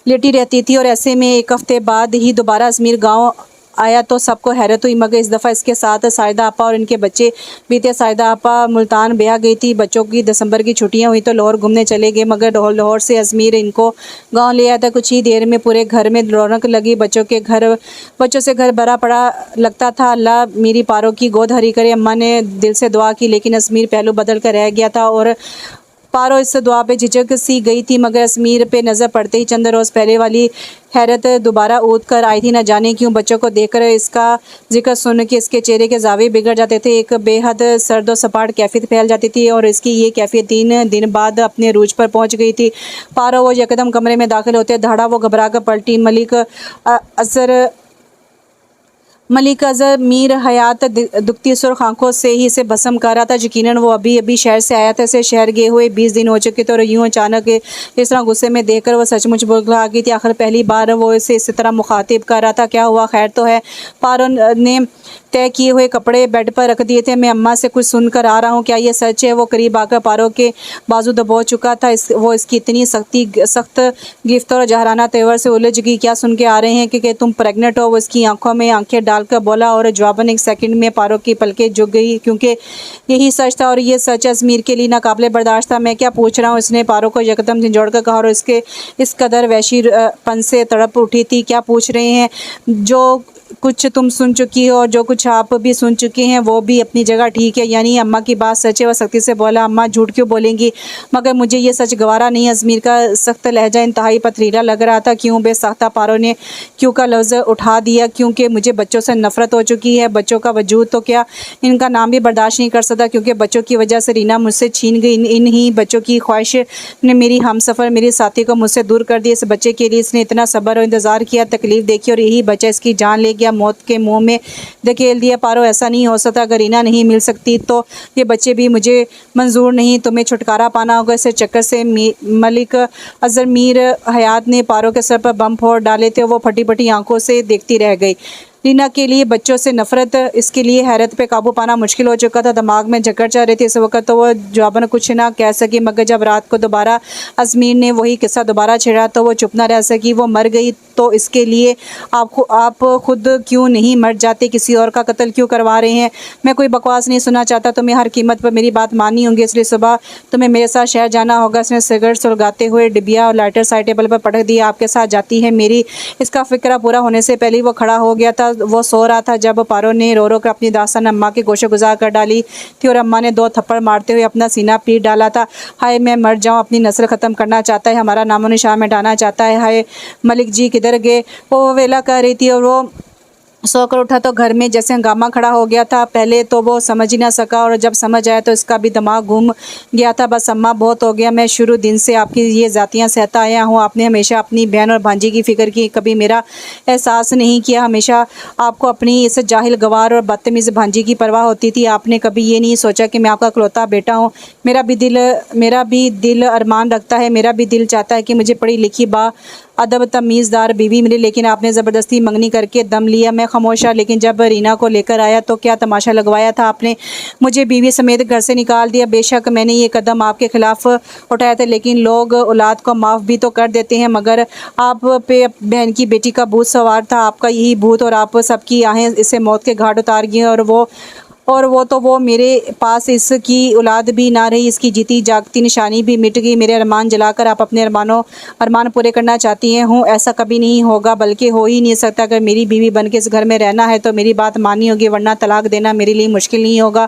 लेटी रहती थी। और ऐसे में एक हफ्ते बाद ही दोबारा अजमीर गांव आया तो सबको हैरत हुई, मगर इस दफ़ा इसके साथ साइदा आपा और इनके बच्चे भी थे। साइदा आपा मुल्तान ब्याह गई थी, बच्चों की दिसंबर की छुट्टियां हुई तो लाहौर घूमने चले गए, मगर लाहौर से अजमीर इनको गांव ले आया था। कुछ ही देर में पूरे घर में रौनक लगी, बच्चों से घर भरा पड़ा लगता था। अल्लाह मेरी पारो की गोद हरी करे, अम्मा ने दिल से दुआ की, लेकिन अजमीर पहलू बदल कर रह गया था और पारो इस दुआ पे झिझक सी गई थी, मगर अजमीर पे नज़र पड़ते ही चंद रोज़ पहले वाली हैरत दोबारा ऊद कर आई थी। न जाने क्यों बच्चों को देखकर इसका जिक्र सुन के इसके चेहरे के जावे बिगड़ जाते थे, एक बेहद सर्द और सपाट कैफियत फैल जाती थी और इसकी ये कैफियत 3 दिन बाद अपने रूज पर पहुंच गई थी। पारो वो यकदम कमरे में दाखिल होते धड़ा वो घबरा कर पलटी। मलिक अज़र मीर हयात दुखती सुर्ख आंखों से ही इसे भस्म कर रहा था। यकीनन वो अभी अभी शहर से आया था, इसे शहर गए हुए 20 दिन हो चुके थे और यूँ अचानक इस तरह गुस्से में देखकर वो सचमुच बुलबुला गई थी। आखिर पहली बार वो इसे इस तरह मुखातिब कर रहा था। क्या हुआ, खैर तो है? पारो ने तय किए हुए कपड़े बेड पर रख दिए थे। मैं अम्मा से कुछ सुनकर आ रहा हूँ, क्या ये सच है? वो करीब आकर पारो के बाजू दबो चुका था। वो इसकी इतनी सख्त गिरफ्त और जहराना तेवर से उलझ गई। क्या सुन के आ रहे हैं कि तुम प्रेग्नेंट हो? वो इसकी आंखों में आंखें डालकर बोला और जवाबन एक सेकंड में पारो की पलकें झुक गई, क्योंकि यही सच था और ये सच अजमीर के लिए नाकाबिले बर्दाश्त था। मैं क्या पूछ रहा हूँ? इसने पारो को यकदम झंझोड़ कर कहा और इसके इस कदर वैशीपन से तड़प उठी थी। क्या पूछ रहे हैं? जो कुछ तुम सुन चुकी हो और जो कुछ आप भी सुन चुके हैं वो भी अपनी जगह ठीक है। यानी अम्मा की बात सच है? वह सख्ती से बोला। अम्मा झूठ क्यों बोलेंगी? मगर मुझे ये सच गवारा नहीं। अजमीर का सख्त लहजा इंतहाई पथरीला लग रहा था। क्यों बेसाख्ता पारो ने क्यों का लफ्ज़ उठा दिया? क्योंकि मुझे बच्चों से नफरत हो चुकी है। बच्चों का वजूद तो क्या, इनका नाम भी बर्दाश्त नहीं कर सकता, क्योंकि बच्चों की वजह से रीना मुझसे छीन गई। इन ही बच्चों की ख्वाहिश ने मेरी हमसफ़र मेरी साथी को मुझसे दूर कर दिया। इस बच्चे के लिए इसने इतना सब्र और इंतज़ार किया, तकलीफ़ देखी और यही बच्चा इसकी जान ले किया, मौत के मुंह में धकेल दिया। पारो ऐसा नहीं हो सकता, अगर रीना नहीं मिल सकती तो ये बच्चे भी मुझे मंजूर नहीं, तुम्हें छुटकारा पाना होगा इस चक्कर से। मलिक अजहर मीर हयात ने पारो के सर पर बम फोड़ डाले थे, वो फटी फटी आंखों से देखती रह गई। रीना के लिए बच्चों से नफरत, इसके लिए हैरत पे काबू पाना मुश्किल हो चुका था। दिमाग में जकड़ चल रही थी इस वक्त, तो वो जवाबन कुछ ना कह सकी। मगर जब रात को दोबारा अजमीर ने वही किस्सा दोबारा छेड़ा तो वो चुप ना रह सकी। वो मर गई तो इसके लिए आप खुद क्यों नहीं मर जाते, किसी और का कत्ल क्यों करवा रहे हैं? मैं कोई बकवास नहीं सुनना चाहता, तुम्हें हर कीमत पर मेरी बात माननी होगी, इसलिए सुबह तुम्हें मेरे साथ शहर जाना होगा। इसने सिगरेट सुलगाते हुए डिबिया और लाइटर साइड टेबल पर पटक दिया। आपके साथ जाती है मेरी। इसका फिक्रा पूरा होने से पहले वो खड़ा हो गया था। वो सो रहा था जब पारो ने रो रो कर अपनी दास्तान अम्मा के गोशे गुजार कर डाली थी और अम्मा ने 2 थप्पड़ मारते हुए अपना सीना पीट डाला था। हाय मैं मर जाऊं, अपनी नस्ल ख़त्म करना चाहता है, हमारा नामो निशान मिटाना चाहता है। हाय मलिक जी किधर गए? वो वेला कर रही थी और वो सोकर उठा तो घर में जैसे हंगामा खड़ा हो गया था। पहले तो वो समझ ही ना सका और जब समझ आया तो इसका भी दिमाग घूम गया था। बस अम्मा बहुत हो गया, मैं शुरू दिन से आपकी ये जातियाँ सहता आया हूँ। आपने हमेशा अपनी बहन और भांजी की फ़िक्र की, कभी मेरा एहसास नहीं किया। हमेशा आपको अपनी इस जाहिल गवार और बदतमीज़ भांजी की परवाह होती थी। आपने कभी ये नहीं सोचा कि मैं आपका इकलौता बेटा हूँ। मेरा भी दिल अरमान रखता है, मेरा भी दिल चाहता है कि मुझे पढ़ी लिखी अदब तमीज़दार बीवी मिली, लेकिन आपने ज़बरदस्ती मंगनी करके दम लिया। मैं खामोशा, लेकिन जब रीना को लेकर आया तो क्या तमाशा लगवाया था आपने? मुझे बीवी समेत घर से निकाल दिया। बेशक मैंने ये कदम आपके खिलाफ उठाया था, लेकिन लोग औलाद को माफ़ भी तो कर देते हैं। मगर आप पे बहन की बेटी का भूत सवार था, आपका यही भूत, और आप सबकी आहें इसे मौत के घाट उतार गई। और वो मेरे पास इसकी औलाद भी ना रही, इसकी जीती जागती निशानी भी मिट गई। मेरे अरमान जलाकर आप अपने अरमान पूरे करना चाहती हैं। हूँ ऐसा कभी नहीं होगा, बल्कि हो ही नहीं सकता। अगर मेरी बीवी बन के इस घर में रहना है तो मेरी बात माननी होगी, वरना तलाक देना मेरे लिए मुश्किल नहीं होगा।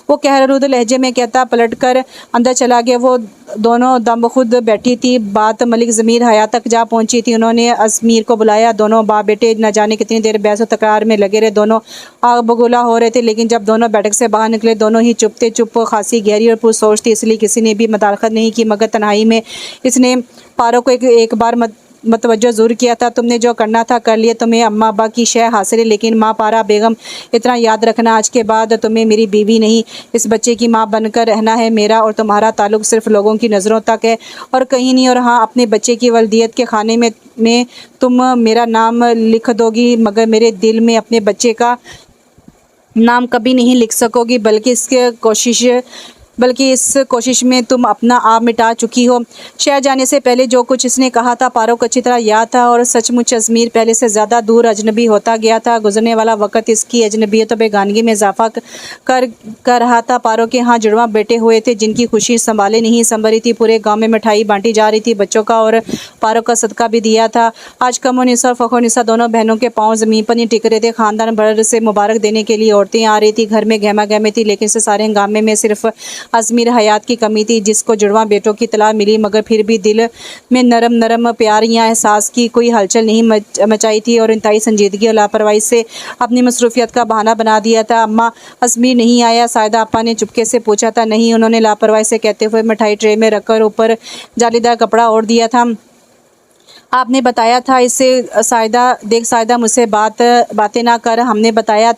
वो कहरुद लहजे में कहता पलट कर अंदर चला गया। वो दोनों दम खुद बैठी थी। बात मलिक ज़मीर हयात तक जा पहुंची थी। उन्होंने अजमीर को बुलाया। दोनों बाप बेटे न जाने कितनी देर बहस और तकरार में लगे रहे। दोनों आग बगुला हो रहे थे, लेकिन जब दोनों बैठक से बाहर निकले दोनों ही चुप थे। चुप खासी गहरी और पुरसोच थी, इसलिए किसी ने भी मुदाखलत नहीं की। मगर तन्हाई में इसने पारो को एक बार मतवज्जो ज़रूर किया था। तुमने जो करना था कर लिया, तुम्हें अम्मा अब्बा की शय हासिल है, लेकिन माँ पारा बेगम इतना याद रखना, आज के बाद तुम्हें मेरी बीवी नहीं, इस बच्चे की माँ बनकर रहना है। मेरा और तुम्हारा ताल्लुक़ सिर्फ लोगों की नज़रों तक है और कहीं नहीं। और हाँ, अपने बच्चे की वल्दियत के खाने में तुम मेरा नाम लिख दोगी, मगर मेरे दिल में अपने बच्चे का नाम कभी नहीं लिख सकोगी, बल्कि इस कोशिश में तुम अपना आप मिटा चुकी हो। शहर जाने से पहले जो कुछ इसने कहा था पारो को अच्छी तरह याद था, और सचमुच अजमीर पहले से ज़्यादा दूर अजनबी होता गया था। गुजरने वाला वक्त इसकी अजनबियत और बेगानगी में इजाफा कर रहा था। पारो के यहाँ जुड़वा बेटे हुए थे जिनकी खुशी संभाले नहीं संभरी थी। पूरे गाँव में मिठाई बांटी जा रही थी बच्चों का, और पारो का सदका भी दिया था। आज कमोनिसा और फ़खोनिसा दोनों बहनों के पाँव ज़मीन पर नहीं टिक रहे थे। ख़ानदान भर से मुबारक देने के लिए औरतें आ रही थी। घर में गहमा गहमी थी, लेकिन इस सारे हंगामे में सिर्फ अजमीर हयात की कमी थी, जिसको जुड़वा बेटों की तला मिली, मगर फिर भी दिल में नरम प्यार या एहसास की कोई हलचल नहीं मचाई थी, और इंतहाई संजीदगी और लापरवाही से अपनी मसरूफियत का बहाना बना दिया था। अम्मा अजमीर नहीं आया? सायदा आपा ने चुपके से पूछा था। नहीं, उन्होंने लापरवाही से कहते हुए मिठाई ट्रे में रखकर ऊपर जालीदार कपड़ा ओढ़ दिया था। आपने बताया था इसे। सायदा मुझसे बातें ना कर, हमने बताया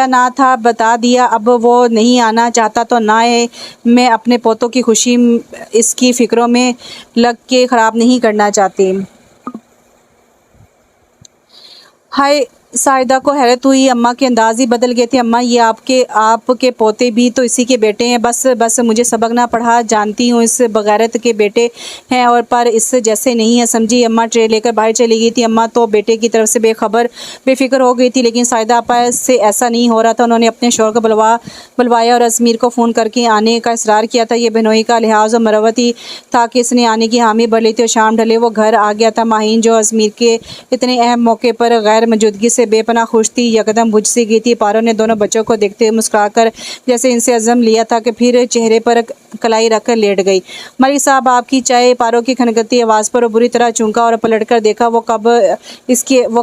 ना था, बता दिया। अब वो नहीं आना चाहता तो ना आए। मैं अपने पोतों की खुशी इसकी फ़िक्रों में लग के ख़राब नहीं करना चाहती। हाय, सायदा को हैरत हुई। अम्मा के अंदाज ही बदल गए थे। अम्मा, ये आपके पोते भी तो इसी के बेटे हैं। बस मुझे सबक ना पढ़ा, जानती हूँ इस बगैरत के बेटे हैं, और पर इस जैसे नहीं है, समझी। अम्मा ट्रे लेकर बाहर चली गई थी। अम्मा तो बेटे की तरफ से बेफिक्र हो गई थी, लेकिन सायदा आपा से ऐसा नहीं हो रहा था। उन्होंने अपने शोहर को बुलवाया और अजमीर को फ़ोन करके आने का इसरार किया था। ये बहनोई का लिहाज और मरवत ही था कि इसने आने की हामी भर ली थी, और शाम ढले वो घर आ गया था। माहीन, जो अजमीर के इतने अहम मौके पर गैर मौजूदगी से से बेपनाह खुश थी, यकदम बुझ सी गई थी। पारो ने दोनों बच्चों को देखते हुए मुस्कुराकर जैसे इनसे अज़म लिया था कि फिर चेहरे पर कलाई रखकर लेट गई। मलिक साहब आपकी चाय। पारो की खनकती आवाज़ पर वो बुरी तरह चौंका और पलटकर देखा। वो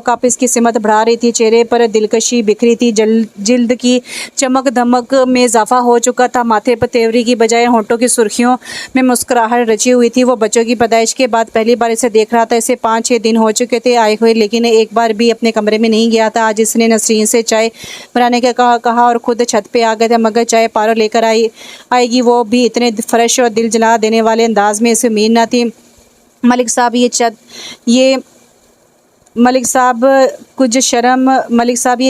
कप इसकी सिमत बढ़ा रही थी। चेहरे पर दिलकशी बिखरी थी, जिल्द की चमक धमक में इजाफा हो चुका था। माथे पर तेवरी की बजाय होंठों की सुर्खियों में मुस्कुराहट रची हुई थी। वो बच्चों की पैदाइश के बाद पहली बार इसे देख रहा था। इसे 5-6 दिन हो चुके थे आए हुए, लेकिन एक बार भी अपने कमरे में नहीं गया था। आज इसने नसरीन से चाय बनाने का कहा और खुद छत पे आ गया था, मगर चाय पारो लेकर आएगी, वो भी इतने फ्रेश और दिल जला देने वाले अंदाज में इसे उम्मीद न थी। मलिक साहब ये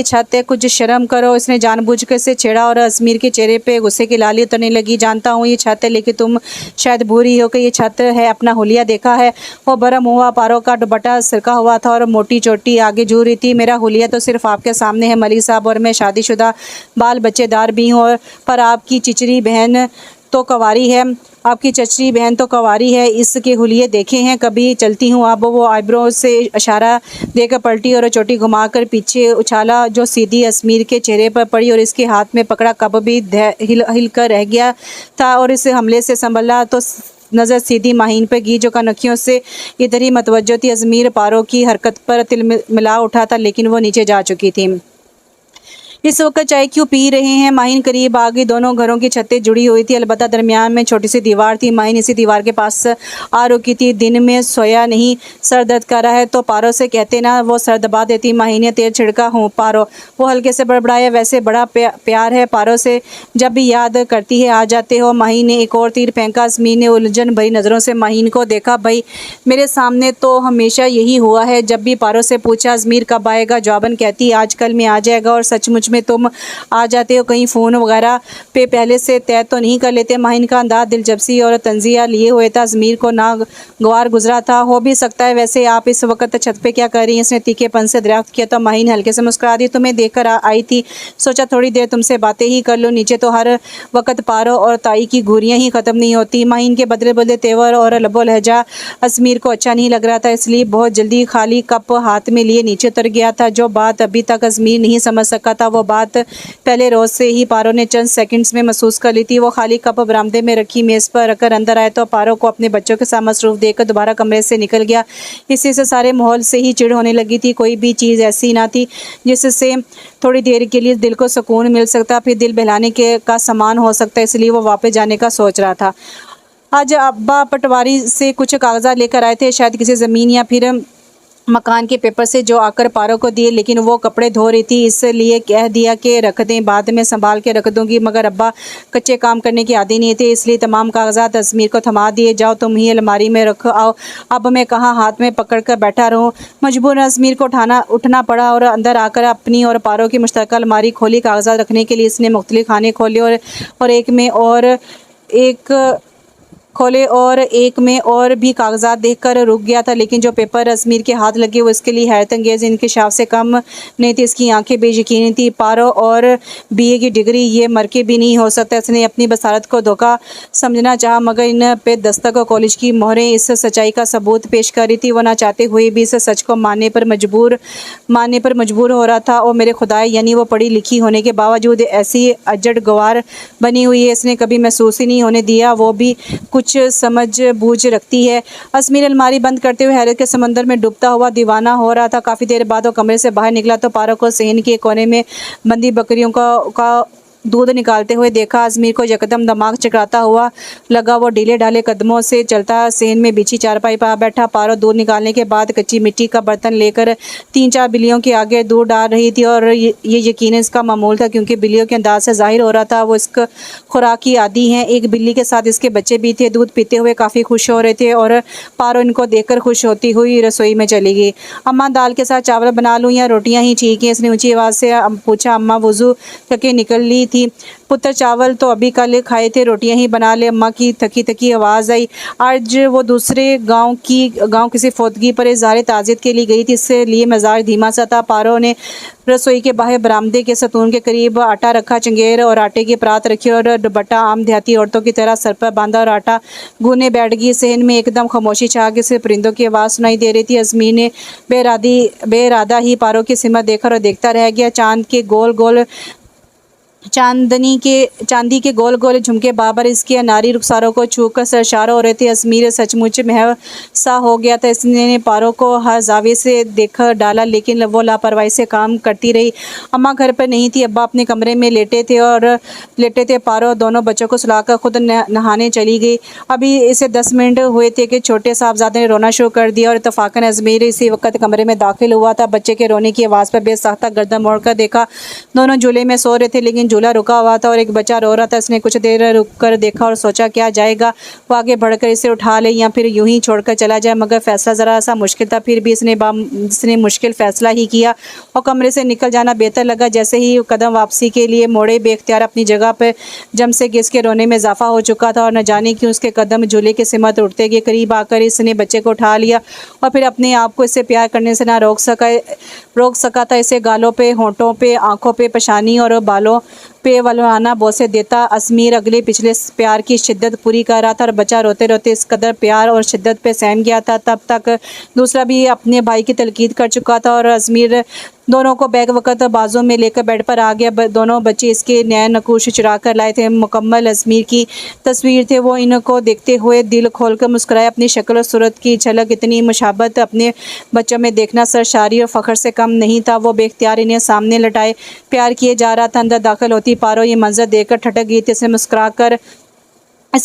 छत है, कुछ शर्म करो। इसने जानबूझकर से छेड़ा और अजमीर के चेहरे पे गुस्से की लाली उतरने लगी। जानता हूँ ये छत है, लेकिन तुम शायद भूरी हो कि ये छत है। अपना हुलिया देखा है? वो बरम हुआ। पारो का दुपट्टा सिरका हुआ था और मोटी चोटी आगे झूल रही थी। मेरा हुलिया तो सिर्फ आपके सामने है मलिक साहब, और मैं शादीशुदा बाल बच्चेदार भी हूँ, पर आपकी चचरी बहन तो कवारी है। इसके हुलिये देखे हैं कभी? चलती हूँ। अब वो आईब्रो से इशारा देकर पलटी और चोटी घुमाकर पीछे उछाला, जो सीधी अजमीर के चेहरे पर पड़ी और इसके हाथ में पकड़ा कब भी हिल कर रह गया था। और इस हमले से संभला तो नज़र सीधी माहीन पर गी, जो कनखियों से इधर ही मतवज्जो थी। अजमीर पारो की हरकत पर तिल मिला उठा था, लेकिन वो नीचे जा चुकी थी। इस वक्त चाय क्यों पी रहे हैं? माहीन करीब आ गई। दोनों घरों की छतें जुड़ी हुई थी, अलबत्ता दरमियान में छोटी सी दीवार थी। माहीन इसी दीवार के पास आ रुकी थी। दिन में सोया नहीं, सर दर्द कर रहा है तो पारो से कहते ना, वो सर दबा देती। माहीन ने तेल छिड़का। हूँ पारो, वो हल्के से बड़बड़ाया। वैसे बड़ा प्यार है पारो से, जब भी याद करती है आ जाते हो। माहीन ने एक और तीर फेंका। अजमीर ने उलझन भरी नज़रों से माहीन को देखा। भाई मेरे सामने तो हमेशा यही हुआ है। जब भी पारो से पूछा अजमीर कब आएगा, जवाबन कहती आजकल में आ जाएगा, और सचमुच में तुम आ जाते हो। कहीं फ़ोन वगैरह पे पहले से तय तो नहीं कर लेते? माहीन का अंदाज दिलचस्पी और तंजिया लिए हुए था। अजमीर को नागवार गुजरा था। हो भी सकता है। वैसे आप इस वक्त छत पे क्या कर रही हैं? इसने तीखेपन से दरियाफ्त किया तो माहीन हल्के से मुस्कुरा दी। तुम्हें देखकर आई थी, सोचा थोड़ी देर तुमसे बातें ही कर लो। नीचे तो हर वक्त पारो और ताई की घूरियाँ ही ख़त्म नहीं होती। माहीन के बदले बदले तेवर और लबो लहजा अजमीर को अच्छा नहीं लग रहा था, इसलिए बहुत जल्दी खाली कप हाथ में लिए नीचे उतर गया था। जो बात अभी तक अजमीर नहीं समझ सका था, वो बात पहले रोज से ही पारो ने चंद सेकंड्स में महसूस कर ली थी। वो खाली कप बरामदे में रखी मेज़ पर रखकर अंदर आए तो पारो को अपने बच्चों के साथ मसरूफ देखकर दोबारा कमरे से निकल गया। इसी से सारे माहौल से ही चिढ़ होने लगी थी। कोई भी चीज़ ऐसी ना थी जिससे थोड़ी देर के लिए दिल को सुकून मिल सकता, फिर दिल बहलाने का सामान हो सकता, इसलिए वो वापस जाने का सोच रहा था। आज अब्बा पटवारी से कुछ कागजात लेकर आए थे, शायद किसी ज़मीन या फिर मकान के पेपर से, जो आकर पारो को दिए, लेकिन वो कपड़े धो रही थी, इसलिए कह दिया कि रख दें, बाद में संभाल के रख दूंगी। मगर अब्बा कच्चे काम करने की आदी नहीं थे, इसलिए तमाम कागजात अजमीर को थमा दिए। जाओ तुम ही अलमारी में रखो, आओ। अब मैं कहाँ हाथ में पकड़ कर बैठा रहूँ? मजबूर अजमीर को उठना पड़ा और अंदर आकर अपनी और पारो की मुश्तरका अलमारी खोली। कागजात रखने के लिए इसने मुख्तलिफ खाने खोले और एक में और भी कागजात देखकर रुक गया था, लेकिन जो पेपर अजमीर के हाथ लगे वो इसके लिए हैरत अंगेज इंकशाफ से कम नहीं थी। इसकी आंखें बेयकीनी थी। पारो और बीए की डिग्री, ये मरके भी नहीं हो सकता। इसने अपनी बसारत को धोखा समझना चाहा, मगर इन पे दस्तक और कॉलेज की मोहरें इस सच्चाई का सबूत पेश कर रही थी। वो ना चाहते हुए भी इस सच को मानने पर मजबूर हो रहा था। और मेरे खुदाए, यानी वो पढ़ी लिखी होने के बावजूद ऐसी अजड़ गवार बनी हुई है, इसने कभी महसूस ही नहीं होने दिया वो भी कुछ समझ बूझ रखती है। अजमीर अलमारी बंद करते हुए हैरत के समंदर में डूबता हुआ दीवाना हो रहा था। काफ़ी देर बाद वो कमरे से बाहर निकला तो पारो को सहन के कोने में बंदी बकरियों का दूध निकालते हुए देखा। अजमीर को यकदम दिमाग चकराता हुआ लगा। वो ढीले ढाले कदमों से चलता सहन में बिछी चारपाई पर बैठा। पारो दूध निकालने के बाद कच्ची मिट्टी का बर्तन लेकर 3-4 बिल्लियों के आगे दूध डाल रही थी, और ये यकीनन इसका मामूल था, क्योंकि बिल्लियों के अंदाज से जाहिर हो रहा था वो इसका खुराक की आदी हैं। एक बिल्ली के साथ इसके बच्चे भी थे, दूध पीते हुए काफ़ी खुश हो रहे थे, और पारो इनको देखकर खुश होती हुई रसोई में चली गई। अम्मा, दाल के साथ चावल बना लूँ या रोटियाँ ही ठीक हैं? इसने ऊँची आवाज़ से पूछा। अम्मा वज़ू करके निकली थी। पुत्र चावल तो अभी कल खाए थे, रोटियां ही बना ले, अम्मा की थकी थकी आवाज़ आई। आज वो दूसरे गांव किसी फौतगी पर इज़हार ताज़ियत के लिए गई थी, इसलिए मज़ाज धीमा सा था। पारो ने रसोई के बाहर बरामदे के सतून के करीब आटा रखा, चंगेर और आटे की परात रखी और दुपट्टा आम देहाती औरतों की तरह सर पर बांधा और आटा गूंदने बैठ गई। सहन में एकदम खामोशी छा गई, सिर्फ परिंदों की आवाज़ सुनाई दे रही थी। अज़मीर ने बेइरादा ही पारो की सिमत देखकर और देखता रह गया। चांदी के गोल गोल झुमके बाबर इसके नारी रुखसारों को छूकर सरशार हो रहे थे। अज़मीर सचमुच महव सा हो गया था। इसने पारो को हर जावे से देख डाला, लेकिन वो लापरवाही से काम करती रही। अम्मा घर पर नहीं थी, अब्बा अपने कमरे में लेटे थे। पारो दोनों बच्चों को सुलाकर खुद नहाने चली गई। अभी इसे 10 मिनट हुए थे कि छोटे साहबजादे ने रोना शुरू कर दिया और इत्तफाकन अज़मीर इसी वक्त कमरे में दाखिल हुआ था। बच्चे के रोने की आवाज़ पर बेसाख्ता गर्दन मोड़कर देखा। दोनों झूले में सो रहे थे, लेकिन झूला रुका हुआ था और एक बच्चा रो रहा था। इसने कुछ देर रुक कर देखा और सोचा क्या जाएगा, वो आगे बढ़कर इसे उठा ले या फिर यूं ही छोड़कर चला जाए, मगर फैसला ज़रा सा मुश्किल था। फिर भी इसने मुश्किल फैसला ही किया और कमरे से निकल जाना बेहतर लगा। जैसे ही कदम वापसी के लिए मोड़े, बेख्तियार अपनी जगह पर जम से कि इसके रोने में इजाफा हो चुका था और न जाने क्यों उसके कदम झूले के सिमत उठते गए। करीब आकर इसने बच्चे को उठा लिया और फिर अपने आप को इससे प्यार करने से ना रोक सका था। इसे गालों पे, होंठों पे, आंखों पे, पेशानी और बालों पे वलवाना बोसे देता। अज़मीर अगले पिछले प्यार की शिद्दत पूरी कर रहा था और बच्चा रोते रोते इस कदर प्यार और शिद्दत पे सहम गया था। तब तक दूसरा भी अपने भाई की तलकीद कर चुका था और अज़मीर दोनों को बैग वक़्त बाजू में लेकर बेड पर आ गया। दोनों बच्चे इसके नए नकूश चुरा कर लाए थे, मुकम्मल अज़मीर की तस्वीर थे। वो इनको देखते हुए दिल खोल कर मुस्कुराए। अपनी शक्ल और सूरत की झलक, इतनी मुशाबत अपने बच्चों में देखना सरशारी और फ़ख्र से कम नहीं था। वो बेख्तियार इन्हें सामने लटाए प्यार किए जा रहा था। अंदर दाखिल होती पारो ये मंजर देखकर ठटक गई थी। इसने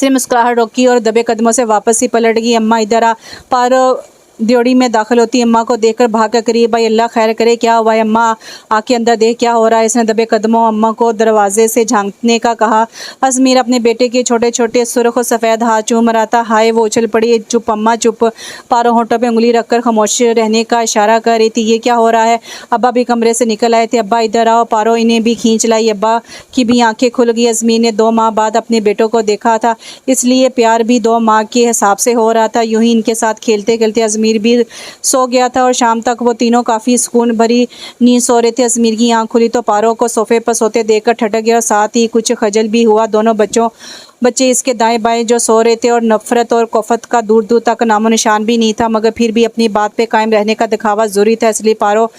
मुस्कुराहट रोकी और दबे कदमों से वापस ही पलट गई। अम्मा इधर आ। पारो ड्योढ़ी में दाखिल होती अम्मा को देखकर भागकर करीब आई। अल्लाह खैर करे, क्या हुआ है अम्मा? आके अंदर देख क्या हो रहा है। इसने दबे कदमों अम्मा को दरवाजे से झांकने का कहा। अज़मीर अपने बेटे के छोटे छोटे सुर्ख और सफ़ेद हाथ चूम रहा था। हाय, वो उछल पड़ी। चुप अम्मा चुप। पारो होंठों पे उंगली रखकर खामोश रहने का इशारा कर रही थी। ये क्या हो रहा है? अब्बा भी कमरे से निकल आए थे। अब्बा इधर आओ। पारो इन्हें भी खींच लाई। अब्बा की भी आंखें खुल गई। अज़मीर ने 2 माह बाद अपने बेटों को देखा था, इसलिए प्यार भी 2 माह के हिसाब से हो रहा था। यूं ही इनके साथ खेलते खेलते अज़मीर भी सो गया था और शाम तक वो तीनों काफ़ी सुकून भरी नींद सो रहे थे। अज़मीर की आंख खुली तो पारो को सोफे पर सोते देखकर ठटक गया और साथ ही कुछ खजल भी हुआ। दोनों बच्चे इसके दाएं बाएं जो सो रहे थे और नफरत और कोफत का दूर दूर तक नामो निशान भी नहीं था, मगर फिर भी अपनी बात पे कायम रहने का दिखावा ज़रूरी था। इसलिए पारो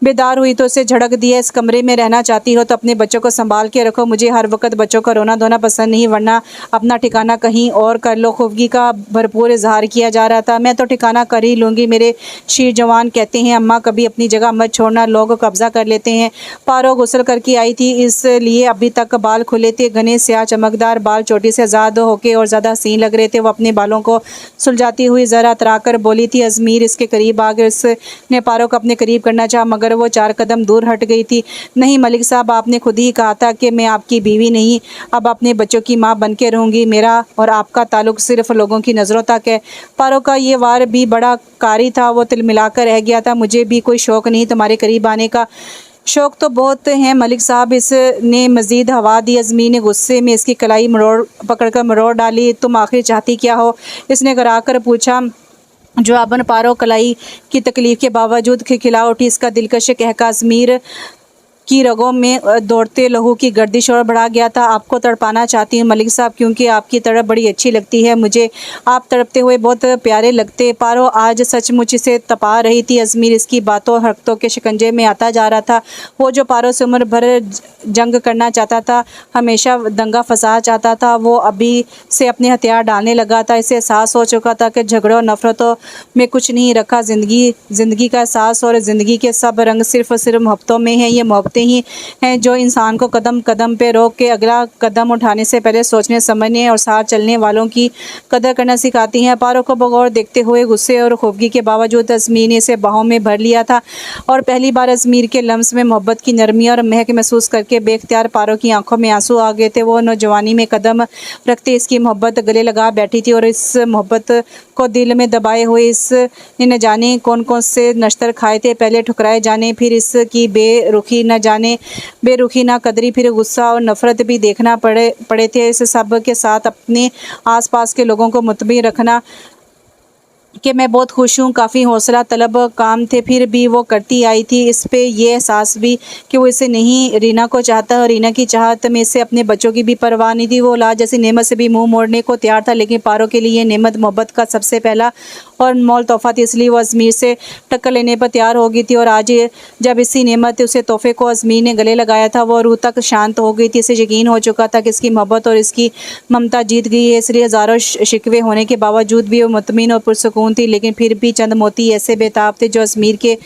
बेदार हुई तो उसे झड़क दिया। इस कमरे में रहना चाहती हो तो अपने बच्चों को संभाल के रखो। मुझे हर वक्त बच्चों का रोना धोना पसंद नहीं, वरना अपना ठिकाना कहीं और कर लो। खुफगी का भरपूर इजहार किया जा रहा था। मैं तो ठिकाना कर ही लूँगी, मेरे शीर जवान कहते हैं। अम्मा कभी अपनी जगह मत छोड़ना, लोग कब्जा कर लेते हैं। पारो गुस्ल करके आई थी, इसलिए अभी तक बाल खुले थे। घने स्याह चमकदार बाल चोटी से आज़ाद होके और ज़्यादा हसीन लग रहे थे। वो अपने बालों को सुलझाती हुई ज़रा अतरा कर बोली थी। अज़मीर इसके करीब आ गए। उसने पारो को अपने करीब करना चाहा, मगर वो 4 कदम दूर हट गई थी। नहीं मलिक साहब, आपने खुद ही कहा था कि मैं आपकी बीवी नहीं, अब अपने बच्चों की माँ बन के रहूँगी। मेरा और आपका ताल्लुक सिर्फ लोगों की नज़रों तक है। पारो का ये वार भी बड़ा कारी था। वो तिलमिलाकर रह गया था। मुझे भी कोई शौक़ नहीं तुम्हारे करीब आने का। शौक़ तो बहुत हैं मलिक साहब, इसने मज़ीद हवा दी। अज़मीर ने गुस्से में इसकी कलाई पकड़कर मरोड़ डाली। तुम आखिर चाहती क्या हो? इसने घरा कर पूछा। जवाबन पारो कलाई की तकलीफ़ के बावजूद खिलखिला उठी। इसका दिलकश कहका अज़मीर की रगों में दौड़ते लहू की गर्दिश और बढ़ा गया था। आपको तड़पाना चाहती हूँ मलिक साहब, क्योंकि आपकी तड़प बड़ी अच्छी लगती है मुझे। आप तड़पते हुए बहुत प्यारे लगते। पारो आज सचमुच से तपा रही थी। अज़मीर इसकी बातों और हरकतों के शिकंजे में आता जा रहा था। वो जो पारो से उम्र भर जंग करना चाहता था, हमेशा दंगा फसाद चाहता था, वो अभी से अपने हथियार डालने लगा था। इसे एहसास हो चुका था कि झगड़ों नफ़रतों में कुछ नहीं रखा। ज़िंदगी का एहसास और ज़िंदगी के सब रंग सिर्फ मोहब्बतों में हैं। ये मोहब्बतें ही हैं जो इंसान को कदम कदम पे रोक के अगला कदम उठाने से पहले सोचने समझने और साथ चलने वालों की कदर करना सिखाती हैं। पारो को बगौर देखते हुए गुस्से और खूबगी के बावजूद अज़मीर ने इसे बाहों में भर लिया था और पहली बार अज़मीर के लम्स में मोहब्बत की नरमी और महक महसूस करके बेख्तियार पारो की आंखों में आंसू आ गए थे। वो नौजवानी में कदम रखते इसकी मोहब्बत गले लगा बैठी थी और इस मोहब्बत को दिल में दबाए हुए इसने न जाने कौन कौन से नश्तर खाए थे, पहले ठुकराए जाने फिर इसकी बेरुखी न जाने बेरुखी ना कदरी, फिर गुस्सा और नफ़रत भी देखना पड़े थे। इस सब के साथ अपने आसपास के लोगों को मुतमिन रखना कि मैं बहुत खुश हूँ, काफ़ी हौसला तलब काम थे, फिर भी वो करती आई थी। इस पे ये एहसास भी कि वो इसे नहीं, रीना को चाहता और रीना की चाहत में इसे अपने बच्चों की भी परवाह नहीं थी। वो औलाद जैसी नेमत से भी मुंह मोड़ने को तैयार था, लेकिन पारो के लिए ये नेमत मोहब्बत का सबसे पहला और अनमोल तोहफा थी, इसलिए वो अजमीर से टक्कर लेने पर तैयार हो गई थी। और आज जब इसी नेमत उसे तोहफे को अजमीर ने गले लगाया था, वो रूह तक शांत हो गई थी। इसे यकीन हो चुका था कि इसकी मोहब्बत और इसकी ममता जीत गई है, इसलिए हज़ारों शिकवे होने के बावजूद भी वो मुतमिन और पुरसकून थी। लेकिन फिर भी चंद मोती ऐसे बेताब थे जो अजमीर के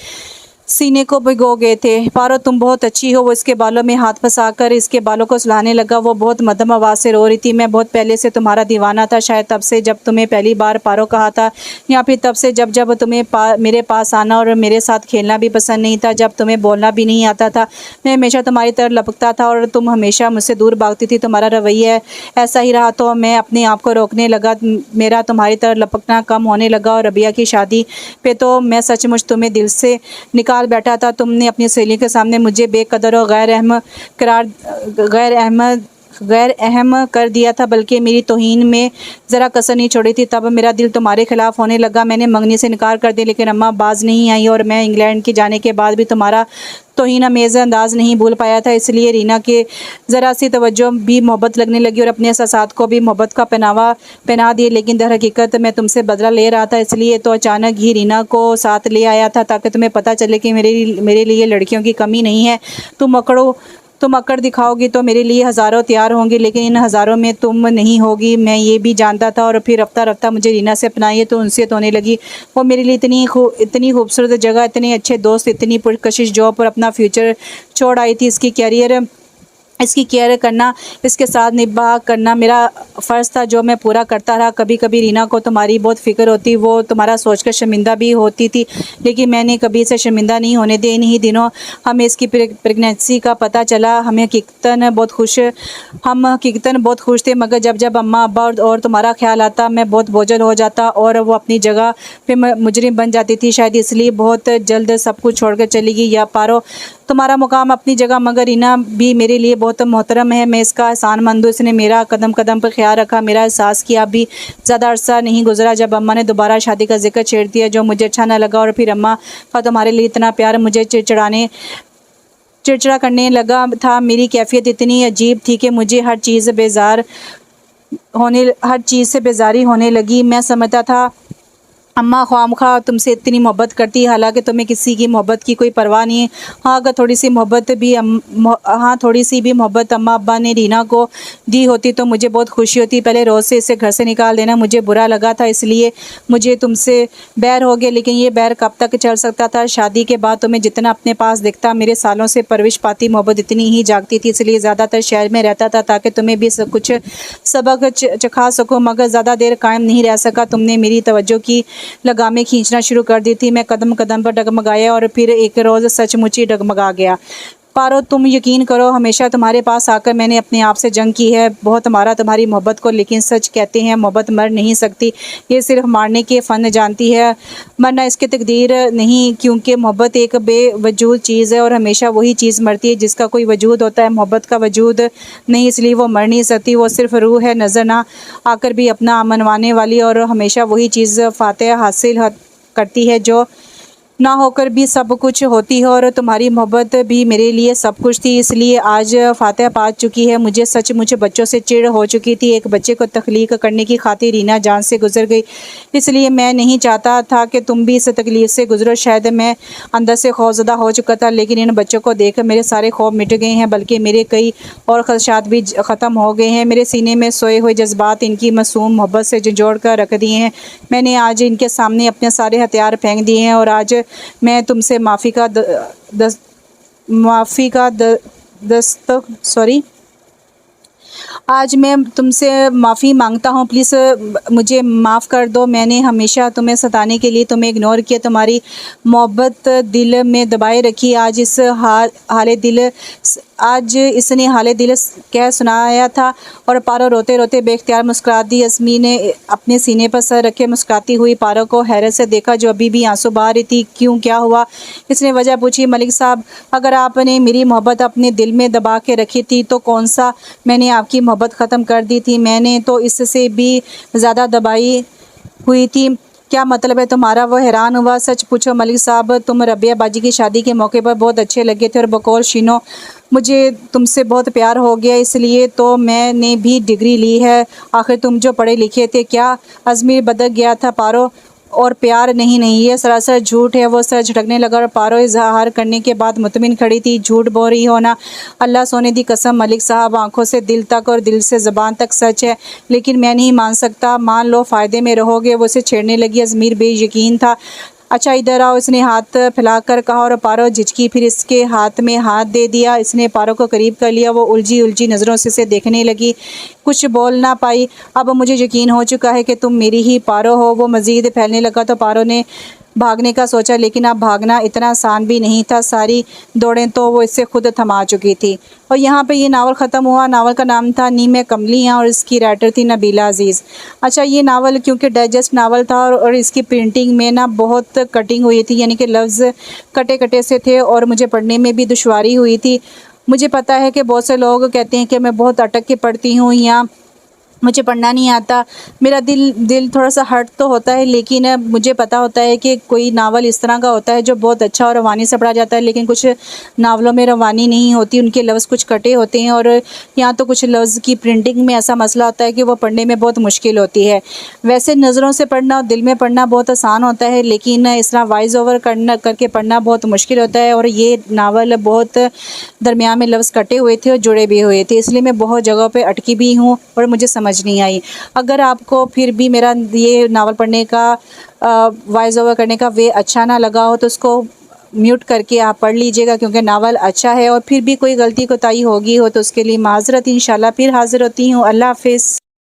सीने को भिगो गए थे। पारो तुम बहुत अच्छी हो, वो इसके बालों में हाथ फंसाकर इसके बालों को सुलाने लगा। वो बहुत मध्यम आवाज़ से रो रही थी। मैं बहुत पहले से तुम्हारा दीवाना था, शायद तब से जब तुम्हें पहली बार पारो कहा था, या फिर तब से जब जब तुम्हें मेरे पास आना और मेरे साथ खेलना भी पसंद नहीं था, जब तुम्हें बोलना भी नहीं आता था। मैं हमेशा तुम्हारी तरफ लपकता था और तुम हमेशा मुझसे दूर भागती थी। तुम्हारा रवैया ऐसा ही रहा तो मैं अपने आप को रोकने लगा। मेरा तुम्हारी तरफ लपकना कम होने लगा और रबिया की शादी पे तो मैं सचमुच तुम्हें दिल से निकाल बैठा था। तुमने अपनी सहेली के सामने मुझे बेकदर और गैर अहम कर दिया था, बल्कि मेरी तौहीन में ज़रा कसर नहीं छोड़ी थी। तब मेरा दिल तुम्हारे खिलाफ होने लगा। मैंने मंगनी से इनकार कर दिया, लेकिन अम्मा बाज नहीं आई और मैं इंग्लैंड के जाने के बाद भी तुम्हारा तौहीन अमेज़ अंदाज नहीं भूल पाया था। इसलिए रीना के ज़रा सी तवज्जो भी मोहब्बत लगने लगी और अपने एहसासात को भी मोहब्बत का पहना दिए। लेकिन दर हकीकत मैं तुमसे बदला ले रहा था, इसलिए तो अचानक ही रीना को साथ ले आया था, ताकि तुम्हें पता चले कि मेरे लिए लड़कियों की कमी नहीं है। तुम अकड़ दिखाओगी तो मेरे लिए हज़ारों तैयार होंगी, लेकिन इन हज़ारों में तुम नहीं होगी, मैं ये भी जानता था। और फिर रफ्ता रफ्ता मुझे रीना से अपनाई तो उनसे होने लगी। वो मेरे लिए इतनी खूबसूरत जगह, इतने अच्छे दोस्त, इतनी पुरकशिश जॉब पर अपना फ्यूचर छोड़ आई थी। इसकी केयर करना, इसके साथ निभा करना मेरा फ़र्ज़ था, जो मैं पूरा करता रहा। कभी कभी रीना को तुम्हारी बहुत फ़िक्र होती, वो तुम्हारा सोचकर शर्मिंदा भी होती थी, लेकिन मैंने कभी इसे शर्मिंदा नहीं होने दिया। इन्हीं दिनों हमें इसकी प्रेगनेंसी का पता चला। हम हकीकतन बहुत खुश थे, मगर जब जब अम्मा अब्बा और तुम्हारा ख्याल आता, मैं बहुत बोझल हो जाता और वो अपनी जगह पे मुजरिम बन जाती थी। शायद इसलिए बहुत जल्द सब कुछ छोड़कर चली गई। या पारो, तुम्हारा मुकाम अपनी जगह, मगर रीना भी मेरे लिए बहुत मोहतरम है। मैं इसका एहसानमंद हूँ। इसने मेरा कदम कदम पर ख्याल रखा, मेरा एहसास किया। अभी ज़्यादा अरसा नहीं गुजरा जब अम्मा ने दोबारा शादी का जिक्र छेड़ दिया, जो मुझे अच्छा न लगा। और फिर अम्मा का तुम्हारे लिए इतना प्यार मुझे चिड़चिड़ा करने लगा था। मेरी कैफियत इतनी अजीब थी कि मुझे हर चीज़ से बेजारी होने लगी। मैं समझता था अम्मा ख्वामखा तुमसे इतनी मोहब्बत करती है, हालांकि तुम्हें किसी की मोहब्बत की कोई परवाह नहीं है। हाँ, अगर थोड़ी सी भी मोहब्बत अम्मा अब्बा ने रीना को दी होती तो मुझे बहुत खुशी होती। पहले रोज़ से इसे घर से निकाल देना मुझे बुरा लगा था, इसलिए मुझे तुमसे बैर हो गया। लेकिन ये बैर कब तक चल सकता था? शादी के बाद तुम्हें जितना अपने पास दिखता, मेरे सालों से परविश पाती मोहब्बत इतनी ही जागती थी। इसलिए ज़्यादातर शहर में रहता था, ताकि तुम्हें भी कुछ सबक चखा सकूँ, मगर ज़्यादा देर कायम नहीं रह सका। तुमने मेरी तवज्जो की लगामें खींचना शुरू कर दी थी। मैं कदम कदम पर डगमगाया और फिर एक रोज़ सचमुच ही डगमगा गया। पारो, तुम यकीन करो, हमेशा तुम्हारे पास आकर मैंने अपने आप से जंग की है, बहुत मारा तुम्हारी मोहब्बत को, लेकिन सच कहते हैं मोहब्बत मर नहीं सकती। ये सिर्फ मारने के फ़न जानती है, मरना इसकी तकदीर नहीं, क्योंकि मोहब्बत एक बेवजूद चीज़ है और हमेशा वही चीज़ मरती है जिसका कोई वजूद होता है। मोहब्बत का वजूद नहीं, इसलिए वो मर नहीं सकती। वो सिर्फ रूह है, नज़र ना आकर भी अपना मनवाने वाली, और हमेशा वही चीज़ फातह हासिल करती है जो ना होकर भी सब कुछ होती है। और तुम्हारी मोहब्बत भी मेरे लिए सब कुछ थी, इसलिए आज फातह पा चुकी है। मुझे सचमुच बच्चों से चिढ़ हो चुकी थी। एक बच्चे को तख्लीक करने की खातिर रीना जान से गुजर गई, इसलिए मैं नहीं चाहता था कि तुम भी इस तकलीफ से गुजरो। शायद मैं अंदर से खौफज़दा हो चुका था, लेकिन इन बच्चों को देख मेरे सारे खौफ मिट गए हैं, बल्कि मेरे कई और खदशात भी ख़त्म हो गए हैं। मेरे सीने में सोए हुए जज्बात इनकी मासूम मोहब्बत से झंझोड़ कर रख दिए हैं। मैंने आज इनके सामने अपने सारे हथियार फेंक दिए हैं, और आज मैं तुमसे माफ़ी आज मैं तुमसे माफ़ी मांगता हूँ, प्लीज़ मुझे माफ़ कर दो। मैंने हमेशा तुम्हें सताने के लिए तुम्हें इग्नोर किया, तुम्हारी मोहब्बत दिल में दबाए रखी। आज इसने हाले दिल कह सुनाया था। और पारो रोते रोते बेख्तियार मुस्कुरा दी। अज़मी ने अपने सीने पर सर रखे मुस्कुराती हुई पारो को हैरत से देखा, जो अभी भी आंसू बहा रही थी। क्यों, क्या हुआ? इसने वजह पूछी। मलिक साहब, अगर आपने मेरी मोहब्बत अपने दिल में दबा के रखी थी तो कौन सा मैंने आपकी मोहब्बत ख़त्म कर दी थी? मैंने तो इससे भी ज़्यादा दबाई हुई थी। क्या मतलब है तुम्हारा? वो हैरान हुआ। सच पूछो मलिक साहब, तुम रबिया बाजी की शादी के मौके पर बहुत अच्छे लगे थे, और बकौल शीनो मुझे तुमसे बहुत प्यार हो गया, इसलिए तो मैंने भी डिग्री ली है। आखिर तुम जो पढ़े लिखे थे, क्या अज़मीर बदल गया था पारो? और प्यार नहीं, ये सरासर झूठ है। वो सर झटकने लगा और पारो इजहार करने के बाद मुतमिन खड़ी थी। झूठ बोल रही हो ना? अल्लाह सोने दी कसम मलिक साहब, आंखों से दिल तक और दिल से ज़बान तक सच है, लेकिन मैं नहीं मान सकता। मान लो फ़ायदे में रहोगे। वो उसे छेड़ने लगी। अज़मीर बेयकीन था। अच्छा इधर आओ, इसने हाथ फैलाकर कहा, और पारो झिझकी। फिर इसके हाथ में हाथ दे दिया। इसने पारो को करीब कर लिया। वो उलझी उलझी नज़रों से इसे देखने लगी, कुछ बोल ना पाई। अब मुझे यकीन हो चुका है कि तुम मेरी ही पारो हो। वो मज़ीद फैलने लगा तो पारो ने भागने का सोचा, लेकिन अब भागना इतना आसान भी नहीं था। सारी दौड़ें तो वो इससे खुद थमा चुकी थी। और यहाँ पे ये नावल ख़त्म हुआ। नावल का नाम था नीम कमलियाँ, और इसकी राइटर थी नबीला अज़ीज़। अच्छा, ये नावल क्योंकि डाइजेस्ट नावल था, और इसकी प्रिंटिंग में ना बहुत कटिंग हुई थी, यानी कि लफ्ज़ कटे कटे से थे, और मुझे पढ़ने में भी दुश्वारी हुई थी। मुझे पता है कि बहुत से लोग कहते हैं कि मैं बहुत अटक के पढ़ती हूँ, या मुझे पढ़ना नहीं आता। मेरा दिल थोड़ा सा हर्ट तो होता है, लेकिन मुझे पता होता है कि कोई नावल इस तरह का होता है जो बहुत अच्छा और रवानी से पढ़ा जाता है, लेकिन कुछ नावलों में रवानी नहीं होती, उनके लफ्ज़ कुछ कटे होते हैं, और यहाँ तो कुछ लफ्ज़ की प्रिंटिंग में ऐसा मसला होता है कि वो पढ़ने में बहुत मुश्किल होती है। वैसे नज़रों से पढ़ना और दिल में पढ़ना बहुत आसान होता है, लेकिन इस तरह वॉइस ओवर करके पढ़ना बहुत मुश्किल होता है। और ये नावल बहुत दरमियान में लफ्ज़ कटे हुए थे और जुड़े भी हुए थे, इसलिए मैं बहुत जगहों पे अटकी भी हूँ और मुझे समझ नहीं आई। अगर आपको फिर भी मेरा ये नावल पढ़ने का वॉइस ओवर करने का वे अच्छा ना लगा हो तो उसको म्यूट करके आप पढ़ लीजिएगा, क्योंकि नावल अच्छा है। और फिर भी कोई गलती कोताही होगी हो तो उसके लिए माज़रत। इंशाल्लाह फिर हाज़िर होती हूँ। अल्लाह हाफ़िज़।